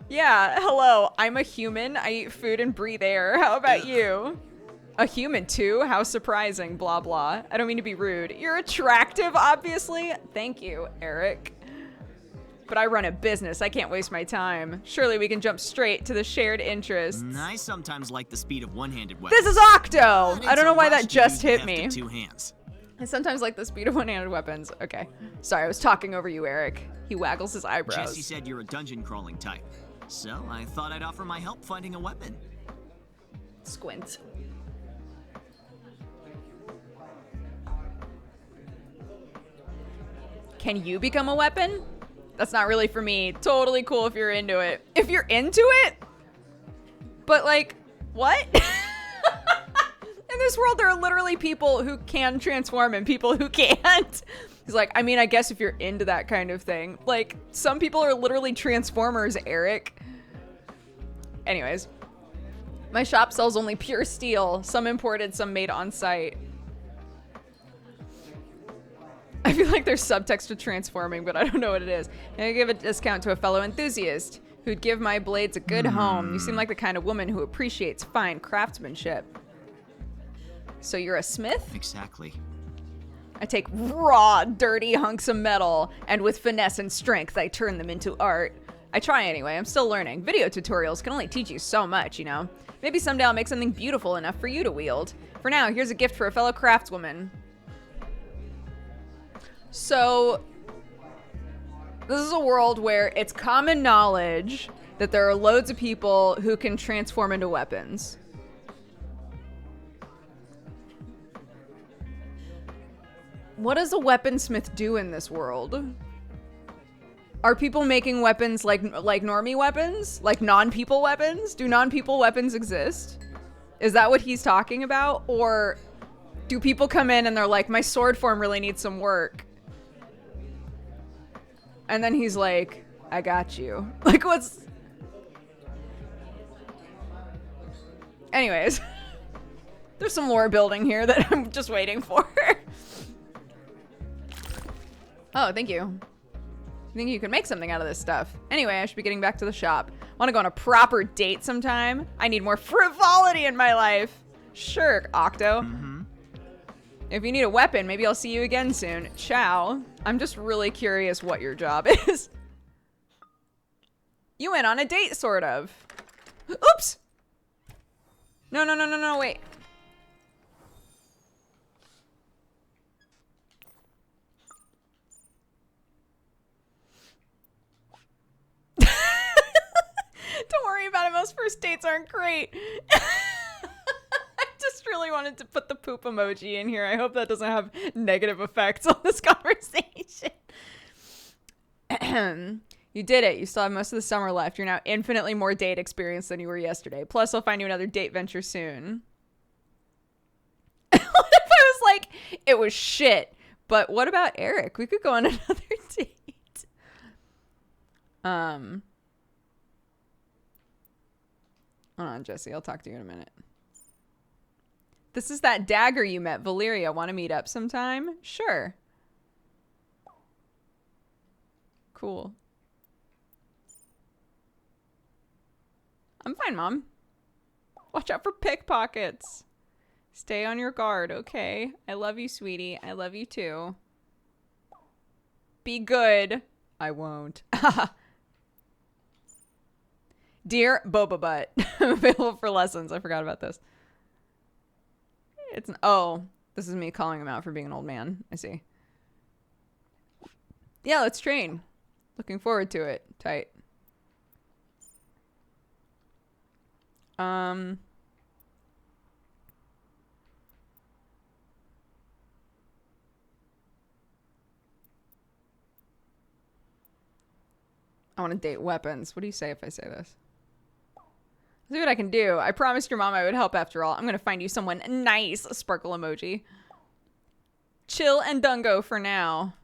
Yeah, hello, I'm a human. I eat food and breathe air. How about you? A human too? How surprising, blah blah. I don't mean to be rude. You're attractive, obviously. Thank you, Eric. But I run a business. I can't waste my time. Surely we can jump straight to the shared interests. I sometimes like the speed of one-handed weapons. This is Octo! I don't know why that just hit me. Two hands. I sometimes like the speed of one-handed weapons. Okay. Sorry, I was talking over you, Eric. He waggles his eyebrows. Jesse said you're a dungeon crawling type. So I thought I'd offer my help finding a weapon. Squint. Can you become a weapon? That's not really for me. Totally cool if you're into it. If you're into it? But like, what? In this world, there are literally people who can transform and people who can't. He's like, I mean, I guess if you're into that kind of thing. Like, some people are literally transformers, Eric. Anyways. My shop sells only pure steel. Some imported, some made on site. I feel like there's subtext to transforming, but I don't know what it is. And I give a discount to a fellow enthusiast. who'd give my blades a good home. You seem like the kind of woman who appreciates fine craftsmanship. So you're a smith? Exactly. I take raw, dirty hunks of metal, and with finesse and strength, I turn them into art. I try anyway, I'm still learning. Video tutorials can only teach you so much, you know? Maybe someday I'll make something beautiful enough for you to wield. For now, here's a gift for a fellow craftswoman. So, this is a world where it's common knowledge that there are loads of people who can transform into weapons. What does a weaponsmith do in this world? Are people making weapons like normie weapons? Like non-people weapons? Do non-people weapons exist? Is that what he's talking about? Or do people come in and they're like, my sword form really needs some work? And then he's like, I got you. Like, what's... Anyways. There's some lore building here that I'm just waiting for. Oh, thank you. I think you can make something out of this stuff. Anyway, I should be getting back to the shop. Want to go on a proper date sometime? I need more frivolity in my life. Sure, Octo. If you need a weapon, maybe I'll see you again soon. Ciao. I'm just really curious what your job is. You went on a date, sort of. Oops! No, wait. Don't worry about it. Most first dates aren't great. I just really wanted to put the poop emoji in here. I hope that doesn't have negative effects on this conversation. You did it. You still have most of the summer left. You're now infinitely more date experienced than you were yesterday. Plus, I'll find you another date venture soon. What if I was like, it was shit, but what about Eric? We could go on another date. Hold on, Jesse. I'll talk to you in a minute. This is that dagger you met, Valeria. Want to meet up sometime? Sure. Cool. I'm fine, Mom. Watch out for pickpockets. Stay on your guard, okay? I love you, sweetie. I love you too. Be good. I won't. Dear Boba Butt. Available for lessons. I forgot about this. Oh, this is me calling him out for being an old man. I see. Yeah, let's train. Looking forward to it. Tight. I want to date weapons. What do you say if I say this? See what I can do. I promised your mom I would help after all. I'm going to find you someone nice. Sparkle emoji. Chill and Dungo for now.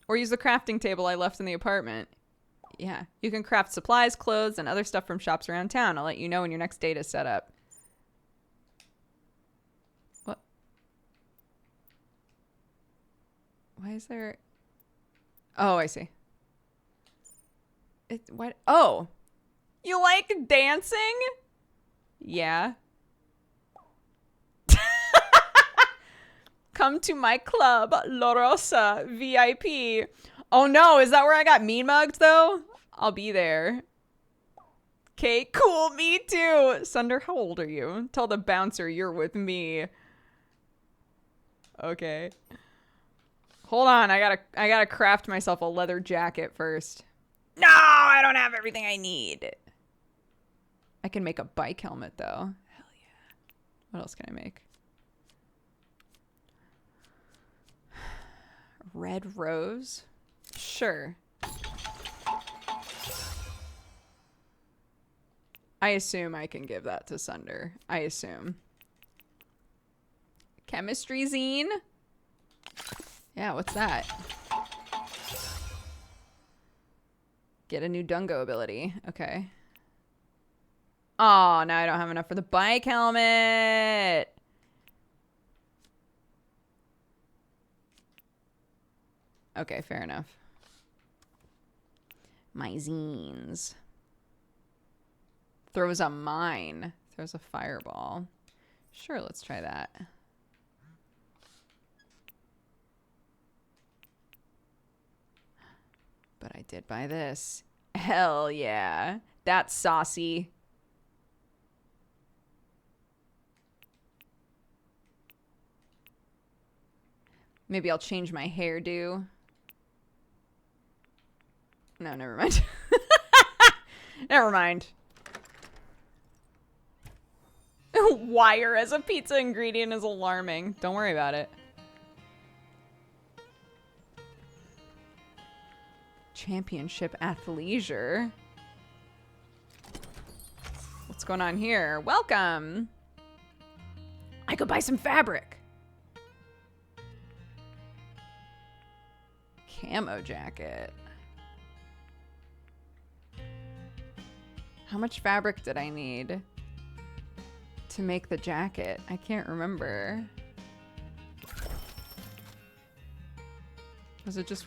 Or use the crafting table I left in the apartment. Yeah. You can craft supplies, clothes, and other stuff from shops around town. I'll let you know when your next date is set up. What? Why is there... Oh, I see. What? Oh. You like dancing? Yeah. Come to my club, La Rosa VIP. Oh no, is that where I got mean mugged though? I'll be there. Okay, cool, me too. Sunder, how old are you? Tell the bouncer you're with me. Okay. Hold on, I gotta craft myself a leather jacket first. No, I don't have everything I need. I can make a bike helmet, though. Hell yeah. What else can I make? Red rose? Sure. I assume I can give that to Sunder. I assume. Chemistry zine? Yeah, what's that? Get a new Dungo ability. Okay. Oh, now I don't have enough for the bike helmet. Okay, fair enough. My zines. Throws a mine. Throws a fireball. Sure, let's try that. But I did buy this. Hell yeah. That's saucy. Maybe I'll change my hairdo. No, never mind. Never mind. Wire as a pizza ingredient is alarming. Don't worry about it. Championship athleisure. What's going on here? Welcome. I could buy some fabric. Camo jacket. How much fabric did I need to make the jacket? I can't remember. Was it just...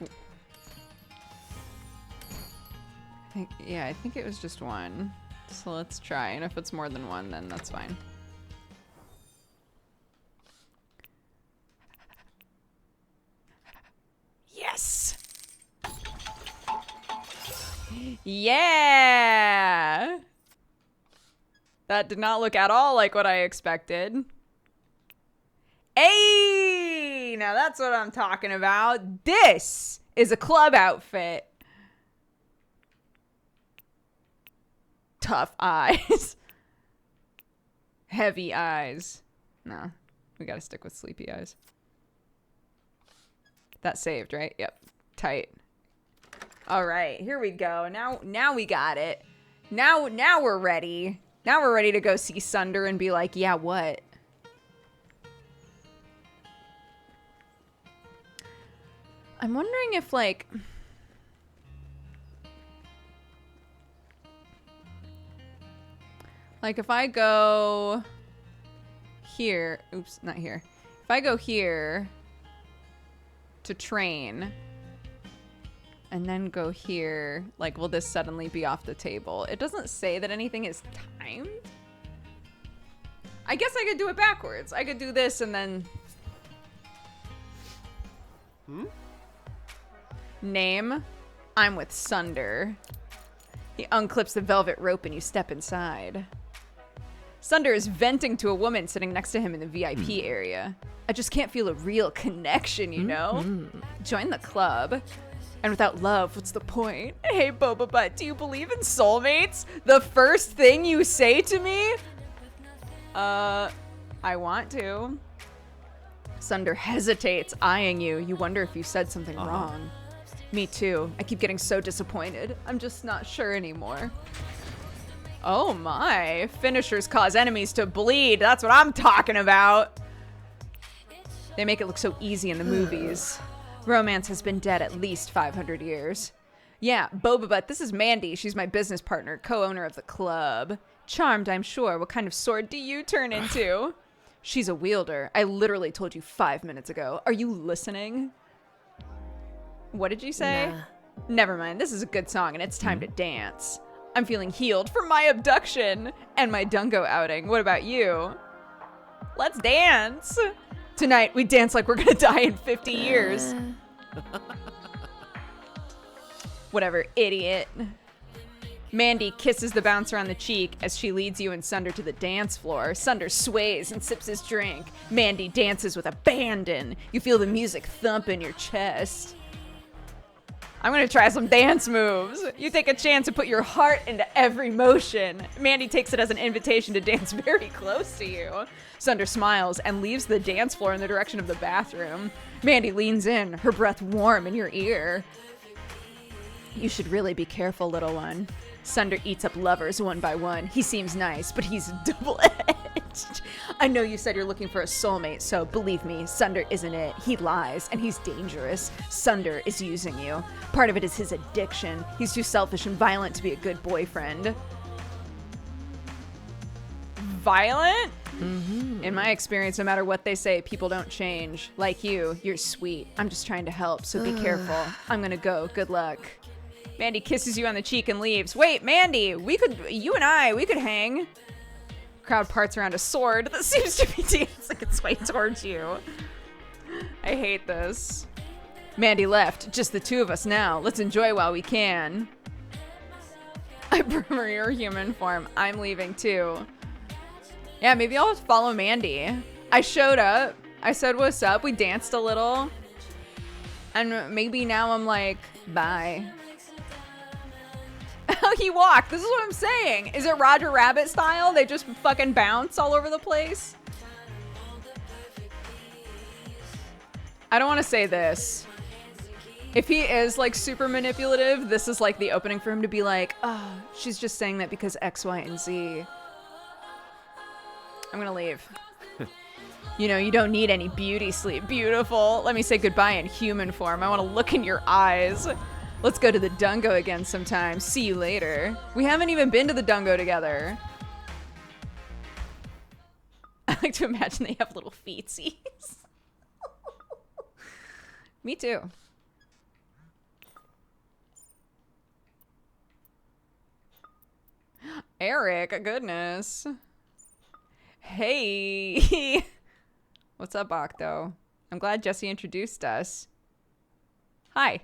I think it was just one. So let's try. And if it's more than one, then that's fine. Yes! Yeah! That did not look at all like what I expected. Hey! Now that's what I'm talking about. This is a club outfit. Tough eyes. Heavy eyes. No, we gotta stick with sleepy eyes. That saved, right? Yep. Tight. All right, here we go. Now we got it. Now we're ready. Now we're ready to go see Sunder and be like, yeah, what? I'm wondering if, like... Like, if I go here... Oops, not here. If I go here to train... and then go here, like, will this suddenly be off the table? It doesn't say that anything is timed. I guess I could do it backwards. I could do this and then... Name, I'm with Sunder. He unclips the velvet rope and you step inside. Sunder is venting to a woman sitting next to him in the VIP area. I just can't feel a real connection, you know? Join the club. And without love, what's the point? Hey, Boba Butt, do you believe in soulmates? The first thing you say to me? I want to. Sunder hesitates, eyeing you. You wonder if you said something wrong. Me too. I keep getting so disappointed. I'm just not sure anymore. Oh my. Finishers cause enemies to bleed. That's what I'm talking about. They make it look so easy in the movies. Romance has been dead at least 500 years. Yeah, Boba Butt, this is Mandy. She's my business partner, co-owner of the club. Charmed, I'm sure. What kind of sword do you turn into? She's a wielder. I literally told you 5 minutes ago. Are you listening? What did you say? Nah. Never mind. This is a good song and it's time to dance. I'm feeling healed from my abduction and my Dungo outing. What about you? Let's dance. Tonight, we dance like we're gonna die in 50 years. Whatever, idiot. Mandy kisses the bouncer on the cheek as she leads you and Sunder to the dance floor. Sunder sways and sips his drink. Mandy dances with abandon. You feel the music thump in your chest. I'm gonna try some dance moves. You take a chance to put your heart into every motion. Mandy takes it as an invitation to dance very close to you. Sunder smiles and leaves the dance floor in the direction of the bathroom. Mandy leans in, her breath warm in your ear. You should really be careful, little one. Sunder eats up lovers one by one. He seems nice, but he's double-edged. I know you said you're looking for a soulmate, so believe me, Sunder isn't it. He lies, and he's dangerous. Sunder is using you. Part of it is his addiction. He's too selfish and violent to be a good boyfriend. Violent? Mm-hmm. In my experience, no matter what they say, people don't change. Like you, you're sweet. I'm just trying to help, so be careful. I'm gonna go. Good luck. Mandy kisses you on the cheek and leaves. Wait, Mandy, you could hang. Crowd parts around a sword that seems to be dancing its way towards you. I hate this. Mandy left. Just the two of us now. Let's enjoy while we can. I prefer your human form. I'm leaving too. Yeah, maybe I'll follow Mandy. I showed up. I said what's up. We danced a little. And maybe now I'm like, bye. How he walked. This is what I'm saying. Is it Roger Rabbit style? They just fucking bounce all over the place? I don't want to say this. If he is like super manipulative, this is like the opening for him to be like, oh, she's just saying that because X, Y, and Z. I'm gonna leave. You know, you don't need any beauty sleep. Beautiful. Let me say goodbye in human form. I want to look in your eyes. Let's go to the Dungo again sometime. See you later. We haven't even been to the Dungo together. I like to imagine they have little feetsies. Me too. Eric, goodness. Hey. What's up, Octo? I'm glad Jesse introduced us. Hi.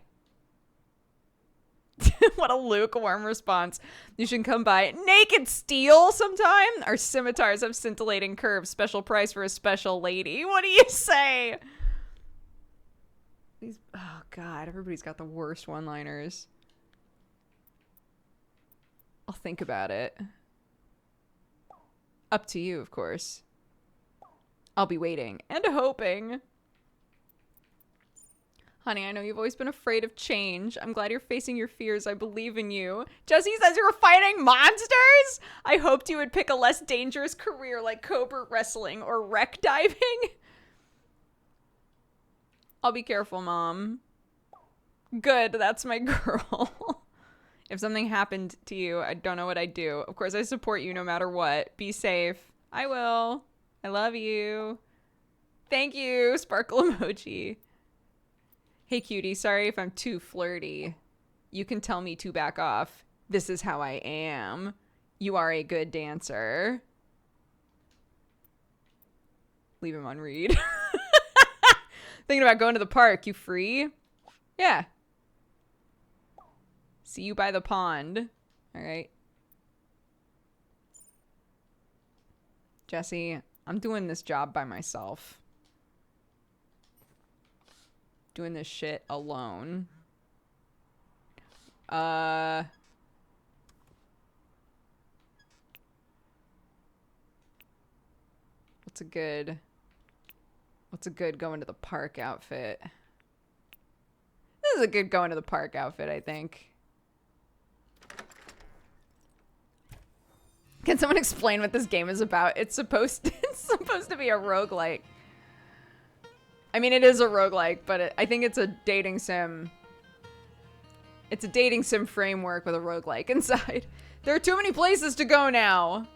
What a lukewarm response. You should come by. Naked Steel sometime? Our scimitars have scintillating curves. Special price for a special lady. What do you say? Oh, God. Everybody's got the worst one-liners. I'll think about it. Up to you, of course. I'll be waiting and hoping. Honey, I know you've always been afraid of change. I'm glad you're facing your fears. I believe in you. Jesse says you were fighting monsters? I hoped you would pick a less dangerous career like cobra wrestling or wreck diving. I'll be careful, Mom. Good, that's my girl. If something happened to you, I don't know what I'd do. Of course, I support you no matter what. Be safe. I will. I love you. Thank you, sparkle emoji. Hey, cutie, sorry if I'm too flirty. You can tell me to back off. This is how I am. You are a good dancer. Leave him on read. Thinking about going to the park. You free? Yeah. See you by the pond. All right. Jesse, I'm doing this job by myself. Doing this shit alone. What's a good going to the park outfit? This is a good going to the park outfit, I think. Can someone explain what this game is about? It's supposed to be a roguelike. I mean, it is a roguelike, but I think it's a dating sim. It's a dating sim framework with a roguelike inside. There are too many places to go now.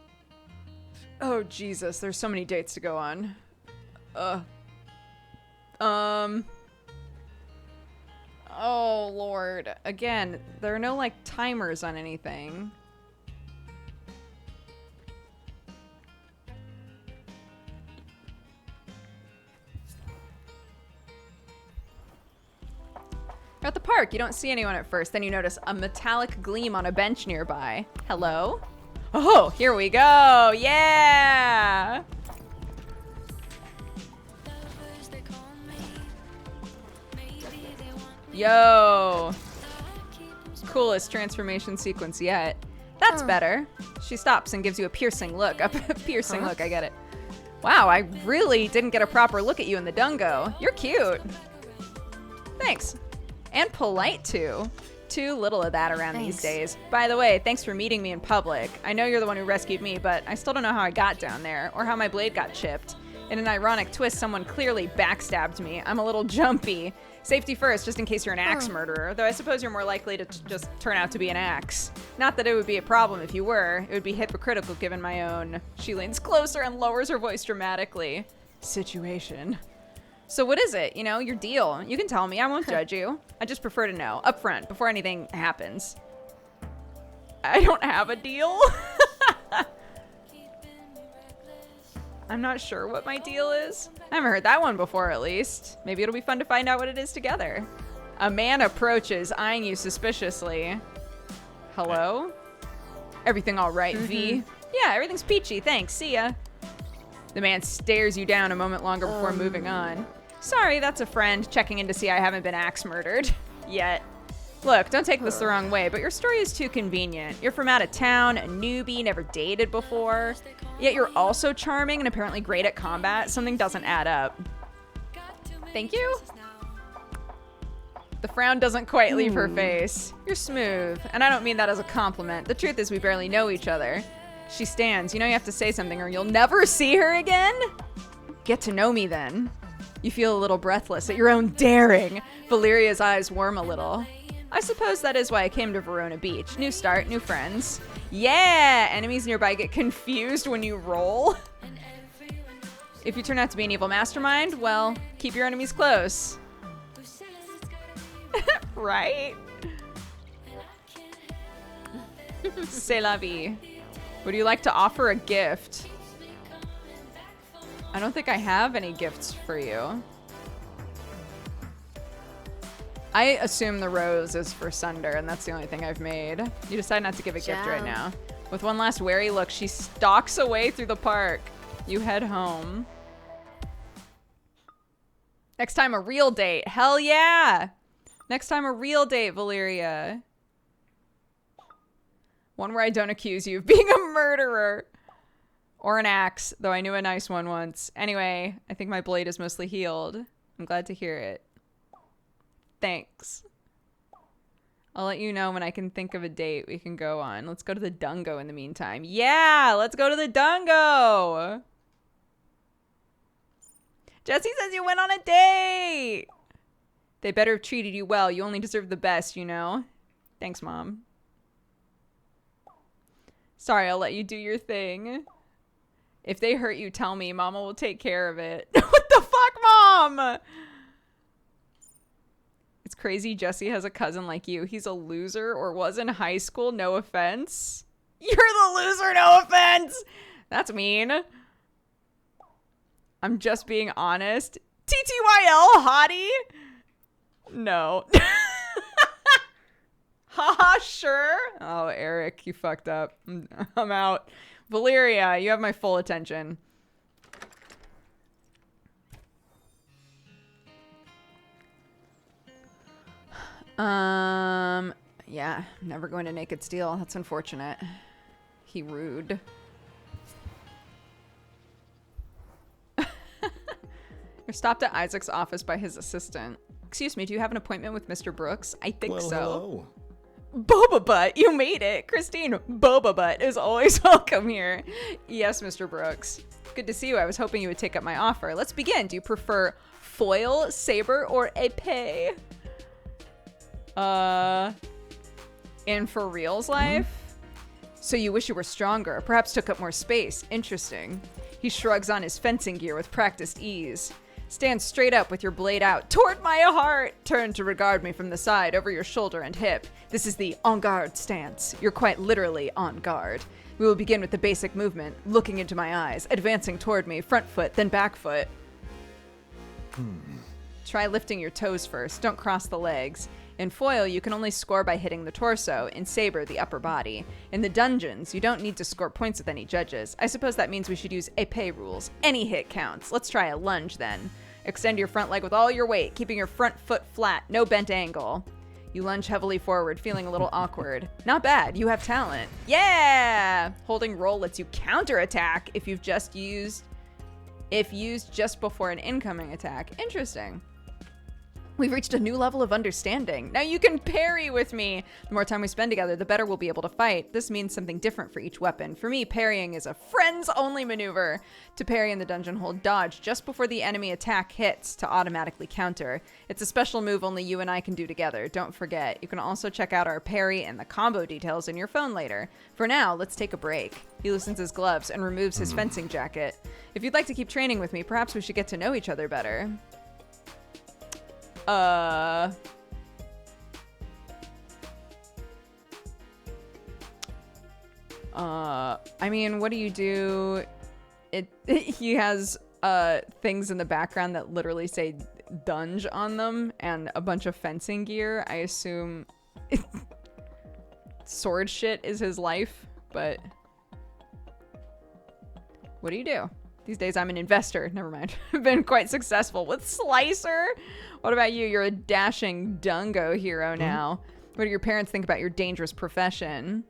Oh, Jesus. There's so many dates to go on. Oh, Lord. Again, there are no, like, timers on anything. You're at the park. You don't see anyone at first. Then you notice a metallic gleam on a bench nearby. Hello? Oh, here we go. Yeah! Yo! Coolest transformation sequence yet. That's better. She stops and gives you a piercing look. A piercing look, I get it. Wow, I really didn't get a proper look at you in the Dungo. You're cute. Thanks. And polite, too. Too little of that around these days. By the way, thanks for meeting me in public. I know you're the one who rescued me, but I still don't know how I got down there, or how my blade got chipped. In an ironic twist, someone clearly backstabbed me. I'm a little jumpy. Safety first, just in case you're an axe murderer, though I suppose you're more likely to just turn out to be an axe. Not that it would be a problem if you were. It would be hypocritical given my own. She leans closer and lowers her voice dramatically. Situation. So what is it? You know, your deal. You can tell me. I won't judge you. I just prefer to know up front before anything happens. I don't have a deal. I'm not sure what my deal is. I haven't heard that one before, at least. Maybe it'll be fun to find out what it is together. A man approaches, eyeing you suspiciously. Hello? Everything all right, V? Yeah, everything's peachy. Thanks. See ya. The man stares you down a moment longer before moving on. Sorry, that's a friend checking in to see I haven't been axe murdered yet. Look, don't take this the wrong way, but your story is too convenient. You're from out of town, a newbie, never dated before, yet you're also charming and apparently great at combat. Something doesn't add up. Thank you? The frown doesn't quite leave her face. You're smooth, and I don't mean that as a compliment. The truth is we barely know each other. She stands. You know you have to say something or you'll never see her again? Get to know me then. You feel a little breathless at your own daring. Valeria's eyes warm a little. I suppose that is why I came to Verona Beach. New start, new friends. Yeah! Enemies nearby get confused when you roll. If you turn out to be an evil mastermind, well, keep your enemies close. Right? C'est la vie. Would you like to offer a gift? I don't think I have any gifts for you. I assume the rose is for Sunder, and that's the only thing I've made. You decide not to give a gift right now. With one last wary look, she stalks away through the park. You head home. Next time, a real date. Hell yeah! Next time, a real date, Valeria. One where I don't accuse you of being a murderer. Or an axe, though I knew a nice one once. Anyway, I think my blade is mostly healed. I'm glad to hear it. Thanks. I'll let you know when I can think of a date we can go on. Let's go to the Dungo in the meantime. Yeah, let's go to the Dungo. Jesse says you went on a date. They better have treated you well. You only deserve the best, you know. Thanks, Mom. Sorry, I'll let you do your thing. If they hurt you, tell me. Mama will take care of it. What the fuck, Mom? It's crazy Jesse has a cousin like you. He's a loser or was in high school. No offense. You're the loser, no offense. That's mean. I'm just being honest. TTYL, hottie? No. Haha, sure. Oh, Eric, you fucked up. I'm out. Valeria, you have my full attention. Yeah, never going to Naked Steel. That's unfortunate. He rude. You're stopped at Isaac's office by his assistant. Excuse me, do you have an appointment with Mr. Brooks? I think so. Hello. Boba Butt, you made it. Christine, Boba Butt is always welcome here. Yes, Mr. Brooks. Good to see you. I was hoping you would take up my offer. Let's begin. Do you prefer foil, saber, or épée? In for real's life? So you wish you were stronger, perhaps took up more space. Interesting. He shrugs on his fencing gear with practiced ease. Stand straight up with your blade out toward my heart. Turn to regard me from the side, over your shoulder and hip. This is the en garde stance. You're quite literally on guard. We will begin with the basic movement, looking into my eyes, advancing toward me, front foot, then back foot. Try lifting your toes first. Don't cross the legs. In foil, you can only score by hitting the torso. In saber, the upper body. In the dungeons, you don't need to score points with any judges. I suppose that means we should use épée rules. Any hit counts. Let's try a lunge then. Extend your front leg with all your weight, keeping your front foot flat, no bent angle. You lunge heavily forward, feeling a little awkward. Not bad, you have talent. Yeah! Holding roll lets you counterattack if used just before an incoming attack. Interesting. We've reached a new level of understanding. Now you can parry with me. The more time we spend together, the better we'll be able to fight. This means something different for each weapon. For me, parrying is a friends-only maneuver. To parry in the dungeon, hold dodge just before the enemy attack hits to automatically counter. It's a special move only you and I can do together. Don't forget. You can also check out our parry and the combo details in your phone later. For now, let's take a break. He loosens his gloves and removes his fencing jacket. If you'd like to keep training with me, perhaps we should get to know each other better. I mean, what do you do? He has things in the background that literally say Dunge on them and a bunch of fencing gear. I assume sword shit is his life, but what do you do? These days I'm an investor. Never mind. I've been quite successful with Slicer. What about you? You're a dashing dungo hero now. What do your parents think about your dangerous profession?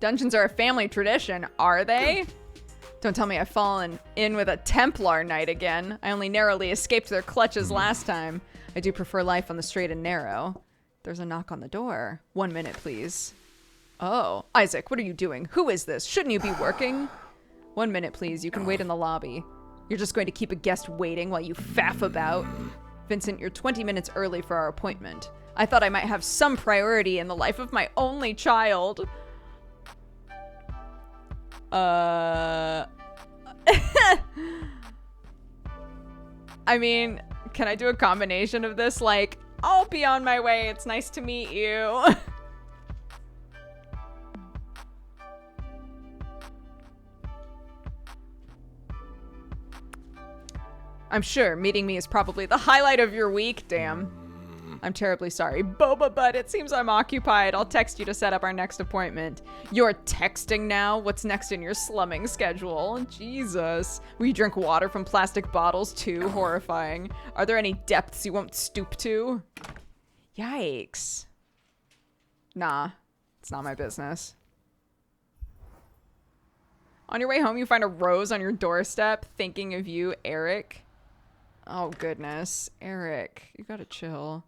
Dungeons are a family tradition, are they? Don't tell me I've fallen in with a Templar knight again. I only narrowly escaped their clutches last time. I do prefer life on the straight and narrow. There's a knock on the door. 1 minute, please. Oh, Isaac, what are you doing? Who is this? Shouldn't you be working? 1 minute, please. You can wait in the lobby. You're just going to keep a guest waiting while you faff about? Vincent, you're 20 minutes early for our appointment. I thought I might have some priority in the life of my only child. I mean, can I do a combination of this? Like, I'll be on my way. It's nice to meet you. I'm sure meeting me is probably the highlight of your week, damn. I'm terribly sorry. Boba Butt, it seems I'm occupied. I'll text you to set up our next appointment. You're texting now? What's next in your slumming schedule? Jesus. Will you drink water from plastic bottles too? Horrifying. Are there any depths you won't stoop to? Yikes. Nah, it's not my business. On your way home, you find a rose on your doorstep. Thinking of you, Eric. Oh, goodness. Eric, you gotta chill.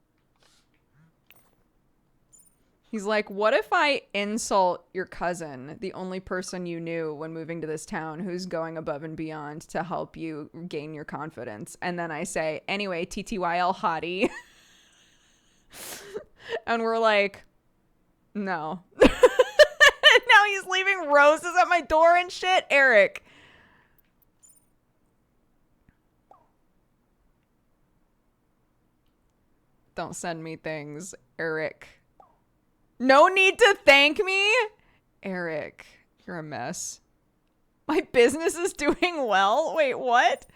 He's like, what if I insult your cousin, the only person you knew when moving to this town who's going above and beyond to help you gain your confidence? And then I say, anyway, TTYL hottie. And we're like, no. Now he's leaving roses at my door and shit. Eric. Don't send me things, Eric. No need to thank me? Eric, you're a mess. My business is doing well? Wait, what?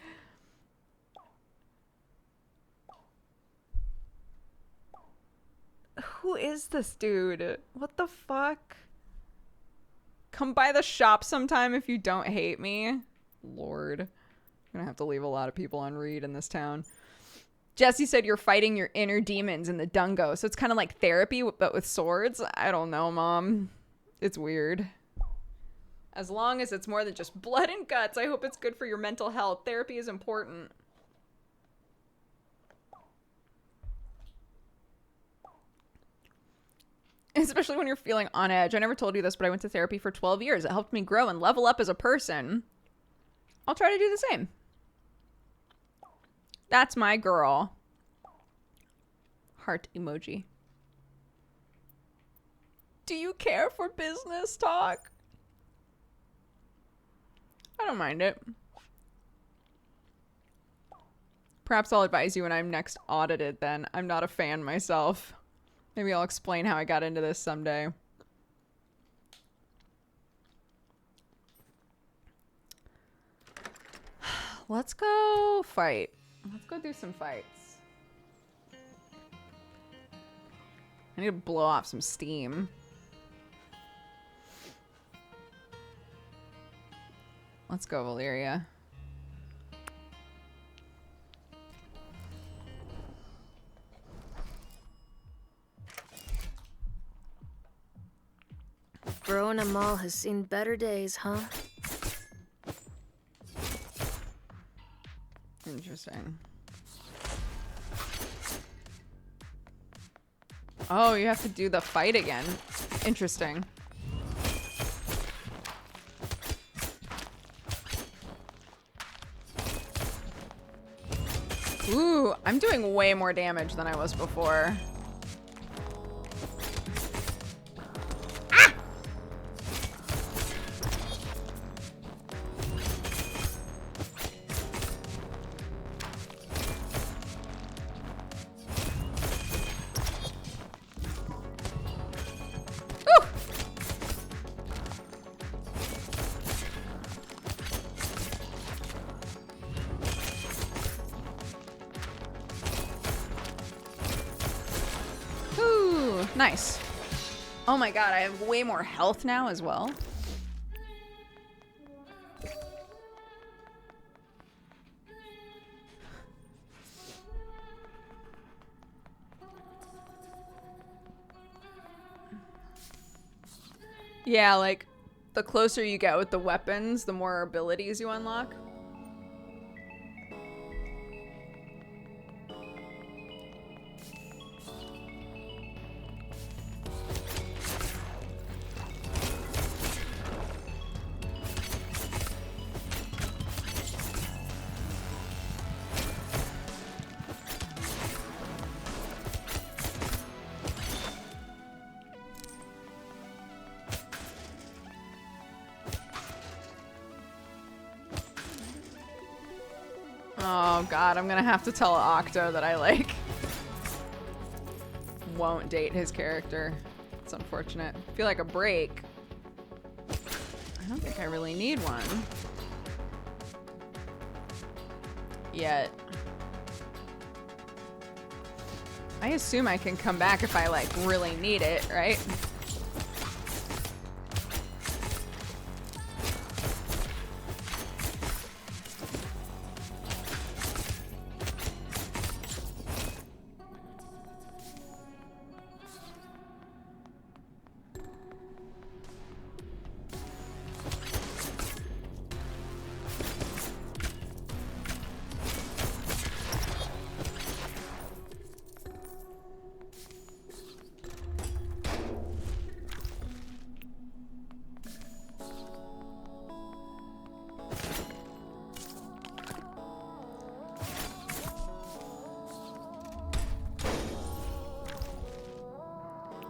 Who is this dude? What the fuck? Come by the shop sometime if you don't hate me. Lord. I'm gonna have to leave a lot of people on read in this town. Jesse said you're fighting your inner demons in the dungo. So it's kind of like therapy, but with swords. I don't know, Mom. It's weird. As long as it's more than just blood and guts, I hope it's good for your mental health. Therapy is important. Especially when you're feeling on edge. I never told you this, but I went to therapy for 12 years. It helped me grow and level up as a person. I'll try to do the same. That's my girl. Heart emoji. Do you care for business talk? I don't mind it. Perhaps I'll advise you when I'm next audited then. I'm not a fan myself. Maybe I'll explain how I got into this someday. Let's go fight. Let's go do some fights. I need to blow off some steam. Let's go, Valeria. Bro and Amal has seen better days, huh? Interesting. Oh, you have to do the fight again. Interesting. Ooh, I'm doing way more damage than I was before. Nice. Oh my god, I have way more health now as well. Yeah, like, the closer you get with the weapons, the more abilities you unlock. Oh god, I'm gonna have to tell Octo that I, like, won't date his character. It's unfortunate. I feel like a break. I don't think I really need one. Yet. I assume I can come back if I, like, really need it, right?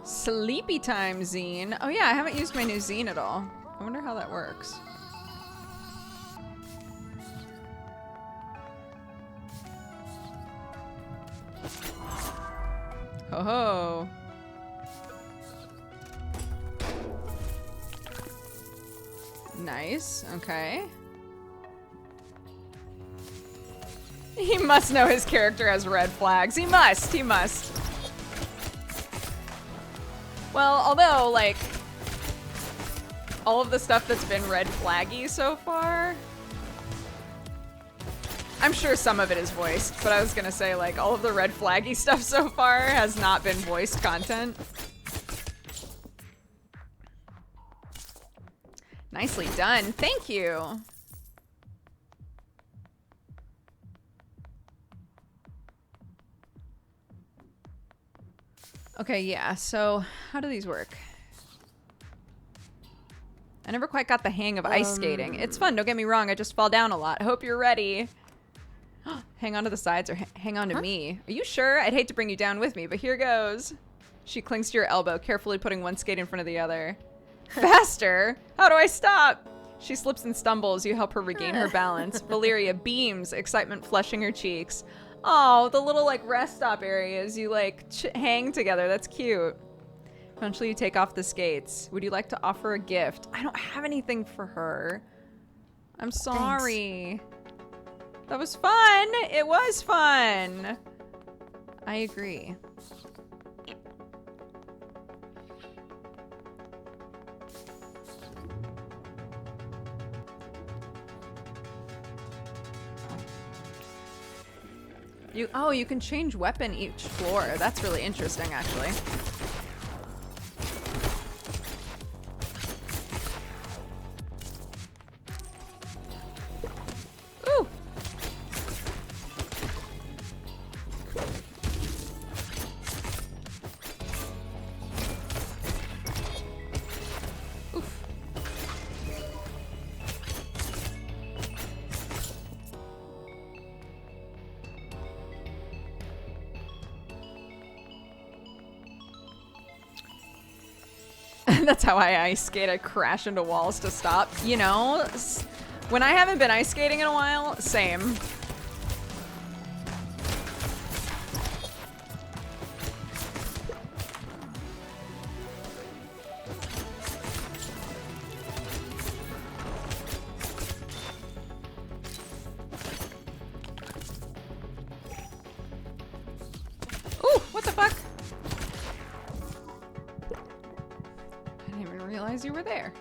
Sleepy time zine. Oh yeah, I haven't used my new zine at all. I wonder how that works. Ho ho. Nice, okay. He must know his character has red flags. He must, he must. Well, although, like, all of the stuff that's been red flaggy so far, I'm sure some of it is voiced, but I was gonna say, like, all of the red flaggy stuff so far has not been voiced content. Nicely done. Thank you. Okay, yeah, so how do these work? I never quite got the hang of ice skating. It's fun, don't get me wrong, I just fall down a lot. Hope you're ready. Hang on to the sides or hang on to me. Are you sure? I'd hate to bring you down with me, but here goes. She clings to your elbow, carefully putting one skate in front of the other. Faster? How do I stop? She slips and stumbles. You help her regain her balance. Valeria beams, excitement flushing her cheeks. Oh, the little, like, rest stop areas you, like, hang together. That's cute. Eventually you take off the skates. Would you like to offer a gift? I don't have anything for her. I'm sorry. Thanks. That was fun. It was fun. I agree. You can change weapon each floor. That's really interesting, actually. Ooh. Oof. That's how I ice skate. I crash into walls to stop. You know, when I haven't been ice skating in a while, same. Ooh, what the fuck? because you were there.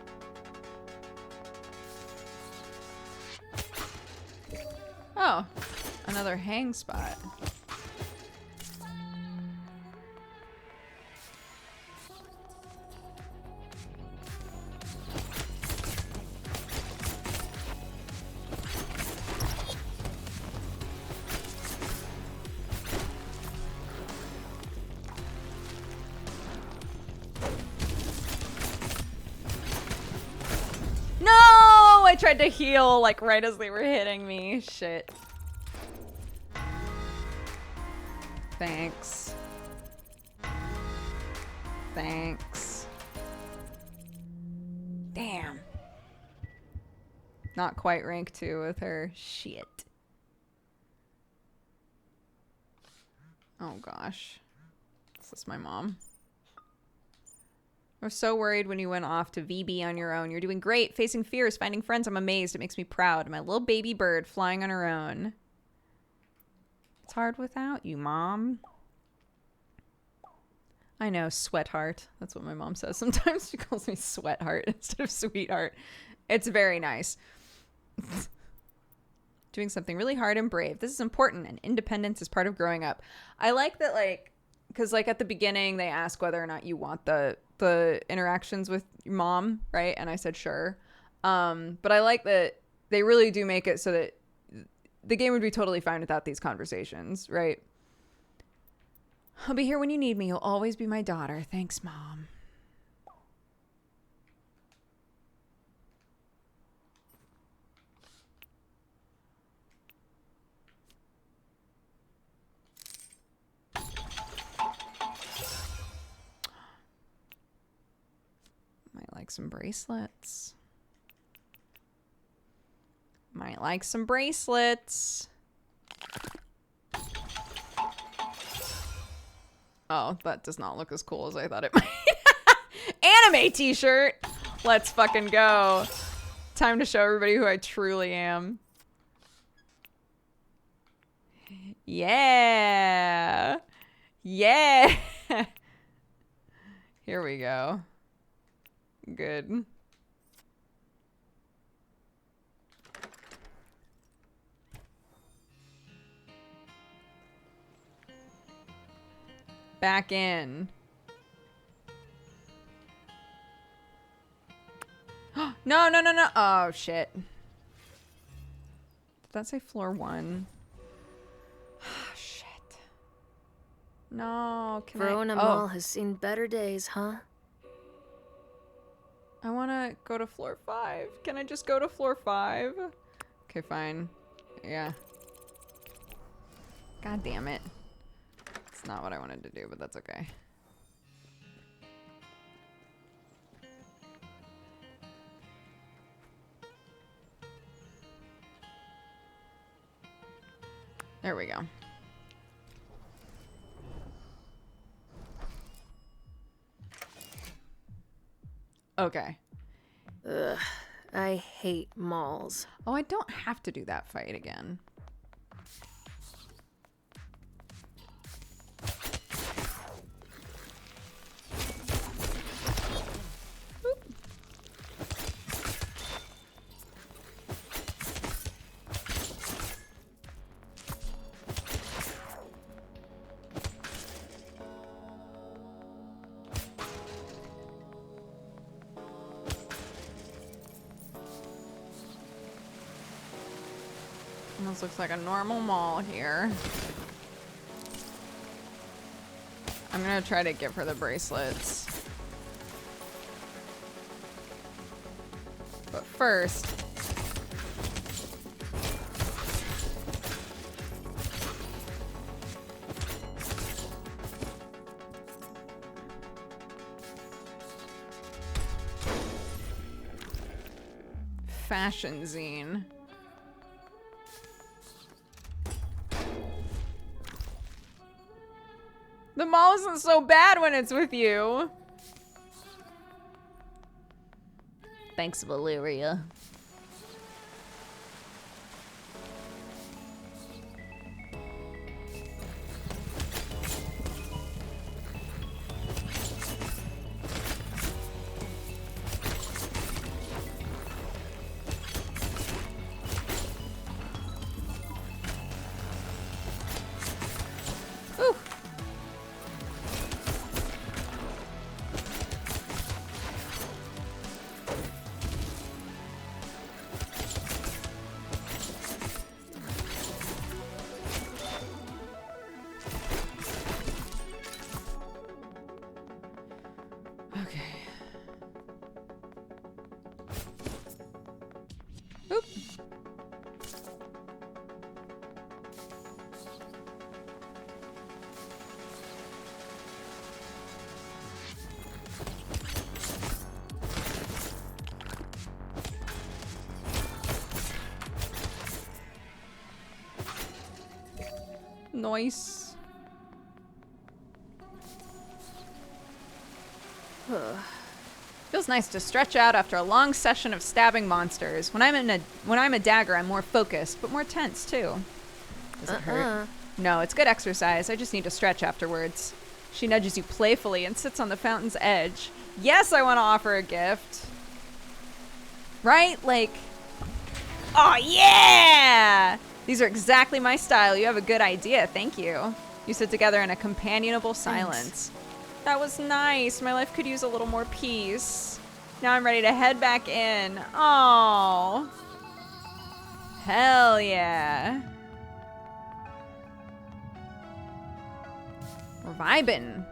Oh, another hang spot. No! I tried to heal like right as they were hitting me. Shit. Thanks. Thanks. Damn. Not quite rank 2 with her. Shit. Oh gosh. This is my mom. I was so worried when you went off to VB on your own. You're doing great. Facing fears, finding friends. I'm amazed. It makes me proud. My little baby bird flying on her own. It's hard without you, Mom. I know, sweetheart. That's what my mom says. Sometimes she calls me sweetheart instead of sweetheart. It's very nice. Doing something really hard and brave. This is important, and independence is part of growing up. I like that, like, because, like, at the beginning, they ask whether or not you want the interactions with your mom, right? And I said sure. But I like that they really do make it so that the game would be totally fine without these conversations, right? I'll be here when you need me. You'll always be my daughter. Thanks, Mom. Might like some bracelets. Might like some bracelets. Oh, that does not look as cool as I thought it might. Anime t-shirt. Let's fucking go. Time to show everybody who I truly am. Yeah. Yeah. Here we go. Good. Back in. No, no, no, no. Oh, shit. Did that say floor 1? Shit. No, can Verona I... Mall has seen better days, huh? I want to go to floor 5. Can I just go to floor 5? Okay, fine. Yeah. God damn it. It's not what I wanted to do, but that's okay. There we go. Okay. Ugh, I hate malls. Oh, I don't have to do that fight again. This looks like a normal mall here. I'm gonna try to give her the bracelets. But first... Fashion zine. The mall isn't so bad when it's with you. Thanks, Valeria. Nice. Feels nice to stretch out after a long session of stabbing monsters. When I'm a dagger, I'm more focused, but more tense too. Does it hurt? No, it's good exercise. I just need to stretch afterwards. She nudges you playfully and sits on the fountain's edge. Yes, I want to offer a gift. Right? Like, oh yeah! These are exactly my style. You have a good idea. Thank you. You sit together in a companionable silence. That was nice. My life could use a little more peace. Now I'm ready to head back in. Oh. Hell yeah. We're vibing.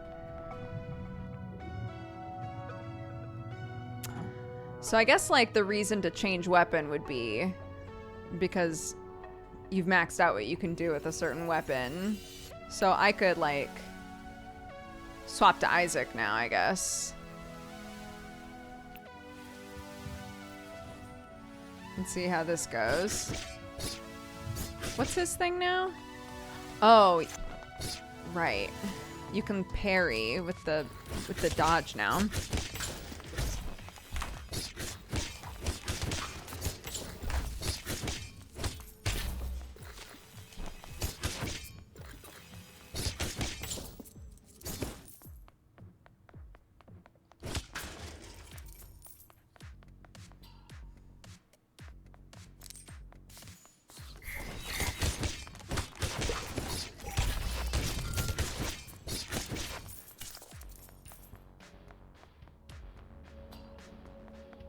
So I guess like the reason to change weapon would be because you've maxed out what you can do with a certain weapon. So I could like swap to Isaac now, I guess. Let's see how this goes. What's his thing now? Oh, right. You can parry with the dodge now.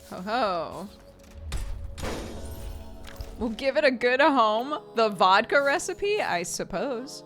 Ho ho. We'll give it a good home. The vodka recipe, I suppose.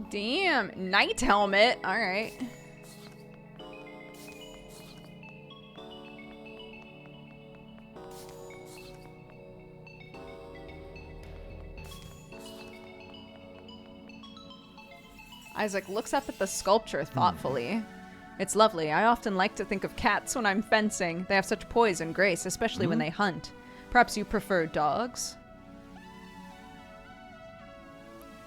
Damn, knight helmet. All right. Isaac looks up at the sculpture thoughtfully. It's lovely. I often like to think of cats when I'm fencing. They have such poise and grace, especially when they hunt. Perhaps you prefer dogs?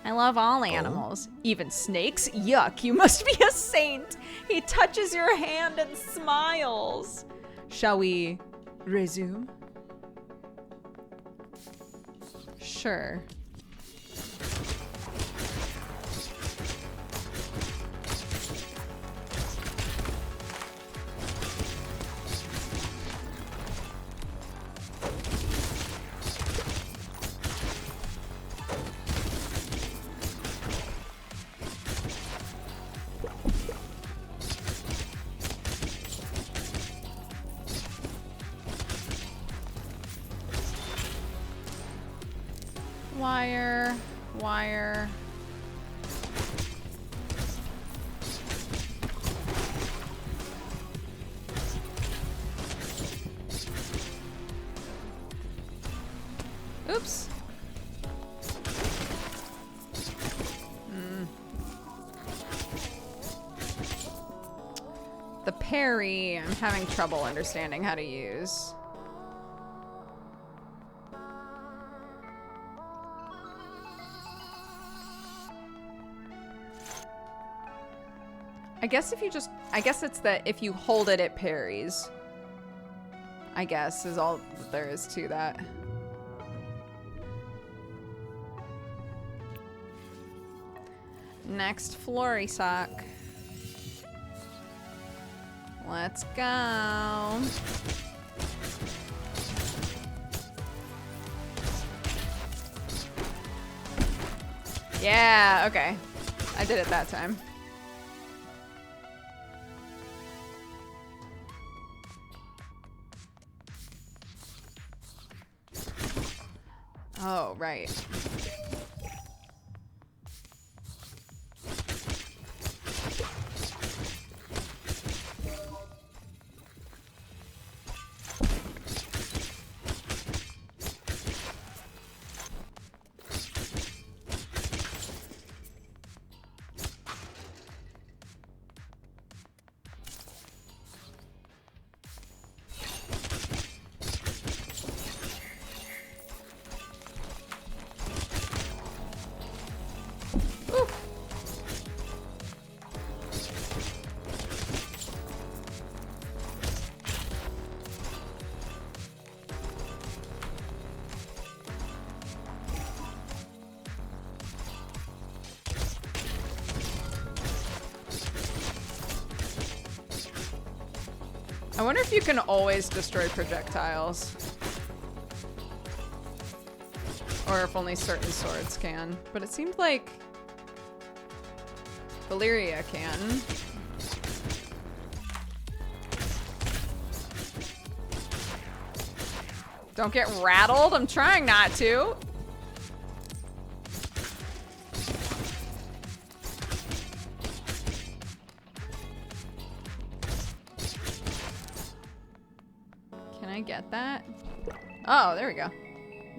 I love all animals, even snakes. Yuck, you must be a saint. He touches your hand and smiles. Shall we resume? Sure. Wire. Oops. The parry, I'm having trouble understanding how to use. I guess it's that if you hold it, it parries. I guess is all that there is to that. Next Flory sock. Let's go. Yeah, okay. I did it that time. Oh, right. I wonder if you can always destroy projectiles. Or if only certain swords can. But it seemed like Valeria can. Don't get rattled. I'm trying not to. Can I get that? Oh, there we go.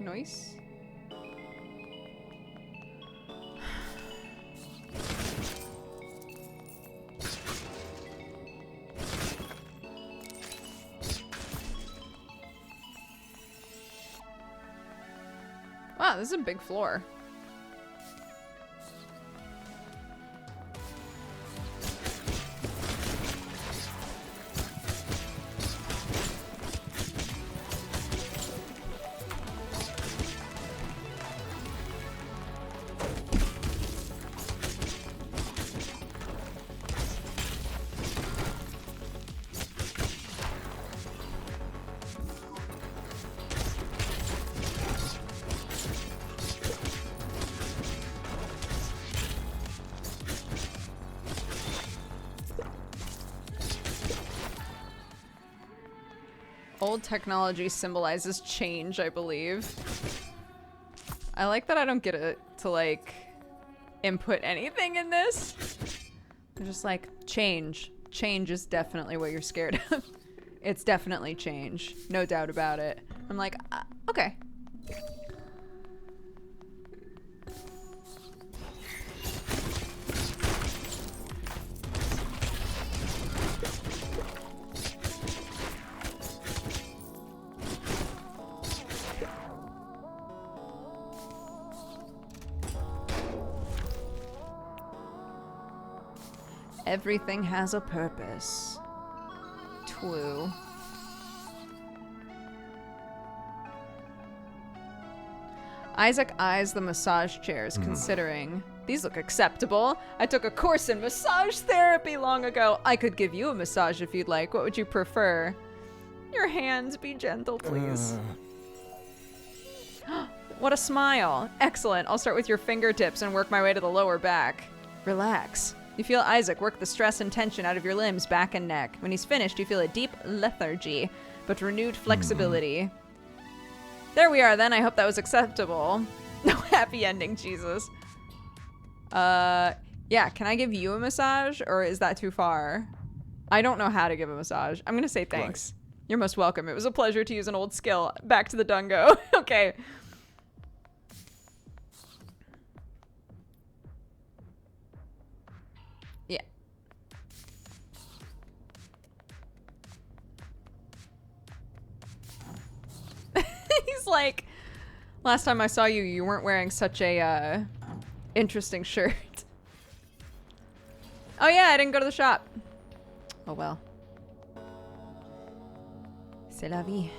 Nice. Wow, this is a big floor. Old technology symbolizes change, I believe. I like that I don't get to like input anything in this. I'm just like, change. Change is definitely what you're scared of. It's definitely change. No doubt about it. I'm like, okay. Everything has a purpose. True. Isaac eyes the massage chairs, considering. These look acceptable. I took a course in massage therapy long ago. I could give you a massage if you'd like. What would you prefer? Your hands, be gentle, please. What a smile. Excellent. I'll start with your fingertips and work my way to the lower back. Relax. You feel Isaac work the stress and tension out of your limbs, back and neck. When he's finished, you feel a deep lethargy, but renewed flexibility. There we are then. I hope that was acceptable. No happy ending, Jesus. Yeah, can I give you a massage, or is that too far? I don't know how to give a massage. I'm gonna say thanks. Right. You're most welcome. It was a pleasure to use an old skill. Back to the dungo. Okay. Yeah. He's like, last time I saw you, you weren't wearing such a interesting shirt. Oh yeah, I didn't go to the shop. Oh well. C'est la vie.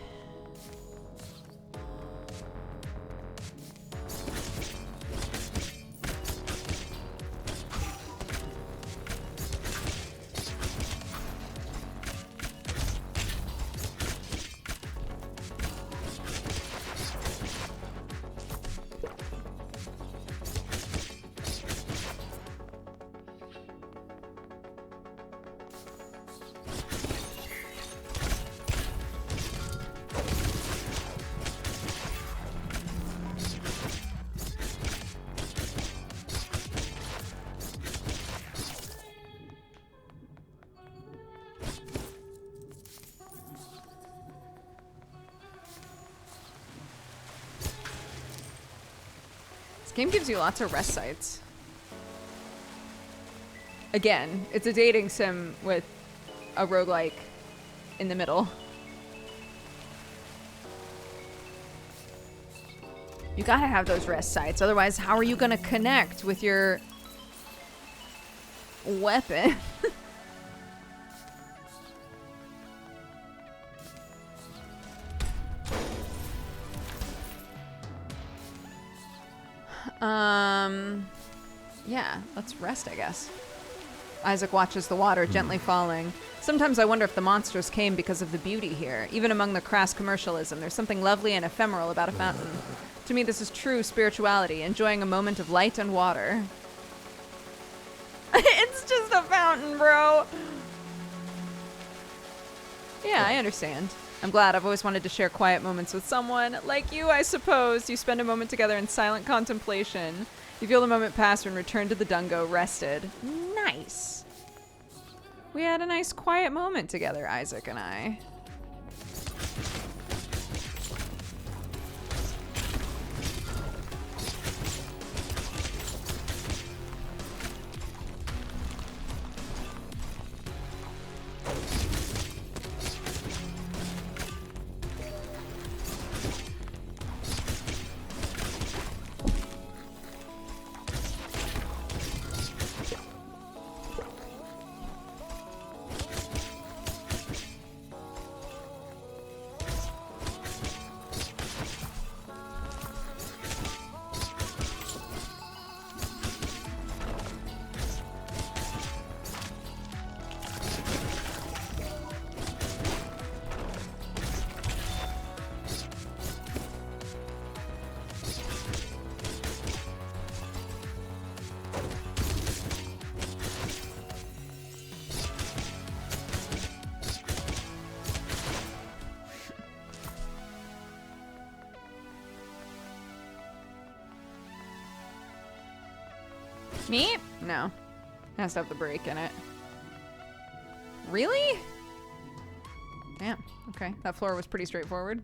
Game gives you lots of rest sites. Again, it's a dating sim with a roguelike in the middle. You gotta have those rest sites, otherwise how are you gonna connect with your weapon? Yeah, let's rest, I guess. Isaac watches the water gently falling. Sometimes I wonder if the monsters came because of the beauty here. Even among the crass commercialism, there's something lovely and ephemeral about a fountain. To me, this is true spirituality, enjoying a moment of light and water. It's just a fountain, bro. Yeah, I understand. I'm glad. I've always wanted to share quiet moments with someone. Like you, I suppose. You spend a moment together in silent contemplation. You feel the moment pass and return to the dungo, rested. Nice. We had a nice quiet moment together, Isaac and I. Me? No. It has to have the break in it. Really? Damn. Okay. That floor was pretty straightforward.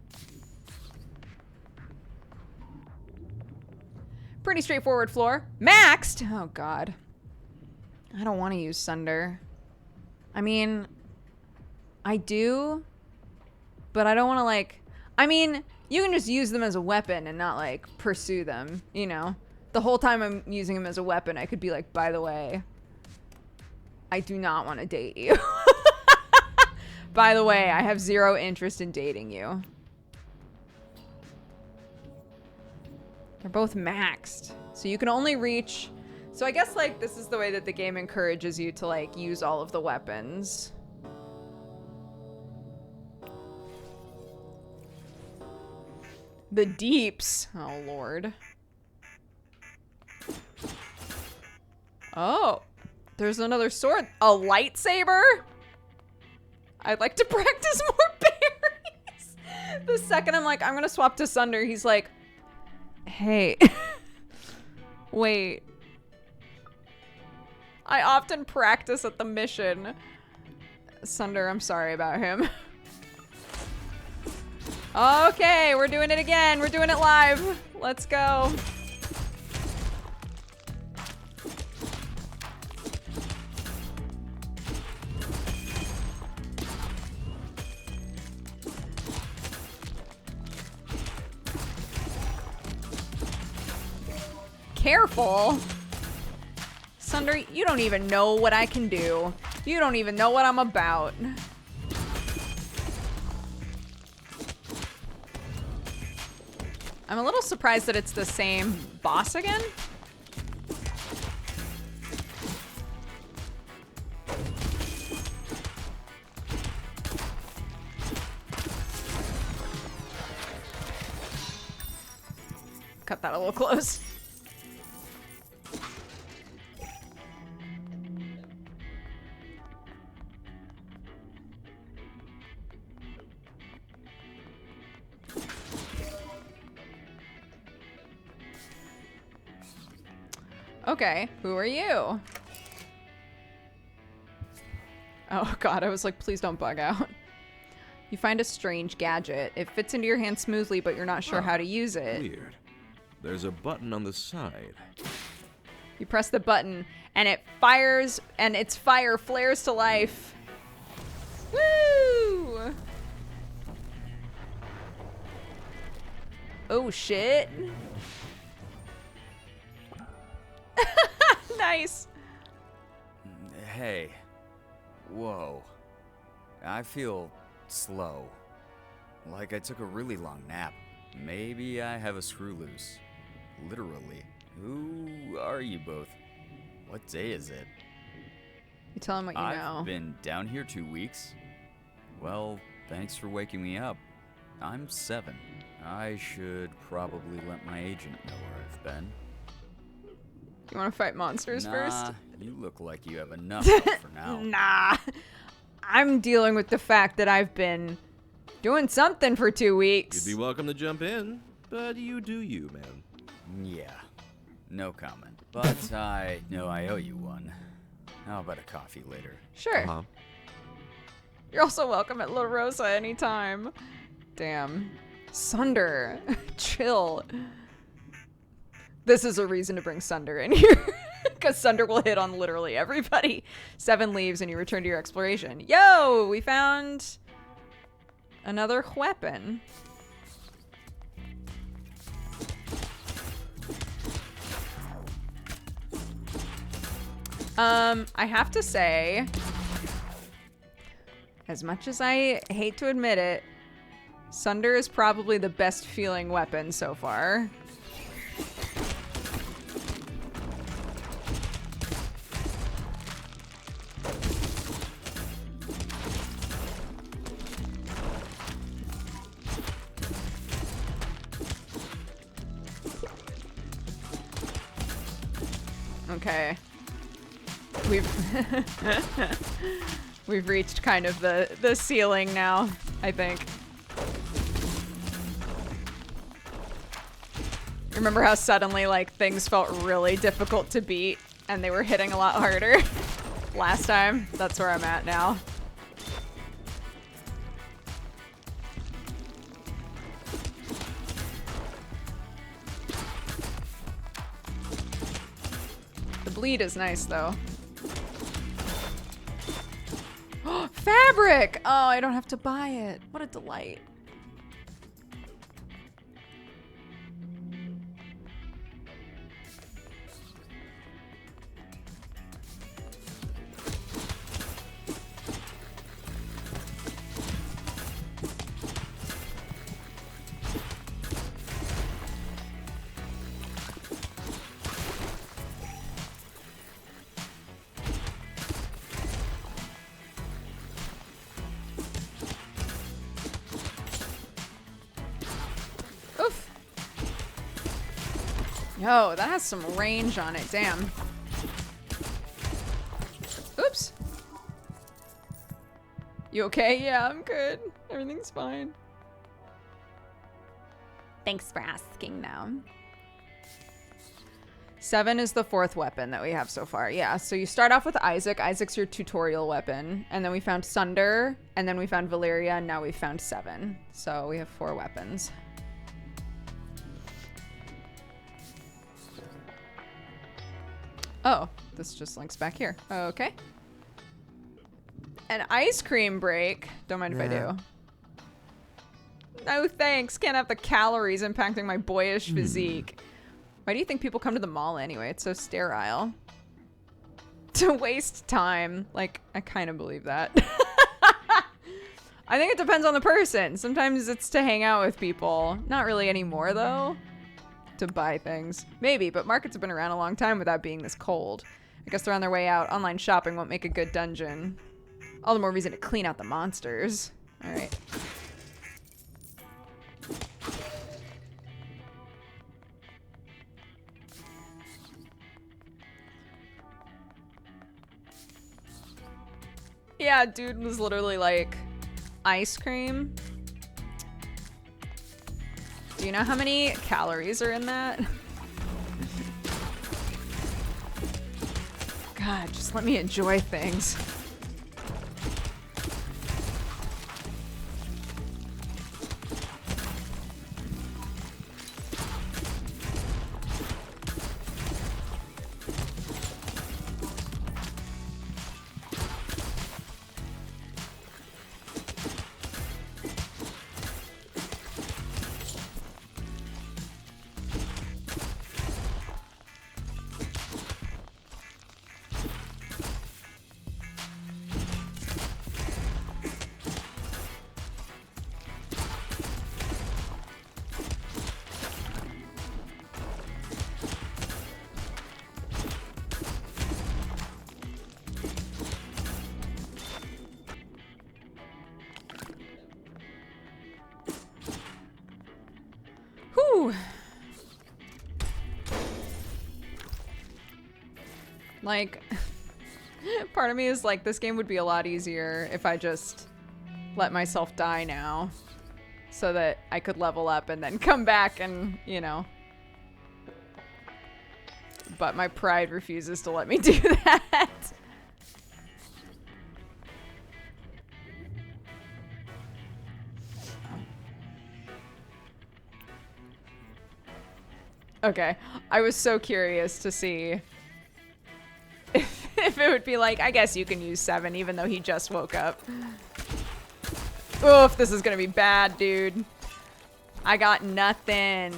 Pretty straightforward floor. Maxed! Oh, God. I don't want to use Sunder. I mean, I do, but I don't want to, like... I mean, you can just use them as a weapon and not, like, pursue them, you know? The whole time I'm using him as a weapon, I could be like, by the way, I do not want to date you. By the way, I have zero interest in dating you. They're both maxed. So you can only reach... So I guess, like, this is the way that the game encourages you to, like, use all of the weapons. The deeps. Oh, Lord. Oh, there's another sword. A lightsaber? I'd like to practice more berries. The second I'm like, I'm gonna swap to Sunder, he's like, hey, wait. I often practice at the mission. Sunder, I'm sorry about him. Okay, we're doing it again. We're doing it live. Let's go. Careful. Sunder, you don't even know what I can do. You don't even know what I'm about. I'm a little surprised that it's the same boss again. Cut that a little close. Okay, who are you? Oh God, I was like, please don't bug out. You find a strange gadget. It fits into your hand smoothly, but you're not sure how to use it. Weird. There's a button on the side. You press the button, and it fires, and its fire flares to life. Woo! Oh, shit. Nice. Hey. Whoa. I feel slow. Like I took a really long nap. Maybe I have a screw loose. Literally. Who are you both? What day is it? You tell him what you know. I've been down here 2 weeks. Well, thanks for waking me up. I'm 7. I should probably let my agent know where I've been. You want to fight monsters first? Nah, you look like you have enough up for now. Nah. I'm dealing with the fact that I've been doing something for 2 weeks. You'd be welcome to jump in, but you do you, man. Yeah, no comment. But I know I owe you one. How about a coffee later? Sure. You're also welcome at La Rosa anytime. Damn. Sunder. Chill. This is a reason to bring Sunder in here. Because Sunder will hit on literally everybody. 7 leaves and you return to your exploration. Yo, we found another weapon. I have to say, as much as I hate to admit it, Sunder is probably the best feeling weapon so far. Okay. We've reached kind of the ceiling now, I think. Remember how suddenly like things felt really difficult to beat and they were hitting a lot harder last time? That's where I'm at now. The bleed is nice though. Fabric! Oh, I don't have to buy it. What a delight. Yo, that has some range on it, damn. Oops. You okay? Yeah, I'm good. Everything's fine. Thanks for asking now. 7 is the 4th weapon that we have so far. Yeah, so you start off with Isaac. Isaac's your tutorial weapon. And then we found Sunder. And then we found Valeria. And now we found 7. So we have 4 weapons. Oh, this just links back here. Okay. An ice cream break. Don't mind if I do. No thanks. Can't have the calories impacting my boyish physique. Why do you think people come to the mall anyway? It's so sterile. To waste time. Like, I kind of believe that. I think it depends on the person. Sometimes it's to hang out with people. Not really anymore, though. To buy things. Maybe, but markets have been around a long time without being this cold. I guess they're on their way out. Online shopping won't make a good dungeon. All the more reason to clean out the monsters. Alright. Yeah, dude was literally like, ice cream? Do you know how many calories are in that? God, just let me enjoy things. Like, part of me is like, this game would be a lot easier if I just let myself die now so that I could level up and then come back and, you know. But my pride refuses to let me do that. Okay, I was so curious to see if it would be like, I guess you can use 7 even though he just woke up. Oof, this is gonna be bad, dude. I got nothing.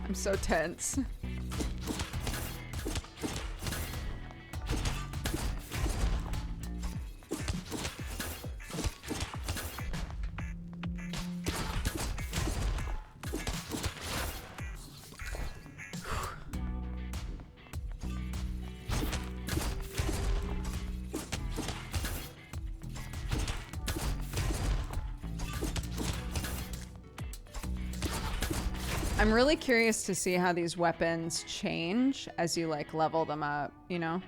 I'm so tense. I'm really curious to see how these weapons change as you like level them up, you know?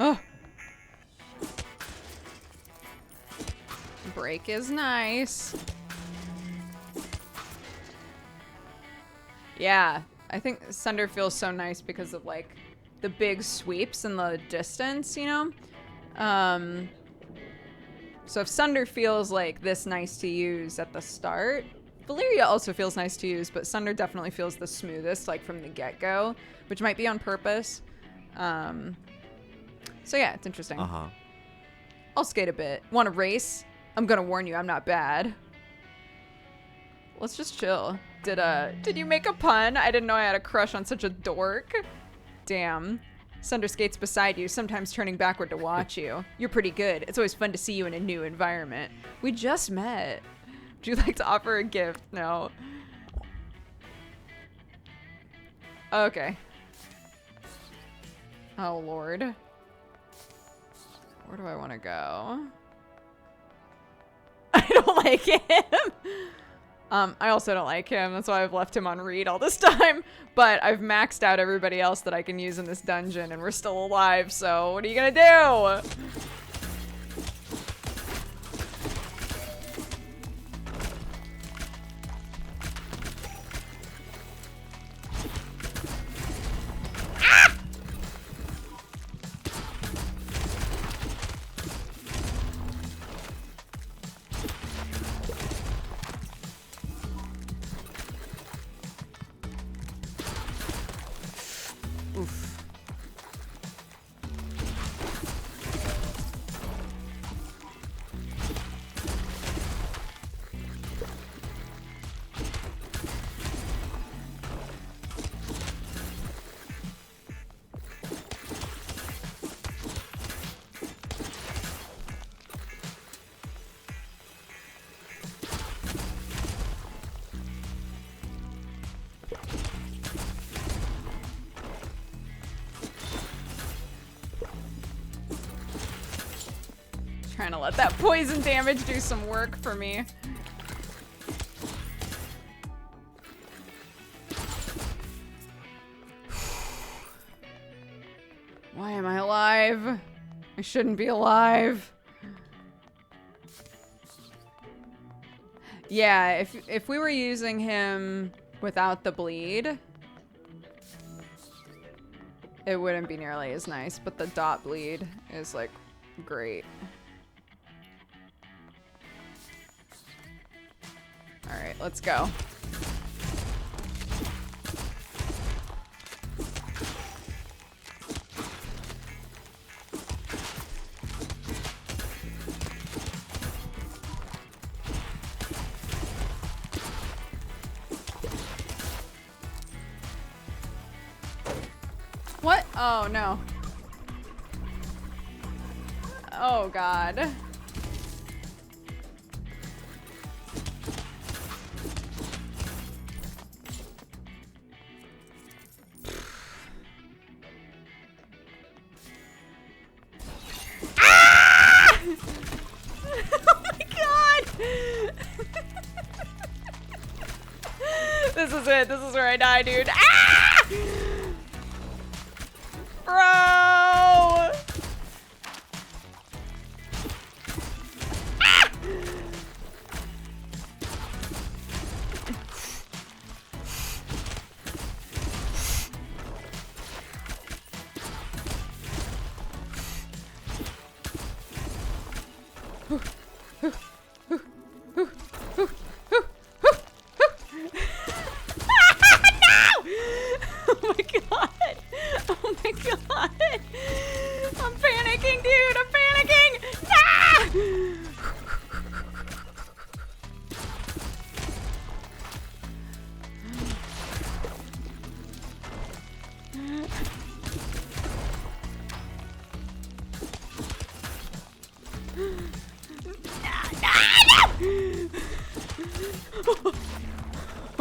Oh. Break is nice. Yeah, I think Sunder feels so nice because of like the big sweeps in the distance, you know? So if Sunder feels like this nice to use at the start, Valeria also feels nice to use, but Sunder definitely feels the smoothest like from the get-go, which might be on purpose. So yeah, it's interesting. I'll skate a bit. Want to race? I'm gonna warn you, I'm not bad. Let's just chill. Did you make a pun? I didn't know I had a crush on such a dork. Damn. Sunder skates beside you, sometimes turning backward to watch you. You're pretty good. It's always fun to see you in a new environment. We just met. Would you like to offer a gift? No. Okay. Oh, Lord. Where do I want to go? I don't like him. I also don't like him. That's why I've left him on read all this time. But I've maxed out everybody else that I can use in this dungeon, and we're still alive. So what are you gonna do? trying to let that poison damage do some work for me. Why am I alive? I shouldn't be alive. Yeah, if we were using him without the bleed, it wouldn't be nearly as nice, but the dot bleed is like great. All right, let's go. What? Oh, no. Oh, God. Ah! Oh, my God. This is it. This is where I die, dude. Ah! Bro! Oh my God. Oh my God. I'm panicking, dude. I'm panicking. Ah!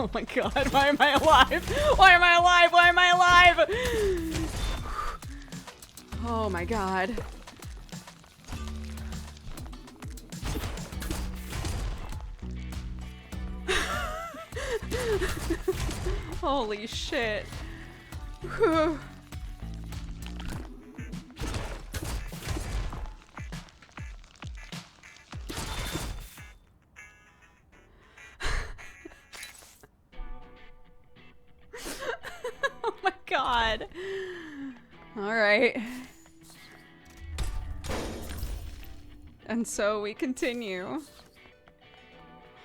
Oh my God, why am I alive? Why am I alive? Why am I alive? Oh my God. Holy shit. Whew. Oh my God. All right. And so we continue.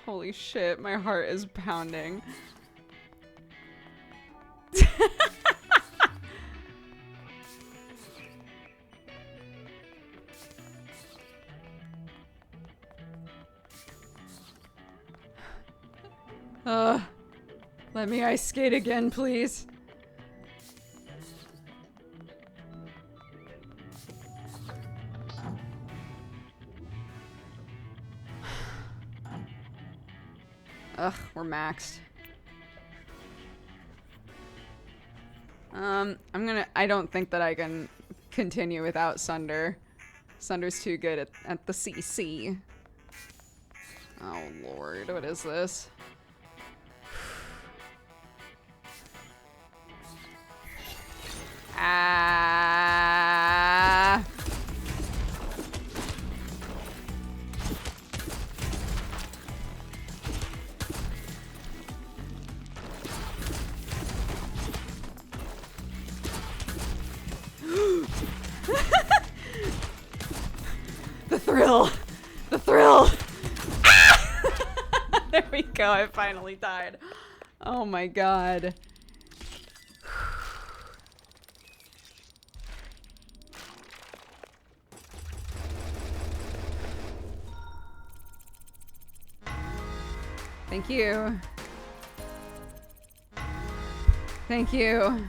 Holy shit, my heart is pounding. Let me ice skate again, please. Ugh, we're maxed. I don't think that I can continue without Sunder. Sunder's too good at the CC. Oh Lord, what is this? Ah. The thrill! The thrill! Ah! There we go, I finally died. Oh my God. Thank you. Thank you.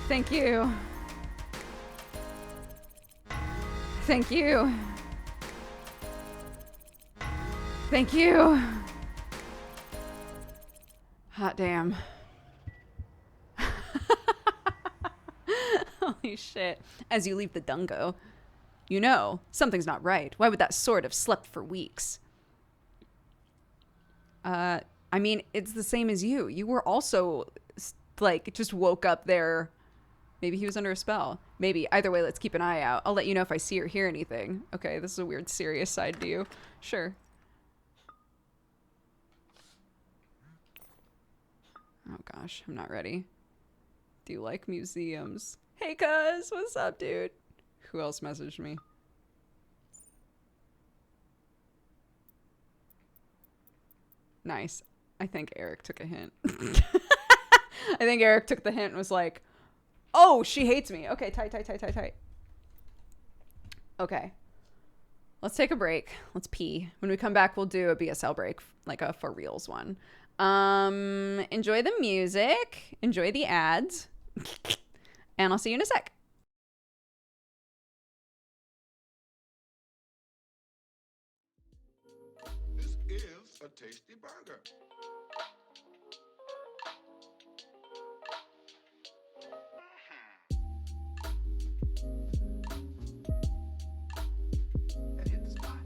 Thank you. Thank you. Thank you. Hot damn. Holy shit. As you leave the dungo. You know, something's not right. Why would that sword have slept for weeks? I mean, it's the same as you. You were also, like, just woke up there. Maybe he was under a spell. Maybe. Either way, let's keep an eye out. I'll let you know if I see or hear anything. Okay, this is a weird, serious side to you. Sure. Oh gosh, I'm not ready. Do you like museums? Hey, cuz, what's up, dude? Who else messaged me? Nice. I think Eric took a hint. I think Eric took the hint and was like, oh, she hates me. Okay, tight. Okay. Let's take a break. Let's pee. When we come back, we'll do a BSL break, like a for reals one. Enjoy the music. Enjoy the ads. And I'll see you in a sec. This is a tasty burger. And hit the spot.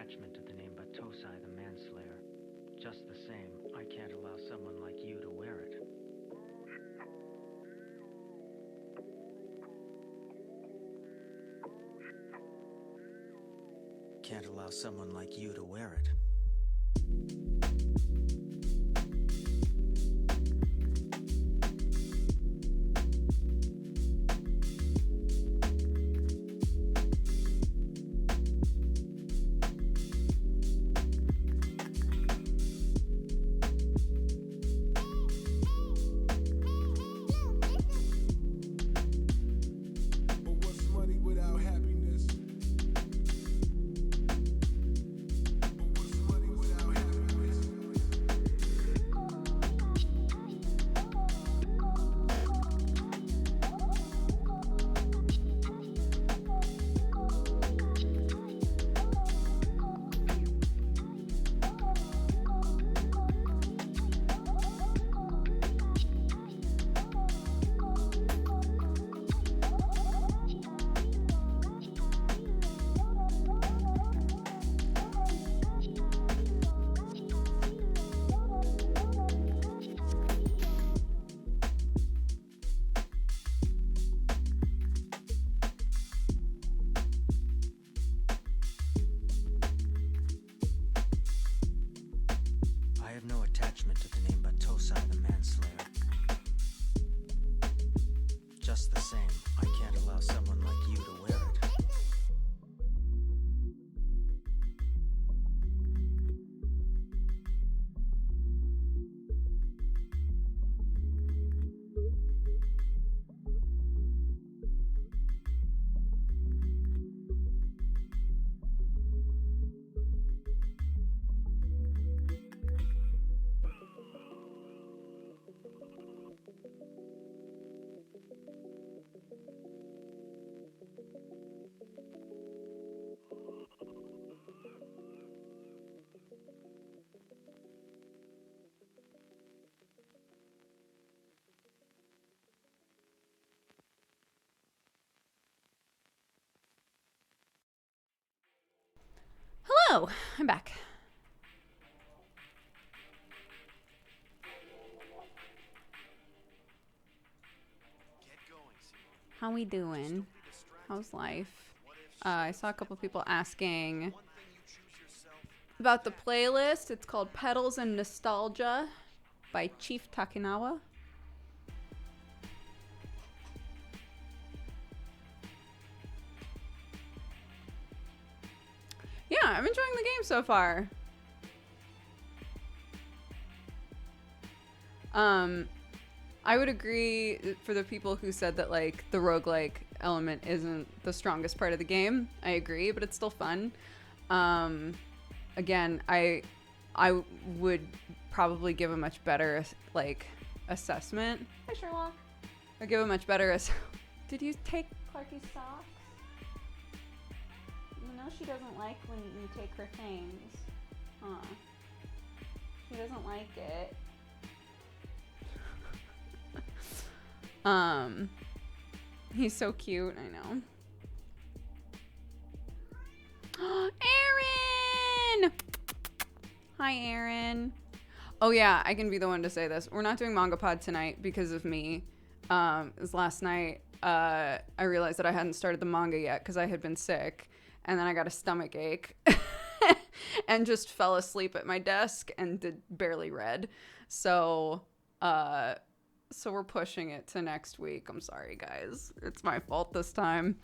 attachment to the name but Tosai the manslayer. Just the same, I can't allow someone like you to wear it. Can't allow someone like you to wear it. But what's money without happiness? But what's money without happiness? I have no attachment to the name but Tosai the manslayer. Just the same, I can't allow someone like you to wear it. Hello, I'm back. How we doing? How's life? I saw a couple people asking about the playlist. It's called Petals and Nostalgia by Chief Takinawa. Yeah, I'm enjoying the game so far. I would agree for the people who said that like the roguelike element isn't the strongest part of the game. I agree, but it's still fun. Again, I would probably give a much better like assessment. Hi Sherlock. I'd give a much better Did you take Clarky's socks? You know she doesn't like when you take her things. Huh. She doesn't like it. He's so cute, I know. Aaron! Hi, Aaron. Oh yeah, I can be the one to say this. We're not doing Manga Pod tonight because of me. It was last night, I realized that I hadn't started the manga yet because I had been sick. And then I got a stomach ache and just fell asleep at my desk and barely read. So we're pushing it to next week. I'm sorry, guys. It's my fault this time.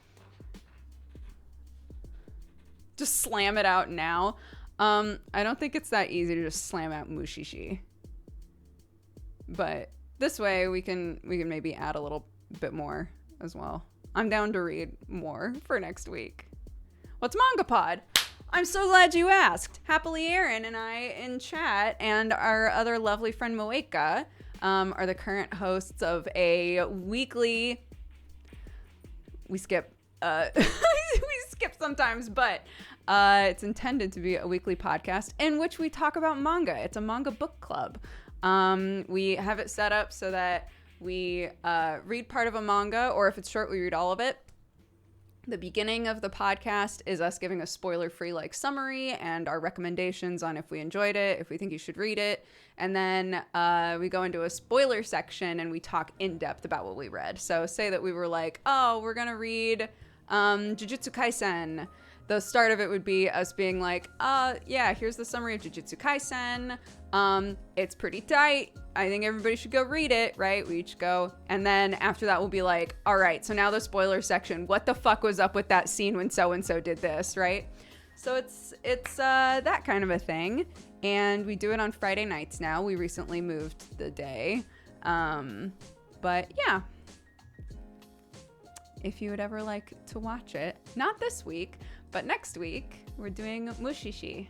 Just slam it out now. I don't think it's that easy to just slam out Mushishi. But this way we can maybe add a little bit more as well. I'm down to read more for next week. What's Manga Pod? I'm so glad you asked. Happily Aaron and I in chat and our other lovely friend Moeka are the current hosts of a weekly... We skip sometimes, but it's intended to be a weekly podcast in which we talk about manga. It's a manga book club. We have it set up so that we read part of a manga, or if it's short, we read all of it. The beginning of the podcast is us giving a spoiler-free like summary and our recommendations on if we enjoyed it, if we think you should read it. And then we go into a spoiler section and we talk in depth about what we read. So say that we were like, oh, we're going to read Jujutsu Kaisen. The start of it would be us being like, yeah, here's the summary of Jujutsu Kaisen. It's pretty tight. I think everybody should go read it, right? We each go. And then after that, we'll be like, all right, so now the spoiler section. What the fuck was up with that scene when so-and-so did this, right? So it's that kind of a thing. And we do it on Friday nights now. We recently moved the day. But yeah. If you would ever like to watch it, not this week, but next week, we're doing Mushishi.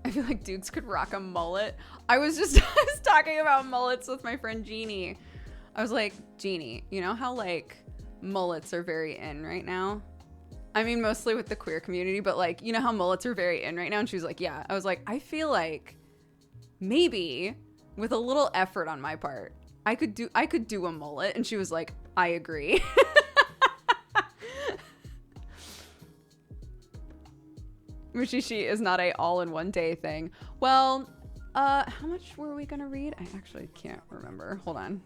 I feel like dudes could rock a mullet. I was talking about mullets with my friend Jeannie. I was like, Jeannie, you know how like mullets are very in right now? I mean, mostly with the queer community, but like, you know how mullets are very in right now? And she was like, yeah. I was like, I feel like maybe with a little effort on my part, I could do a mullet. And she was like, I agree. Mushishi is not a all-in-one day thing. Well, how much were we gonna read? I actually can't remember. Hold on.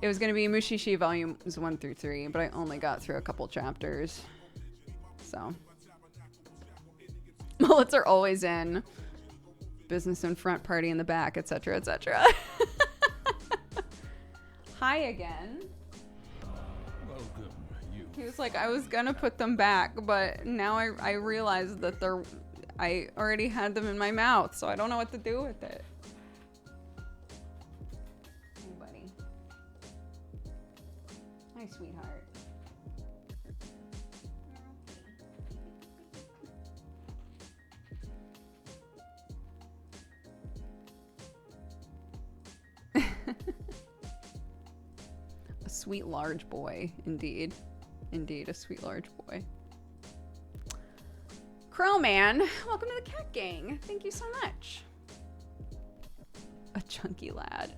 It was gonna be Mushishi volumes 1 through 3, but I only got through a couple chapters. So. Mullets are always in. Business in front, party in the back, etc., etc. Hi again. Welcome, you. He was like, I was gonna put them back, but now I realized that I already had them in my mouth, so I don't know what to do with it. Hey, buddy. Hi, sweetheart. A sweet large boy, indeed. Indeed, a sweet large boy. Krellman, welcome to the Cat Gang. Thank you so much. A chunky lad.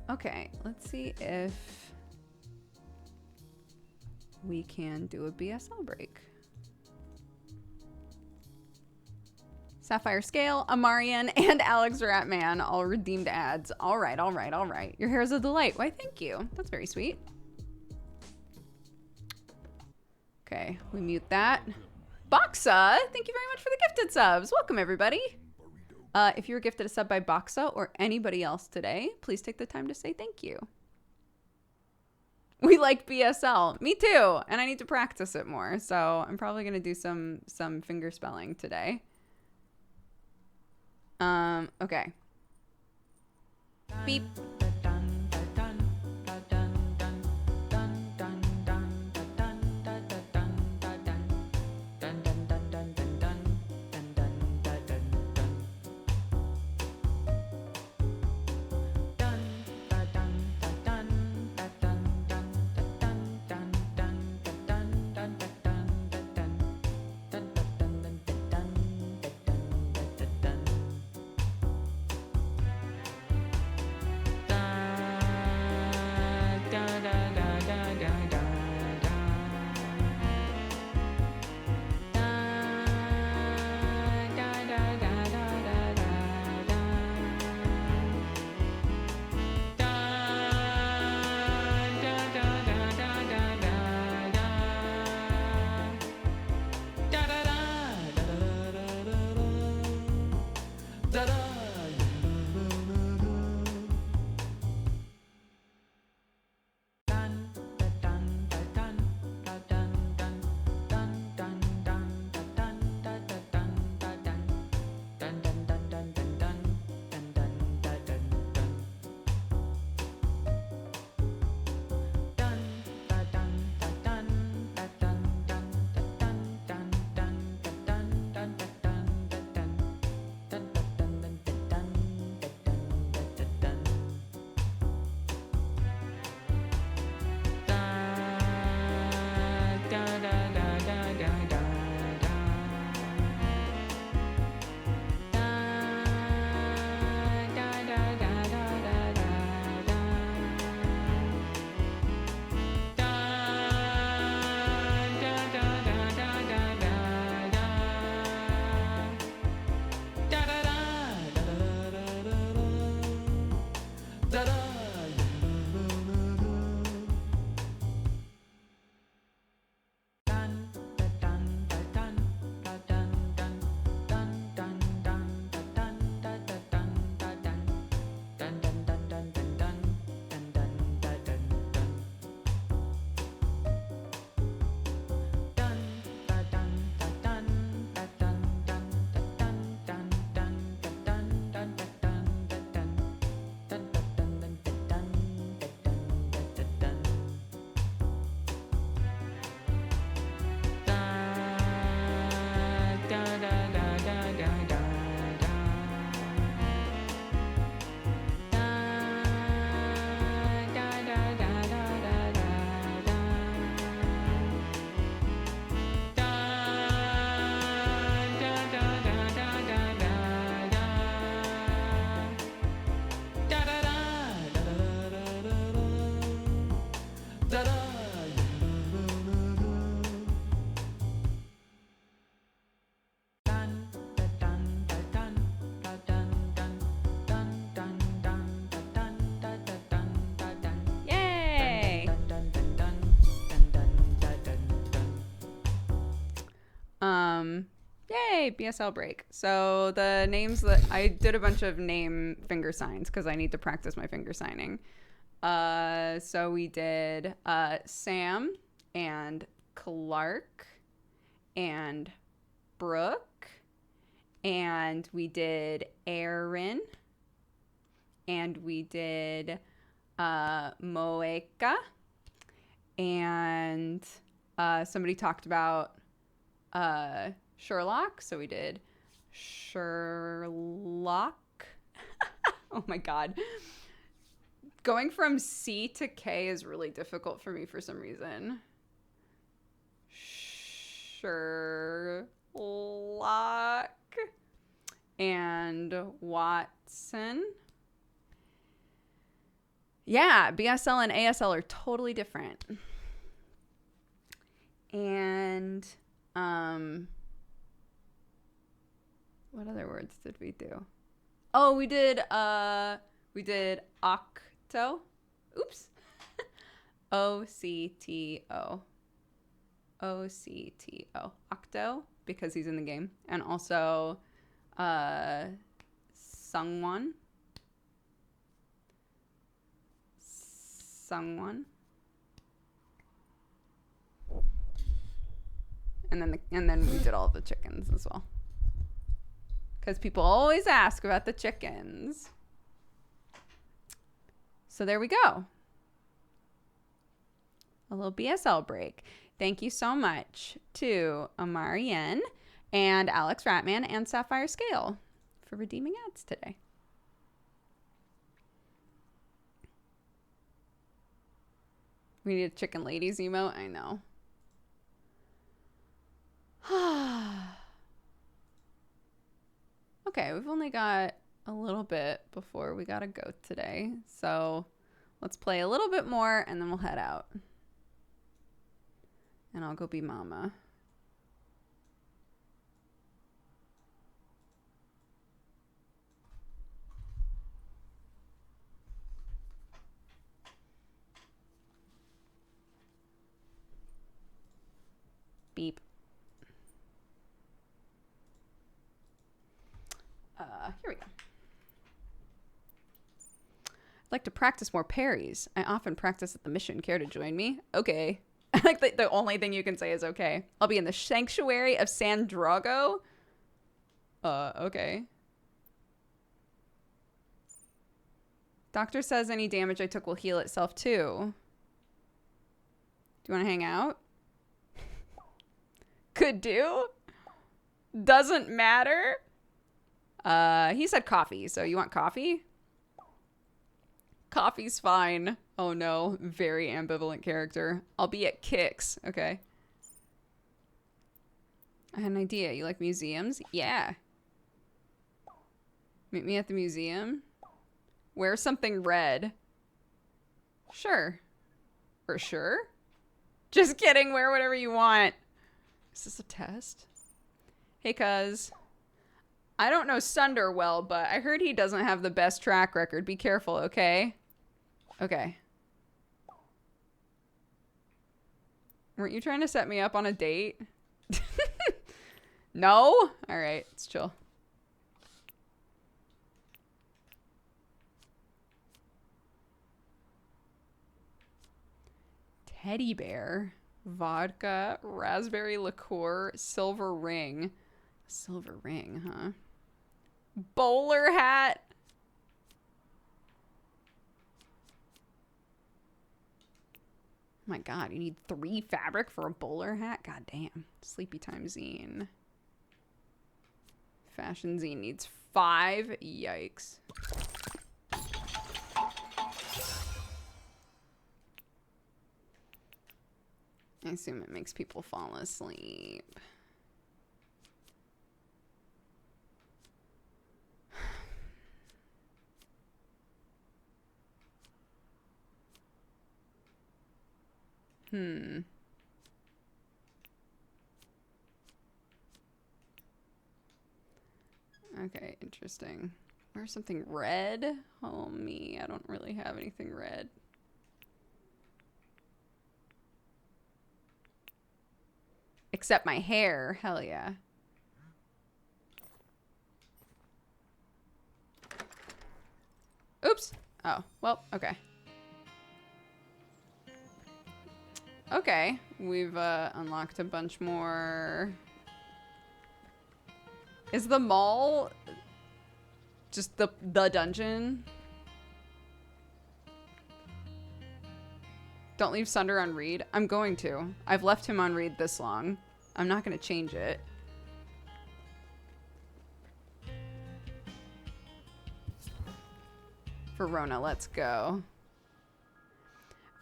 Okay, let's see if we can do a BSL break. Sapphire Scale, Amarian, and Alex Ratman all redeemed ads. All right, all right, all right. Your hair is a delight. Why, thank you. That's very sweet. Okay, we mute that. Boxa, thank you very much for the gifted subs. Welcome, everybody. If you were gifted a sub by Boxa or anybody else today, please take the time to say thank you. We like BSL. Me too. And I need to practice it more. So I'm probably going to do some finger spelling today. Okay. Beep. Yay, BSL break. So the names that I did a bunch of name finger signs because I need to practice my finger signing. So we did Sam and Clark and Brooke, and we did Aaron, and we did Moeka, and somebody talked about Sherlock, so we did Sherlock. Oh my god. Going from C to K is really difficult for me for some reason. Sherlock and Watson. Yeah, BSL and ASL are totally different. And what other words did we do? Oh, we did octo. Oops. OCTO. OCTO. Octo, because he's in the game. And also Sungwon. Sungwon. And then we did all the chickens as well. Because people always ask about the chickens. So there we go. A little BSL break. Thank you so much to Amarian and Alex Ratman and Sapphire Scale for redeeming ads today. We need a chicken ladies emote. I know. Okay, we've only got a little bit before we gotta go today. So let's play a little bit more and then we'll head out. And I'll go be mama. Beep. Here we go. I'd like to practice more parries. I often practice at the mission. Care to join me? Okay. I like the only thing you can say is okay. I'll be in the Sanctuary of San Drago. Okay. Doctor says any damage I took will heal itself too. Do you want to hang out? Could do. Doesn't matter. He said coffee, so you want coffee? Coffee's fine. Oh no, very ambivalent character. I'll be at Kix. Okay. I had an idea. You like museums? Yeah. Meet me at the museum. Wear something red. Sure. For sure? Just kidding. Wear whatever you want. Is this a test? Hey, cuz. I don't know Sunder well, but I heard he doesn't have the best track record. Be careful, okay? Okay. Weren't you trying to set me up on a date? No? Alright, let's chill. Teddy bear. Vodka. Raspberry liqueur. Silver ring. Silver ring, huh? Bowler hat. Oh my god, you need 3 fabric for a bowler hat? God damn. Sleepy Time zine. Fashion zine needs 5. Yikes. I assume it makes people fall asleep. Okay, interesting. Wear something red? Oh, me. I don't really have anything red. Except my hair. Hell yeah. Oh, well, okay. Okay, we've unlocked a bunch more. Is the mall just the dungeon? Don't leave Sunder on read. I'm going to. I've left him on read this long. I'm not going to change it. Verona, let's go.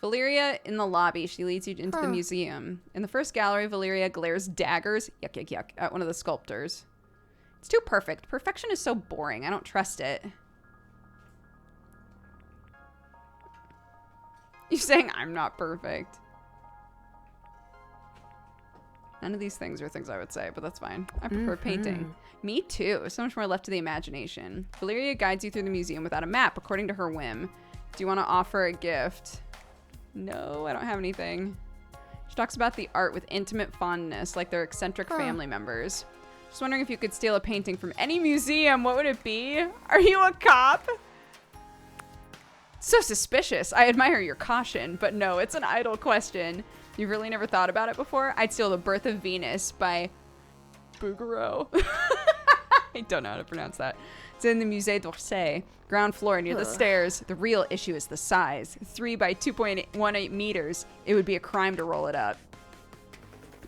Valeria in the lobby. She leads you into the museum. In the first gallery, Valeria glares daggers, yuck, yuck, yuck, at one of the sculptors. It's too perfect. Perfection is so boring. I don't trust it. You're saying I'm not perfect. None of these things are things I would say, but that's fine. I prefer painting. Me too. So much more left to the imagination. Valeria guides you through the museum without a map, according to her whim. Do you want to offer a gift? No, I don't have anything. She talks about the art with intimate fondness, like they're eccentric family members. Just wondering if you could steal a painting from any museum, what would it be? Are you a cop? So suspicious. I admire your caution, but no, it's an idle question. You've really never thought about it before? I'd steal The Birth of Venus by Bouguereau. I don't know how to pronounce that. It's in the Musée d'Orsay, ground floor near the stairs. The real issue is the size. 3 by 2.18 meters. It would be a crime to roll it up.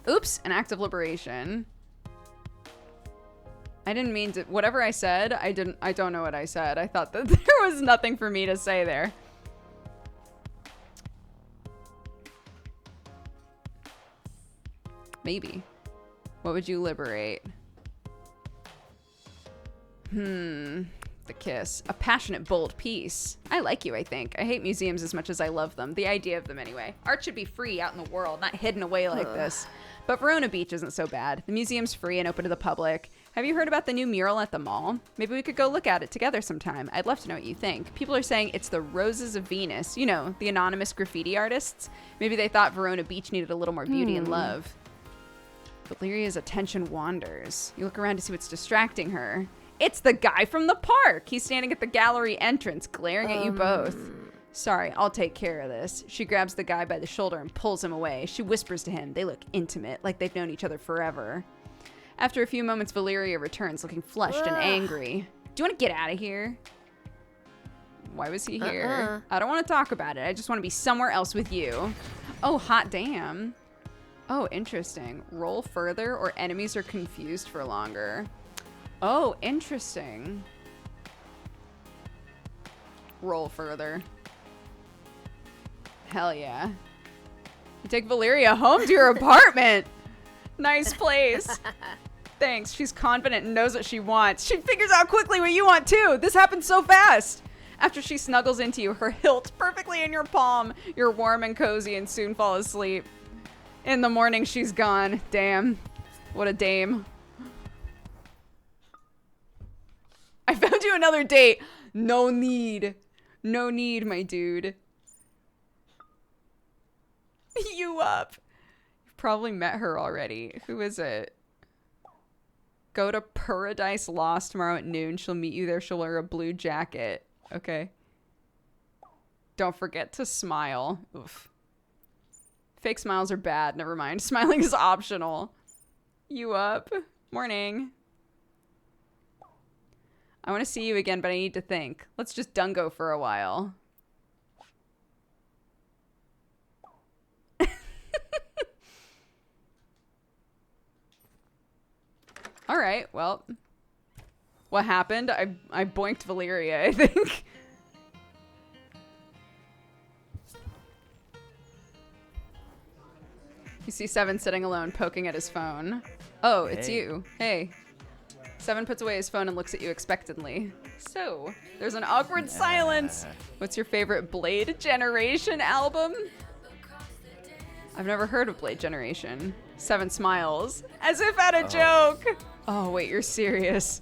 Oops, an act of liberation. I didn't mean to, whatever I said, I don't know what I said. I thought that there was nothing for me to say there. Maybe. What would you liberate? The kiss. A passionate, bold piece. I like you, I think. I hate museums as much as I love them. The idea of them, anyway. Art should be free out in the world, not hidden away like this. But Verona Beach isn't so bad. The museum's free and open to the public. Have you heard about the new mural at the mall? Maybe we could go look at it together sometime. I'd love to know what you think. People are saying it's the Roses of Venus. You know, the anonymous graffiti artists. Maybe they thought Verona Beach needed a little more beauty and love. Valeria's attention wanders. You look around to see what's distracting her. It's the guy from the park. He's standing at the gallery entrance, glaring at you both. Sorry, I'll take care of this. She grabs the guy by the shoulder and pulls him away. She whispers to him. They look intimate, like they've known each other forever. After a few moments, Valeria returns, looking flushed and angry. Do you want to get out of here? Why was he here? I don't want to talk about it. I just want to be somewhere else with you. Oh, hot damn. Oh, interesting. Roll further or enemies are confused for longer. Oh, interesting. Roll further. Hell yeah. You take Valeria home to your apartment. Nice place. Thanks. She's confident and knows what she wants. She figures out quickly what you want too. This happens so fast. After she snuggles into you, her hilt perfectly in your palm. You're warm and cozy and soon fall asleep. In the morning, she's gone. Damn. What a dame. I found you another date. No need. No need, my dude. You up. You've probably met her already. Who is it? Go to Paradise Lost tomorrow at noon. She'll meet you there. She'll wear a blue jacket. Okay. Don't forget to smile. Oof. Fake smiles are bad. Never mind. Smiling is optional. You up? Morning. I want to see you again, but I need to think. Let's just dungo for a while. All right, well. What happened? I boinked Valeria, I think. You see Seven sitting alone, poking at his phone. Oh, it's you. Hey. Seven puts away his phone and looks at you expectantly. So, there's an awkward silence. What's your favorite Blade Generation album? I've never heard of Blade Generation. Seven smiles, as if at a joke. Oh, wait, you're serious.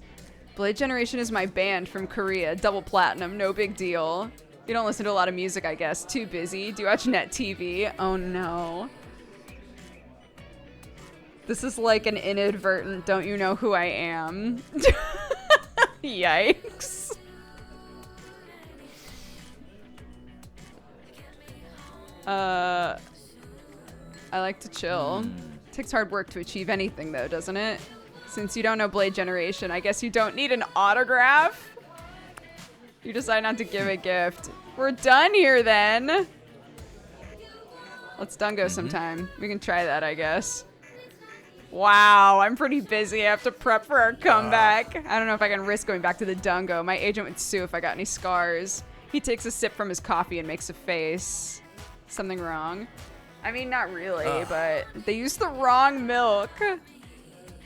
Blade Generation is my band from Korea. Double platinum, no big deal. You don't listen to a lot of music, I guess. Too busy. Do you watch net TV? Oh, no. This is like an inadvertent, don't you know who I am? Yikes. I like to chill. Takes hard work to achieve anything, though, doesn't it? Since you don't know Blade Generation, I guess you don't need an autograph. You decide not to give a gift. We're done here, then. Let's Dungo sometime. We can try that, I guess. Wow, I'm pretty busy. I have to prep for our comeback. I don't know if I can risk going back to the Dungo. My agent would sue if I got any scars. He takes a sip from his coffee and makes a face. Something wrong? I mean, not really, but they used the wrong milk.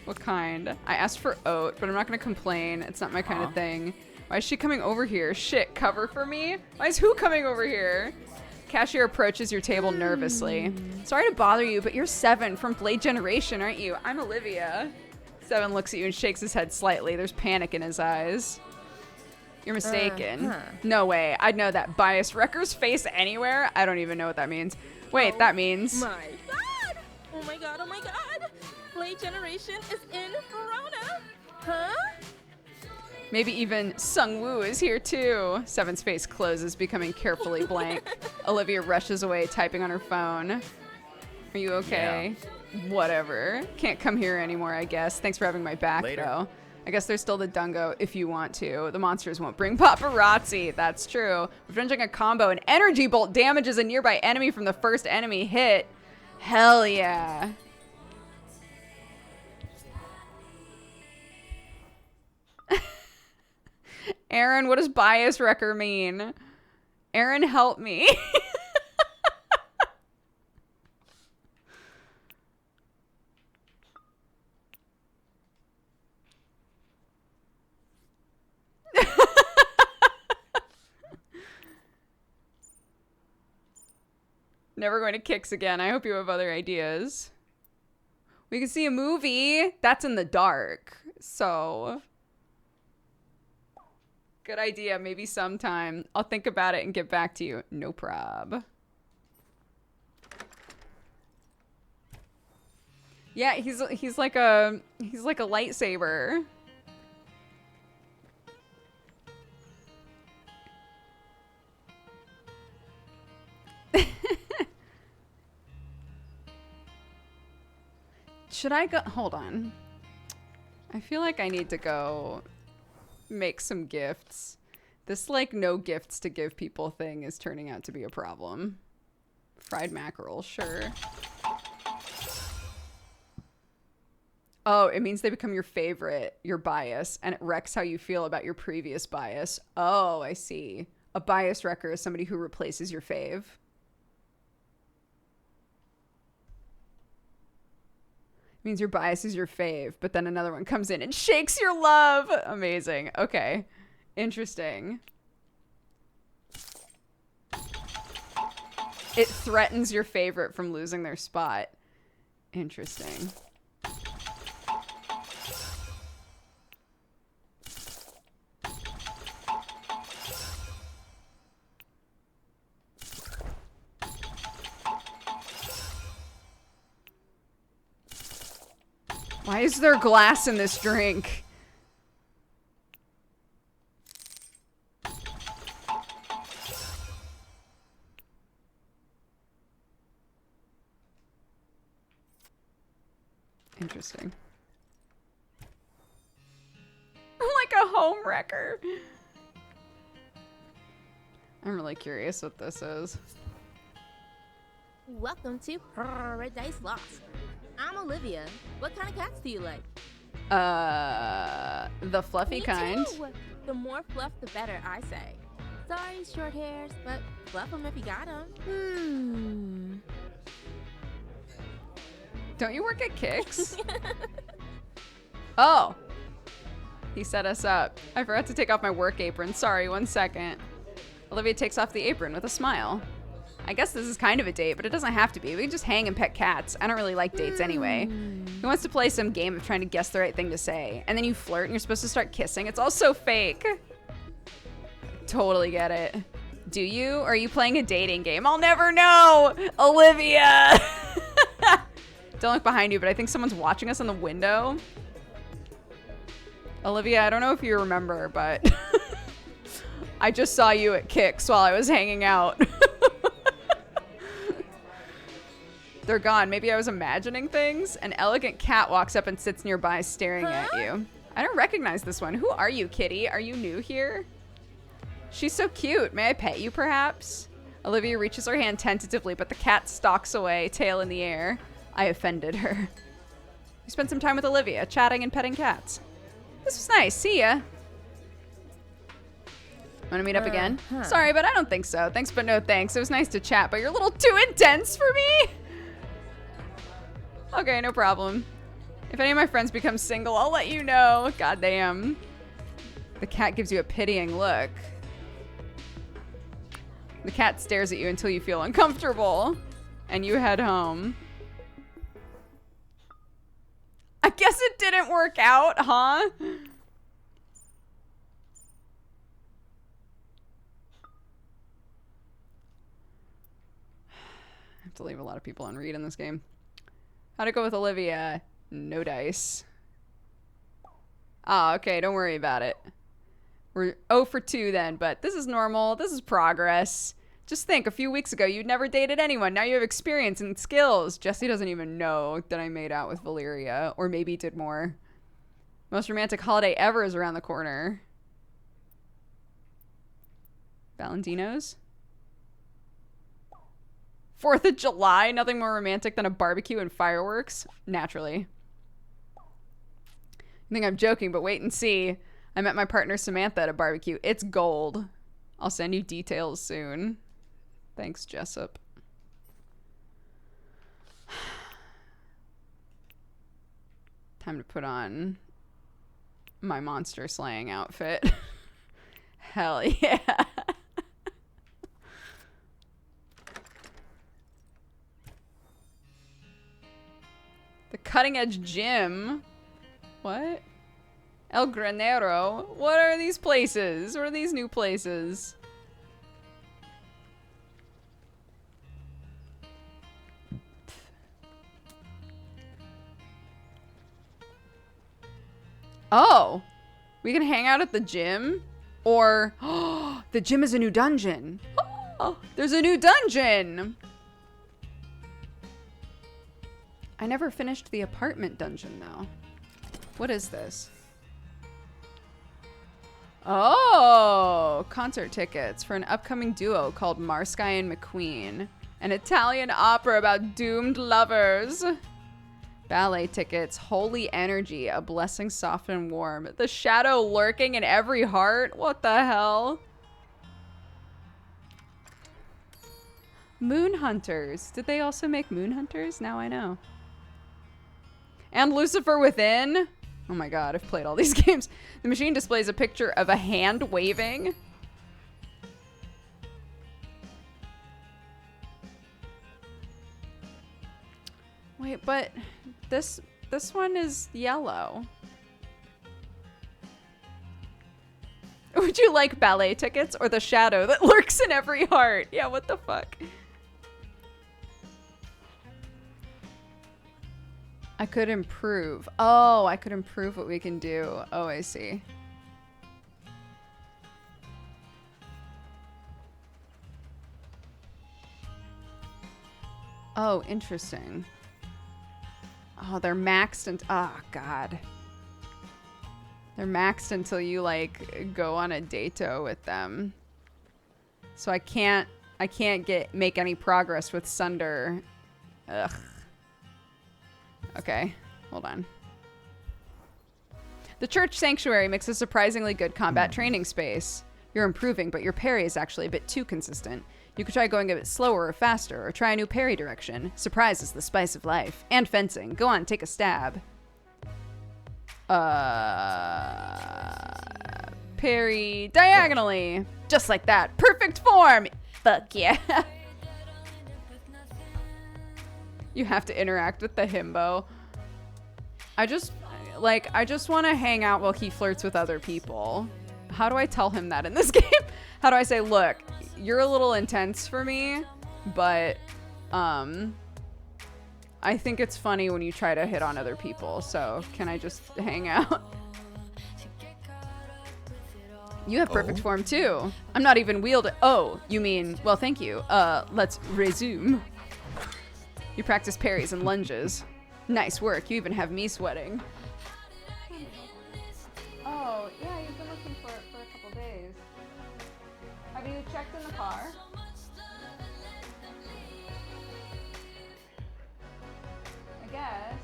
What kind? I asked for oat, but I'm not gonna complain. It's not my kind of thing. Why is she coming over here? Shit, cover for me? Why is who coming over here? Cashier approaches your table nervously. Sorry to bother you, but you're Seven from Blade Generation, aren't you? I'm Olivia. Seven looks at you and shakes his head slightly. There's panic in his eyes. You're mistaken. No way. I'd know that biased wrecker's face anywhere. I don't even know what that means. Wait, that means... My God! Oh my God, oh my God! Blade Generation is in Verona! Huh? Maybe even Sung Woo is here too. Seven's face closes, becoming carefully blank. Olivia rushes away, typing on her phone. Are you okay? Yeah. Whatever. Can't come here anymore, I guess. Thanks for having my back, though. I guess there's still the Dungo if you want to. The monsters won't bring paparazzi. That's true. Revenging a combo. An energy bolt damages a nearby enemy from the first enemy hit. Hell yeah. Aaron, what does bias wrecker mean? Aaron, help me. Never going to Kicks again. I hope you have other ideas. We can see a movie. That's in the dark. So... good idea. Maybe sometime. I'll think about it and get back to you. No prob. Yeah, he's like a lightsaber. Should I go? Hold on. I feel like I need to go make some gifts. This like no gifts to give people thing is turning out to be a problem. Fried mackerel, sure. Oh, it means they become your favorite, your bias, and it wrecks how you feel about your previous bias. Oh, I see. A bias wrecker is somebody who replaces your fave. Means your bias is your fave, but then another one comes in and shakes your love. Amazing. Okay. Interesting. It threatens your favorite from losing their spot. Interesting. Why is there glass in this drink? Interesting. Like a home wrecker. I'm really curious what this is. Welcome to Paradise Lost. I'm Olivia. What kind of cats do you like? The fluffy kind. Too. The more fluff, the better, I say. Sorry, short hairs, but fluff them if you got them. Don't you work at Kicks? Oh. He set us up. I forgot to take off my work apron. Sorry, 1 second. Olivia takes off the apron with a smile. I guess this is kind of a date, but it doesn't have to be. We can just hang and pet cats. I don't really like dates anyway. He wants to play some game of trying to guess the right thing to say. And then you flirt and you're supposed to start kissing. It's all so fake. Totally get it. Do you? Or are you playing a dating game? I'll never know! Olivia! Don't look behind you, but I think someone's watching us in the window. Olivia, I don't know if you remember, but I just saw you at Kicks while I was hanging out. They're gone. Maybe I was imagining things. An elegant cat walks up and sits nearby, staring at you. I don't recognize this one. Who are you, kitty? Are you new here? She's so cute. May I pet you, perhaps? Olivia reaches her hand tentatively, but the cat stalks away, tail in the air. I offended her. We spent some time with Olivia, chatting and petting cats. This was nice. See ya. Want to meet up again? Sorry, but I don't think so. Thanks, but no thanks. It was nice to chat, but you're a little too intense for me. Okay, no problem. If any of my friends become single, I'll let you know. Goddamn. The cat gives you a pitying look. The cat stares at you until you feel uncomfortable, and you head home. I guess it didn't work out, huh? I have to leave a lot of people on read in this game. How'd it go with Olivia? No dice. Ah, okay, don't worry about it. We're 0 for 2 then, but this is normal. This is progress. Just think, a few weeks ago, you'd never dated anyone. Now you have experience and skills. Jesse doesn't even know that I made out with Valeria, or maybe did more. Most romantic holiday ever is around the corner. Valentino's? 4th of July, nothing more romantic than a barbecue and fireworks. Naturally. You think I'm joking, but wait and see. I met my partner Samantha at a barbecue. It's gold. I'll send you details soon. Thanks, Jessup. Time to put on my monster slaying outfit. Hell yeah. The cutting edge gym. What? El Granero. What are these places? What are these new places? Oh, we can hang out at the gym, or the gym is a new dungeon. Oh, there's a new dungeon. I never finished the apartment dungeon though. What is this? Oh, concert tickets for an upcoming duo called Marsky and McQueen. An Italian opera about doomed lovers. Ballet tickets, holy energy, a blessing soft and warm. The shadow lurking in every heart? What the hell? Moon Hunters. Did they also make Moon Hunters? Now I know. And Lucifer Within. Oh my god, I've played all these games. The machine displays a picture of a hand waving. Wait, but this one is yellow. Would you like ballet tickets or the shadow that lurks in every heart? Yeah, what the fuck? I could improve. Oh, I could improve what we can do. Oh, I see. Oh, interesting. Oh, they're maxed and oh god. They're maxed until you like go on a dato with them. So I can't make any progress with Sunder. Ugh. Okay, hold on. The church sanctuary makes a surprisingly good combat training space. You're improving, but your parry is actually a bit too consistent. You could try going a bit slower or faster, or try a new parry direction. Surprise is the spice of life. And fencing. Go on, take a stab. Parry diagonally. Just like that. Perfect form! Fuck yeah. You have to interact with the himbo. I just want to hang out while he flirts with other people. How do I tell him that in this game? How do I say, look, you're a little intense for me, but I think it's funny when you try to hit on other people, so can I just hang out? You have perfect form too. I'm not even wielding. Oh, you mean, well, thank you. Let's resume. You practice parries and lunges. Nice work. You even have me sweating. Oh, yeah, you've been looking for it for a couple days. Have you checked in the car? I guess.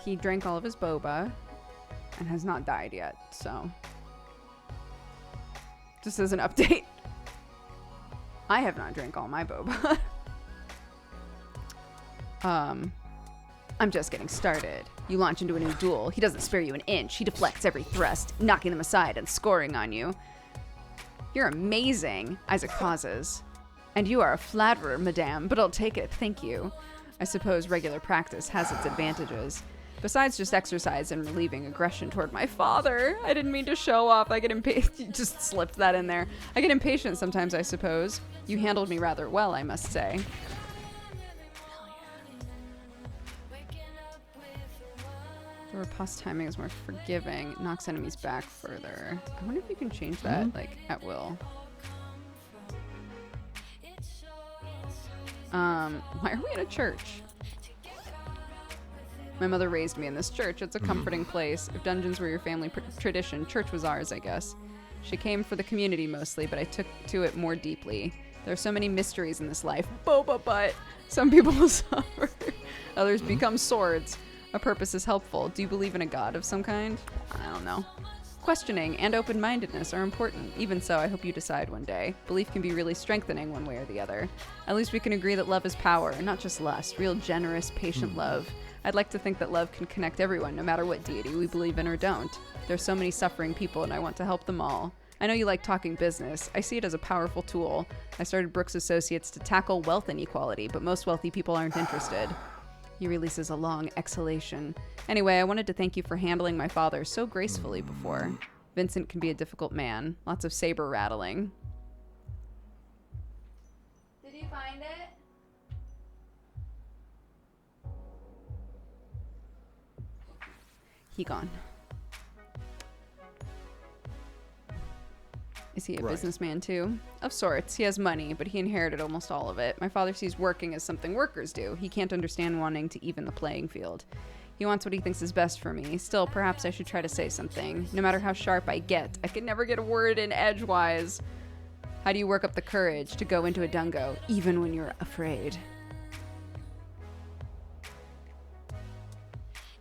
He drank all of his boba and has not died yet, so just as an update. I have not drank all my boba. I'm just getting started. You launch into a new duel. He doesn't spare you an inch. He deflects every thrust, knocking them aside and scoring on you. You're amazing, Isaac pauses. And you are a flatterer, madame, but I'll take it, thank you. I suppose regular practice has its advantages. Besides just exercise and relieving aggression toward my father. I didn't mean to show off. I get impatient. You just slipped that in there. I get impatient sometimes, I suppose. You handled me rather well, I must say. The riposte timing is more forgiving. It knocks enemies back further. I wonder if you can change that, like, at will. Why are we in a church? My mother raised me in this church. It's a comforting place. If dungeons were your family tradition, church was ours, I guess. She came for the community mostly, but I took to it more deeply. There are so many mysteries in this life. Boba butt. Some people will suffer. Others become swords. A purpose is helpful. Do you believe in a god of some kind? I don't know. Questioning and open-mindedness are important. Even so, I hope you decide one day. Belief can be really strengthening one way or the other. At least we can agree that love is power, not just lust. Real generous, patient love. I'd like to think that love can connect everyone, no matter what deity we believe in or don't. There's so many suffering people, and I want to help them all. I know you like talking business. I see it as a powerful tool. I started Brooks Associates to tackle wealth inequality, but most wealthy people aren't interested. He releases a long exhalation. Anyway, I wanted to thank you for handling my father so gracefully before. Vincent can be a difficult man. Lots of saber rattling. Did you find it? He gone. Is he a businessman too? Of sorts. He has money, but he inherited almost all of it. My father sees working as something workers do. He can't understand wanting to even the playing field. He wants what he thinks is best for me. Still, perhaps I should try to say something. No matter how sharp I get, I can never get a word in edgewise. How do you work up the courage to go into a dungo, even when you're afraid?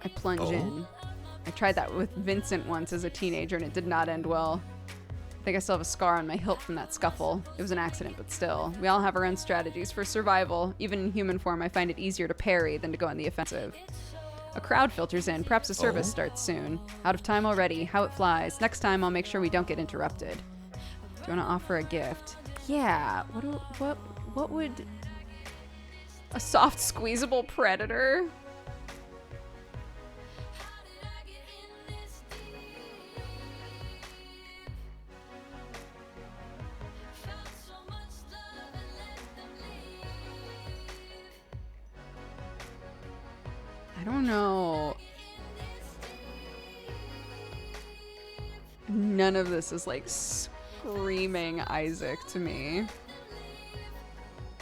I plunge in. I tried that with Vincent once as a teenager, and it did not end well. I think I still have a scar on my hilt from that scuffle. It was an accident, but still. We all have our own strategies for survival. Even in human form, I find it easier to parry than to go on the offensive. A crowd filters in. Perhaps a service starts soon. Out of time already. How it flies. Next time, I'll make sure we don't get interrupted. Do you want to offer a gift? Yeah. What would... A soft, squeezable predator? I don't know. None of this is like screaming Isaac to me.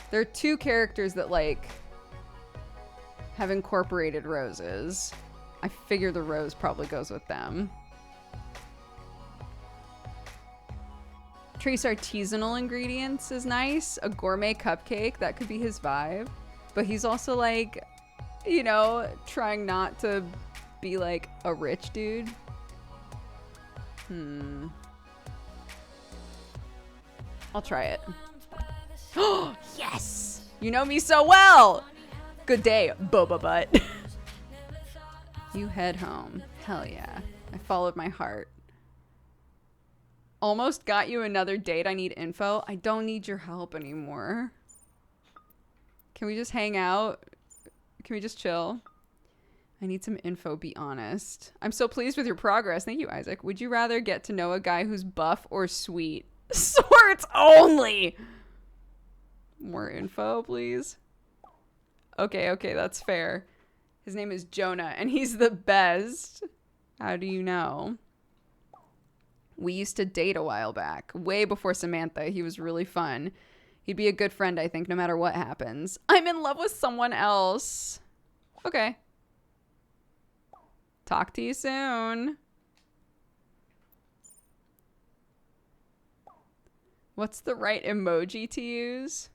There are two characters that like have incorporated roses. I figure the rose probably goes with them. Trace artisanal ingredients is nice. A gourmet cupcake, that could be his vibe. But he's also like, you know, trying not to be like a rich dude. I'll try it. Oh, yes! You know me so well! Good day, boba butt. You head home. Hell yeah. I followed my heart. Almost got you another date. I need info. I don't need your help anymore. Can we just hang out? Can we just chill? I need some info, be honest. I'm so pleased with your progress. Thank you, Isaac. Would you rather get to know a guy who's buff or sweet? Swords only! More info, please. Okay, that's fair. His name is Jonah, and he's the best. How do you know? We used to date a while back, way before Samantha. He was really fun. He'd be a good friend, I think, no matter what happens. I'm in love with someone else. Okay. Talk to you soon. What's the right emoji to use?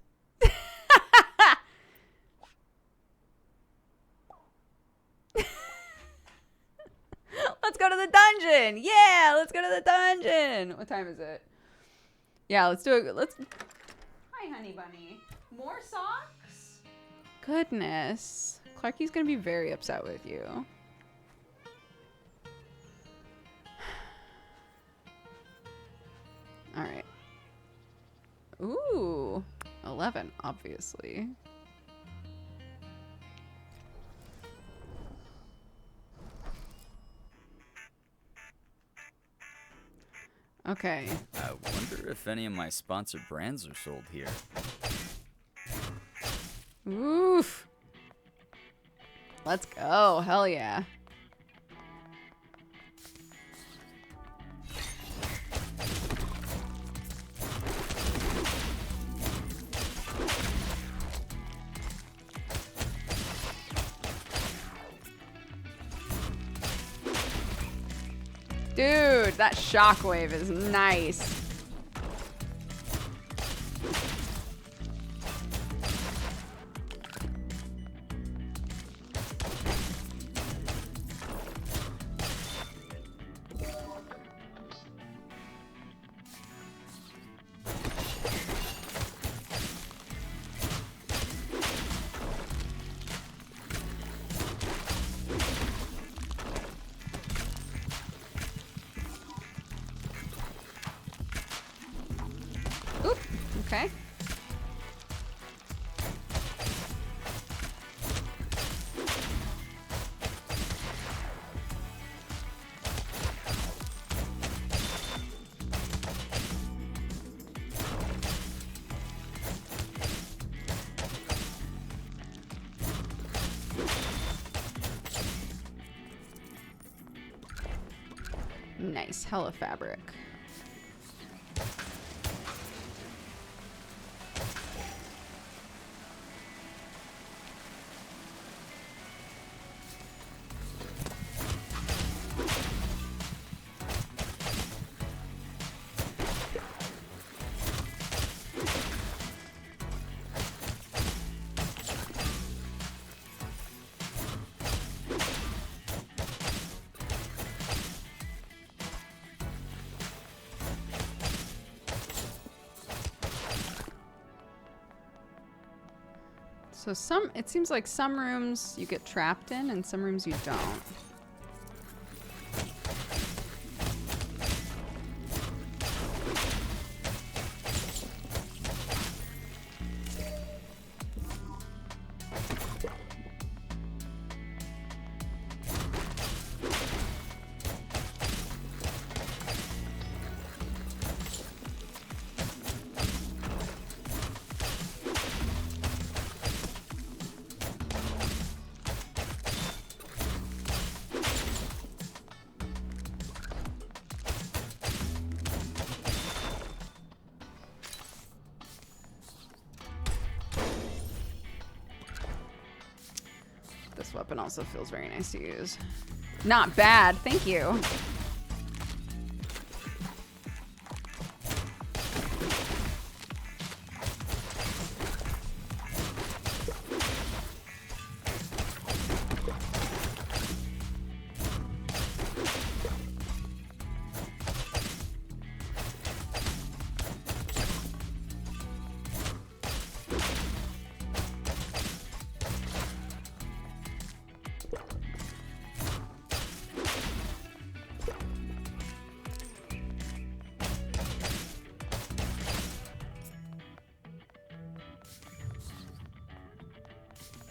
Let's go to the dungeon. Yeah, let's go to the dungeon. What time is it? Yeah, let's do it. Let's. Hi, honey bunny. More socks? Goodness. Clarky's gonna be very upset with you. All right. Ooh, 11, obviously. Okay. I wonder if any of my sponsored brands are sold here. Oof. Let's go. Hell yeah. Dude, that shockwave is nice. Okay. Nice. Hella fabric. So it seems like some rooms you get trapped in and some rooms you don't. This weapon also feels very nice to use. Not bad, thank you.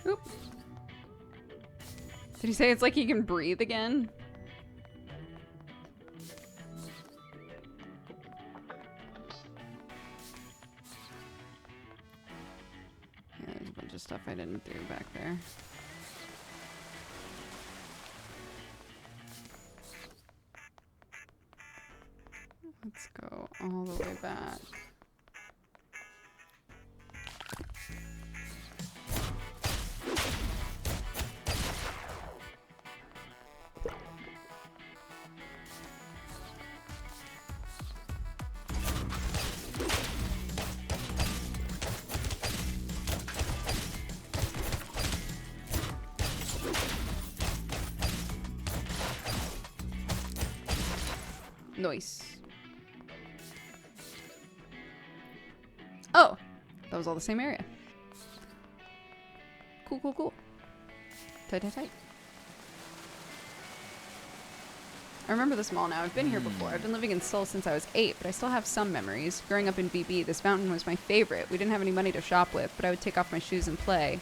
Oop. Did he say it's like he can breathe again? Yeah, there's a bunch of stuff I didn't do back there. Let's go all the way back. Nice. Oh, that was all the same area. Cool, cool, cool. Tight, tight, tight. I remember this mall now. I've been here before. I've been living in Seoul since I was 8, but I still have some memories. Growing up in BB, this fountain was my favorite. We didn't have any money to shop with, but I would take off my shoes and play.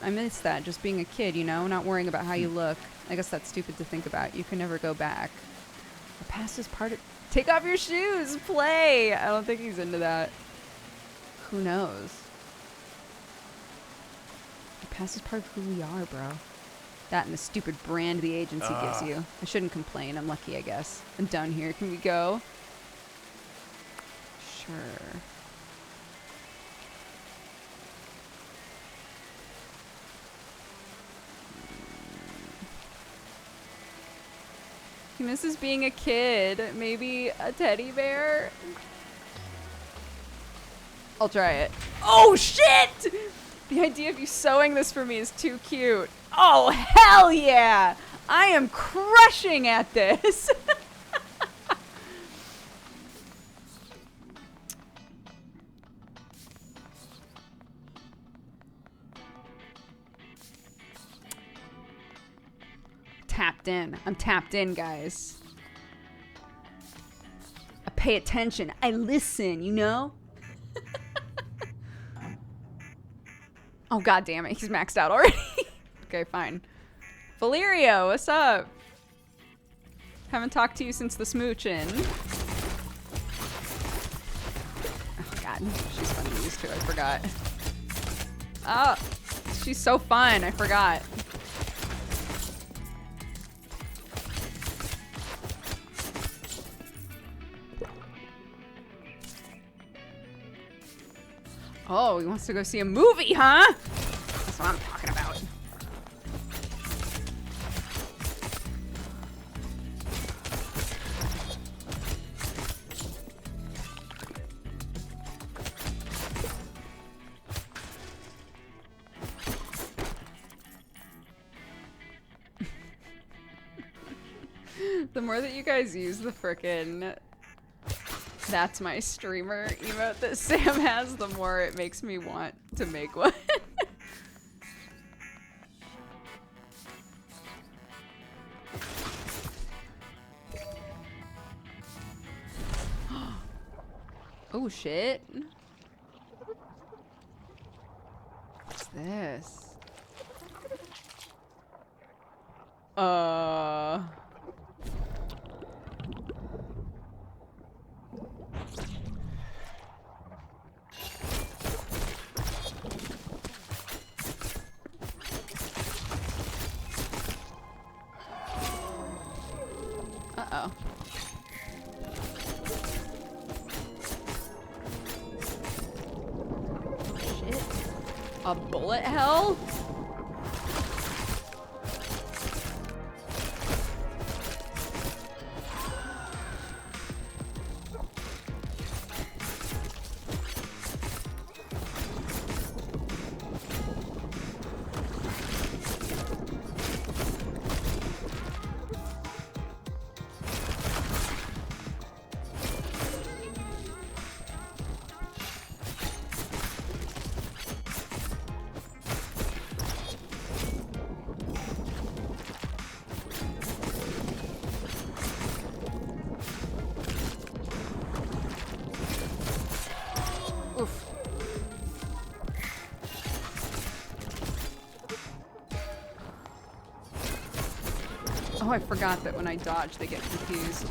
I miss that, just being a kid, you know, not worrying about how you look. I guess that's stupid to think about. You can never go back. The past is part of... Take off your shoes! Play! I don't think he's into that. Who knows? The past is part of who we are, bro. That and the stupid brand the agency gives you. I shouldn't complain. I'm lucky, I guess. I'm done here. Can we go? Sure. He misses being a kid. Maybe a teddy bear? I'll try it. Oh, shit! The idea of you sewing this for me is too cute. Oh, hell yeah! I am crushing at this. Tapped in. I'm tapped in, guys. I pay attention. I listen, you know? Oh, god damn it. He's maxed out already. Okay, fine. Valerio, what's up? Haven't talked to you since the smoochin'. Oh, god. She's fun to use too. I forgot. Oh, she's so fun. I forgot. Oh, he wants to go see a movie, huh? That's what I'm talking about. The more that you guys use the frickin' "that's my streamer" emote that Sam has, the more it makes me want to make one. Oh shit. What's this? Uh-oh. Shit. A bullet hell? Oh, I forgot that when I dodge, they get confused.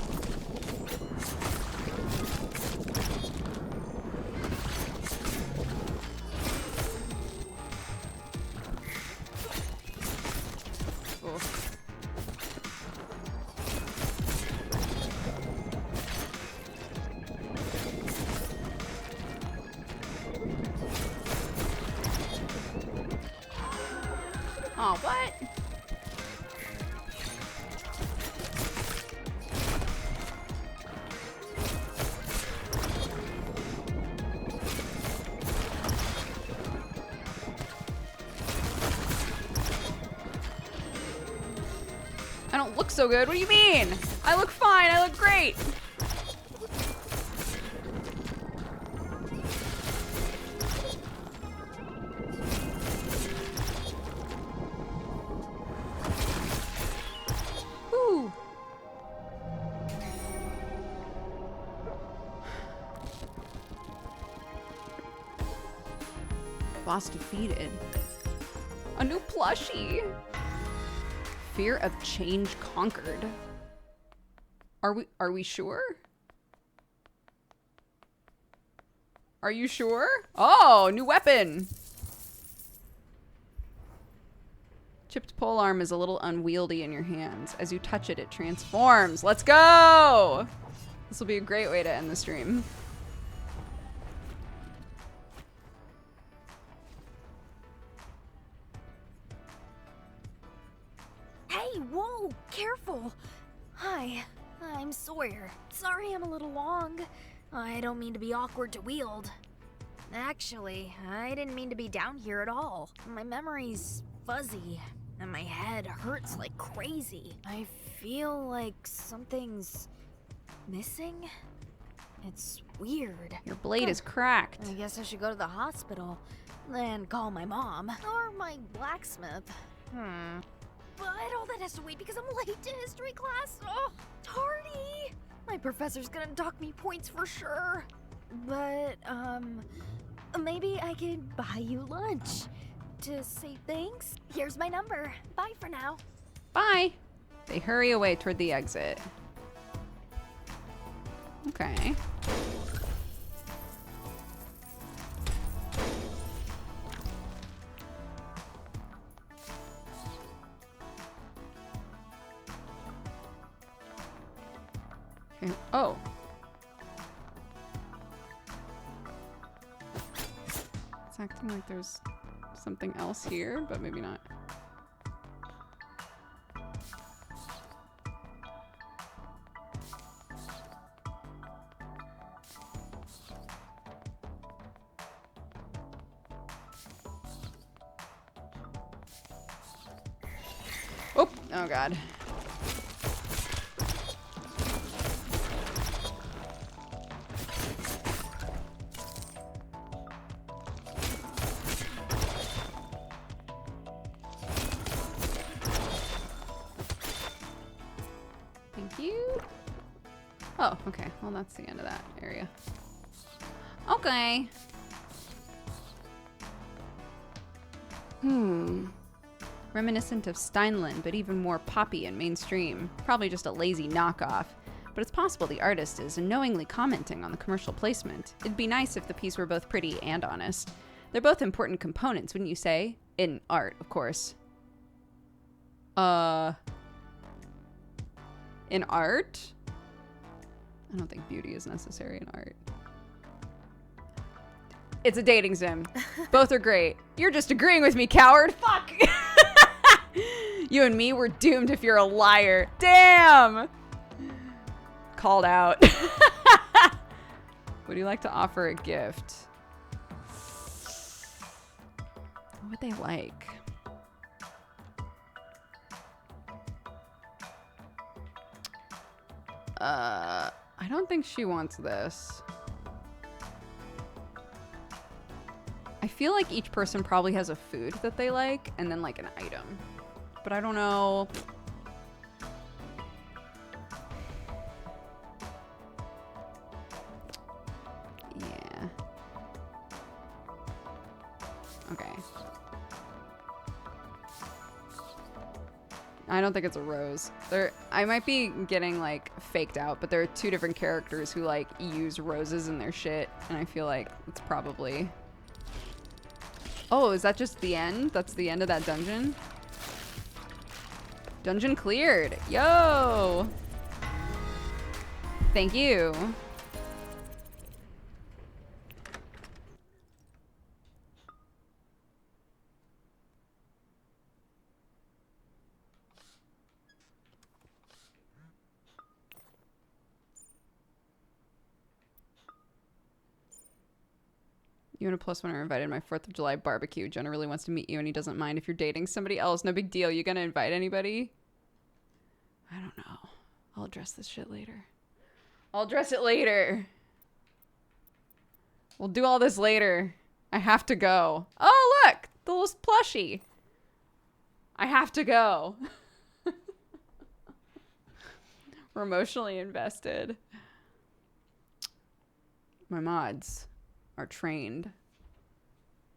Oh, what? I don't look so good. What do you mean? I look fine. I look great. Ooh. Boss defeated. A new plushie. Fear of change conquered. Are we sure? Are you sure? Oh, new weapon. Chipped polearm is a little unwieldy in your hands. As you touch it, it transforms. Let's go! This will be a great way to end the stream. Hey, whoa, careful. Hi, I'm Sawyer. Sorry I'm a little long. I don't mean to be awkward to wield. Actually, I didn't mean to be down here at all. My memory's fuzzy, and my head hurts like crazy. I feel like something's missing. It's weird. Your blade is cracked. I guess I should go to the hospital, then call my mom. Or my blacksmith. But all that has to wait because I'm late to history class. Oh, tardy! My professor's gonna dock me points for sure. But, maybe I could buy you lunch. To say thanks, here's my number. Bye for now. Bye. They hurry away toward the exit. Okay. Okay. Oh. It's acting like there's something else here, but maybe not. Oh, oh God. Thank you. Oh, okay. Well, that's the end of that area. Okay. Reminiscent of Steinlen, but even more poppy and mainstream. Probably just a lazy knockoff. But it's possible the artist is unknowingly commenting on the commercial placement. It'd be nice if the piece were both pretty and honest. They're both important components, wouldn't you say? In art, of course. In art? I don't think beauty is necessary in art. It's a dating sim. Both are great. You're just agreeing with me, coward. Fuck! You and me, we're doomed if you're a liar. Damn! Called out. Would you like to offer a gift? What would they like? I don't think she wants this. I feel like each person probably has a food that they like and then like an item. But I don't know. Yeah. Okay. I don't think it's a rose. I might be getting like faked out, but there are two different characters who like use roses in their shit, and I feel like it's probably... Oh, is that just the end? That's the end of that dungeon? Dungeon cleared. Yo! Thank you. You and a +1 are invited to my 4th of July barbecue. Jonah really wants to meet you and he doesn't mind if you're dating somebody else. No big deal. You gonna invite anybody? I don't know. I'll address this shit later. I'll address it later. We'll do all this later. I have to go. Oh, look! The little plushie. I have to go. We're emotionally invested. My mods are trained.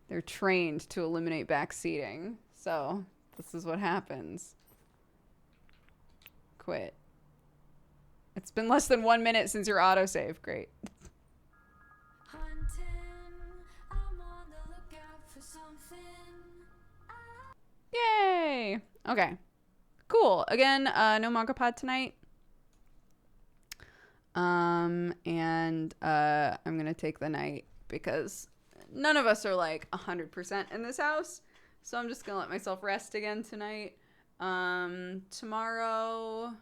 They're trained to eliminate back seating. So, this is what happens. Quit. It's been less than 1 minute since your autosave. Great. Yay! Okay. Cool. Again, no manga pod tonight. I'm gonna take the night because none of us are like 100% in this house. So I'm just gonna let myself rest again tonight. Tomorrow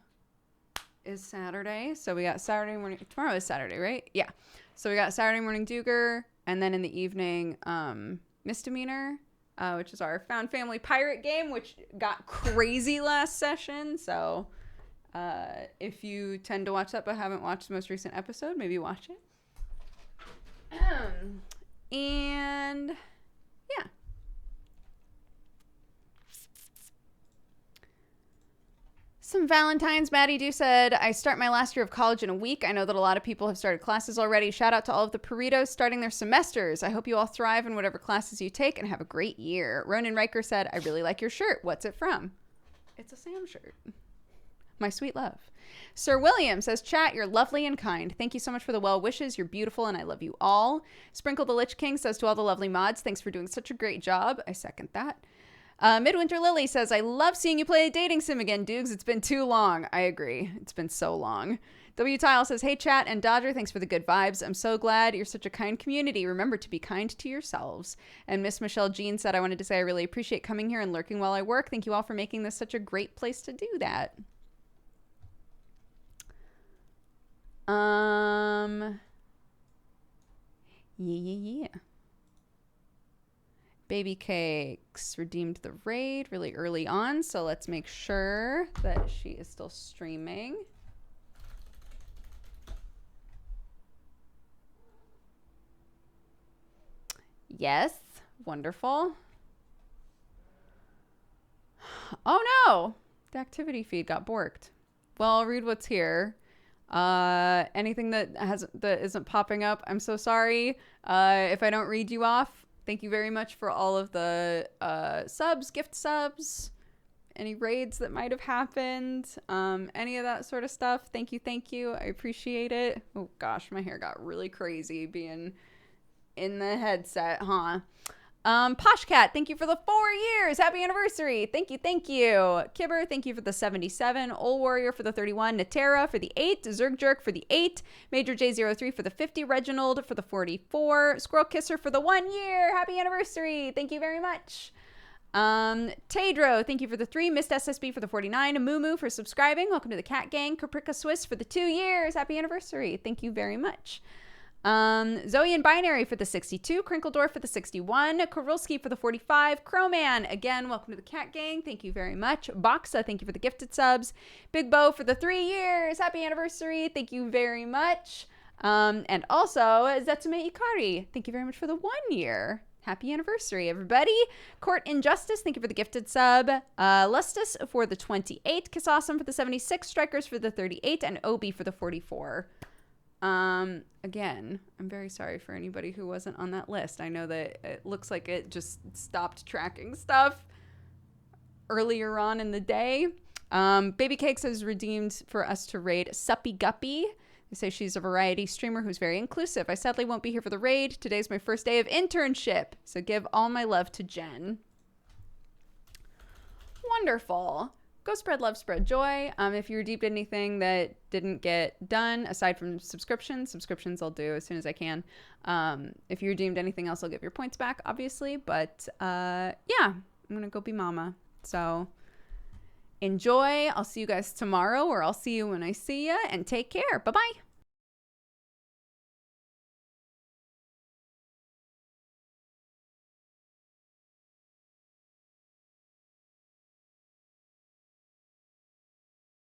is Saturday. So we got Saturday morning. Tomorrow is Saturday, right? Yeah. So we got Saturday morning Duger, and then in the evening, Misdemeanor, which is our found family pirate game, which got crazy last session. So if you tend to watch that but haven't watched the most recent episode, maybe watch it. And yeah. Some Valentine's. Maddie Do said, I start my last year of college in a week. I know that a lot of people have started classes already. Shout out to all of the Burritos starting their semesters. I hope you all thrive in whatever classes you take and have a great year. Ronan Riker said, I really like your shirt. What's it from? It's a Sam shirt. My sweet love. Sir William says, chat, you're lovely and kind. Thank you so much for the well wishes. You're beautiful and I love you all. Sprinkle the Lich King says, to all the lovely mods, thanks for doing such a great job. I second that. Midwinter Lily says, I love seeing you play a dating sim again, Dukes. It's been too long. I agree. It's been so long. W Tile says, hey, chat and Dodger, thanks for the good vibes. I'm so glad you're such a kind community. Remember to be kind to yourselves. And Miss Michelle Jean said, I wanted to say I really appreciate coming here and lurking while I work. Thank you all for making this such a great place to do that. Yeah. Baby Cakes redeemed the raid really early on, so let's make sure that she is still streaming. Yes, wonderful. Oh no, the activity feed got borked. Well, I'll read what's here. Anything that isn't popping up, I'm so sorry. If I don't read you off, thank you very much for all of the subs, gift subs, any raids that might have happened, any of that sort of stuff. Thank you. I appreciate it. Oh gosh, my hair got really crazy being in the headset, huh? Poshcat, thank you for the 4 years. Happy anniversary. Thank you. Kibber, thank you for the 77. Ol Warrior for the 31. Natera for the 8. Zerg Jerk for the 8. Major J03 for the 50. Reginald for the 44. Squirrel Kisser for the 1 year. Happy anniversary. Thank you very much. Tadro, thank you for the 3. Missed SSB for the 49. Moo for subscribing. Welcome to the Cat Gang. Caprica Swiss for the 2 years. Happy anniversary. Thank you very much. Zoe and Binary for the 62, Crinkledorf for the 61, Korulski for the 45, Crowman, again, welcome to the Cat Gang, thank you very much. Boxa, thank you for the gifted subs. Big Bo for the 3 years, happy anniversary, thank you very much. And also, Zetsume Ikari, thank you very much for the 1 year. Happy anniversary, everybody. Court Injustice, thank you for the gifted sub. Lustus for the 28, Kiss Awesome for the 76, Strikers for the 38, and Obi for the 44. Again, I'm very sorry for anybody who wasn't on that list. I know that it looks like it just stopped tracking stuff earlier on in the day. Baby Cakes is redeemed for us to raid Suppy Guppy. They say she's a variety streamer who's very inclusive. I sadly won't be here for the raid. Today's my first day of internship, so give all my love to Jen. Wonderful. Go spread love, spread joy. If you redeemed anything that didn't get done, aside from subscriptions I'll do as soon as I can. If you redeemed anything else, I'll give your points back, obviously. But yeah, I'm going to go be mama. So enjoy. I'll see you guys tomorrow, or I'll see you when I see you, and take care. Bye-bye.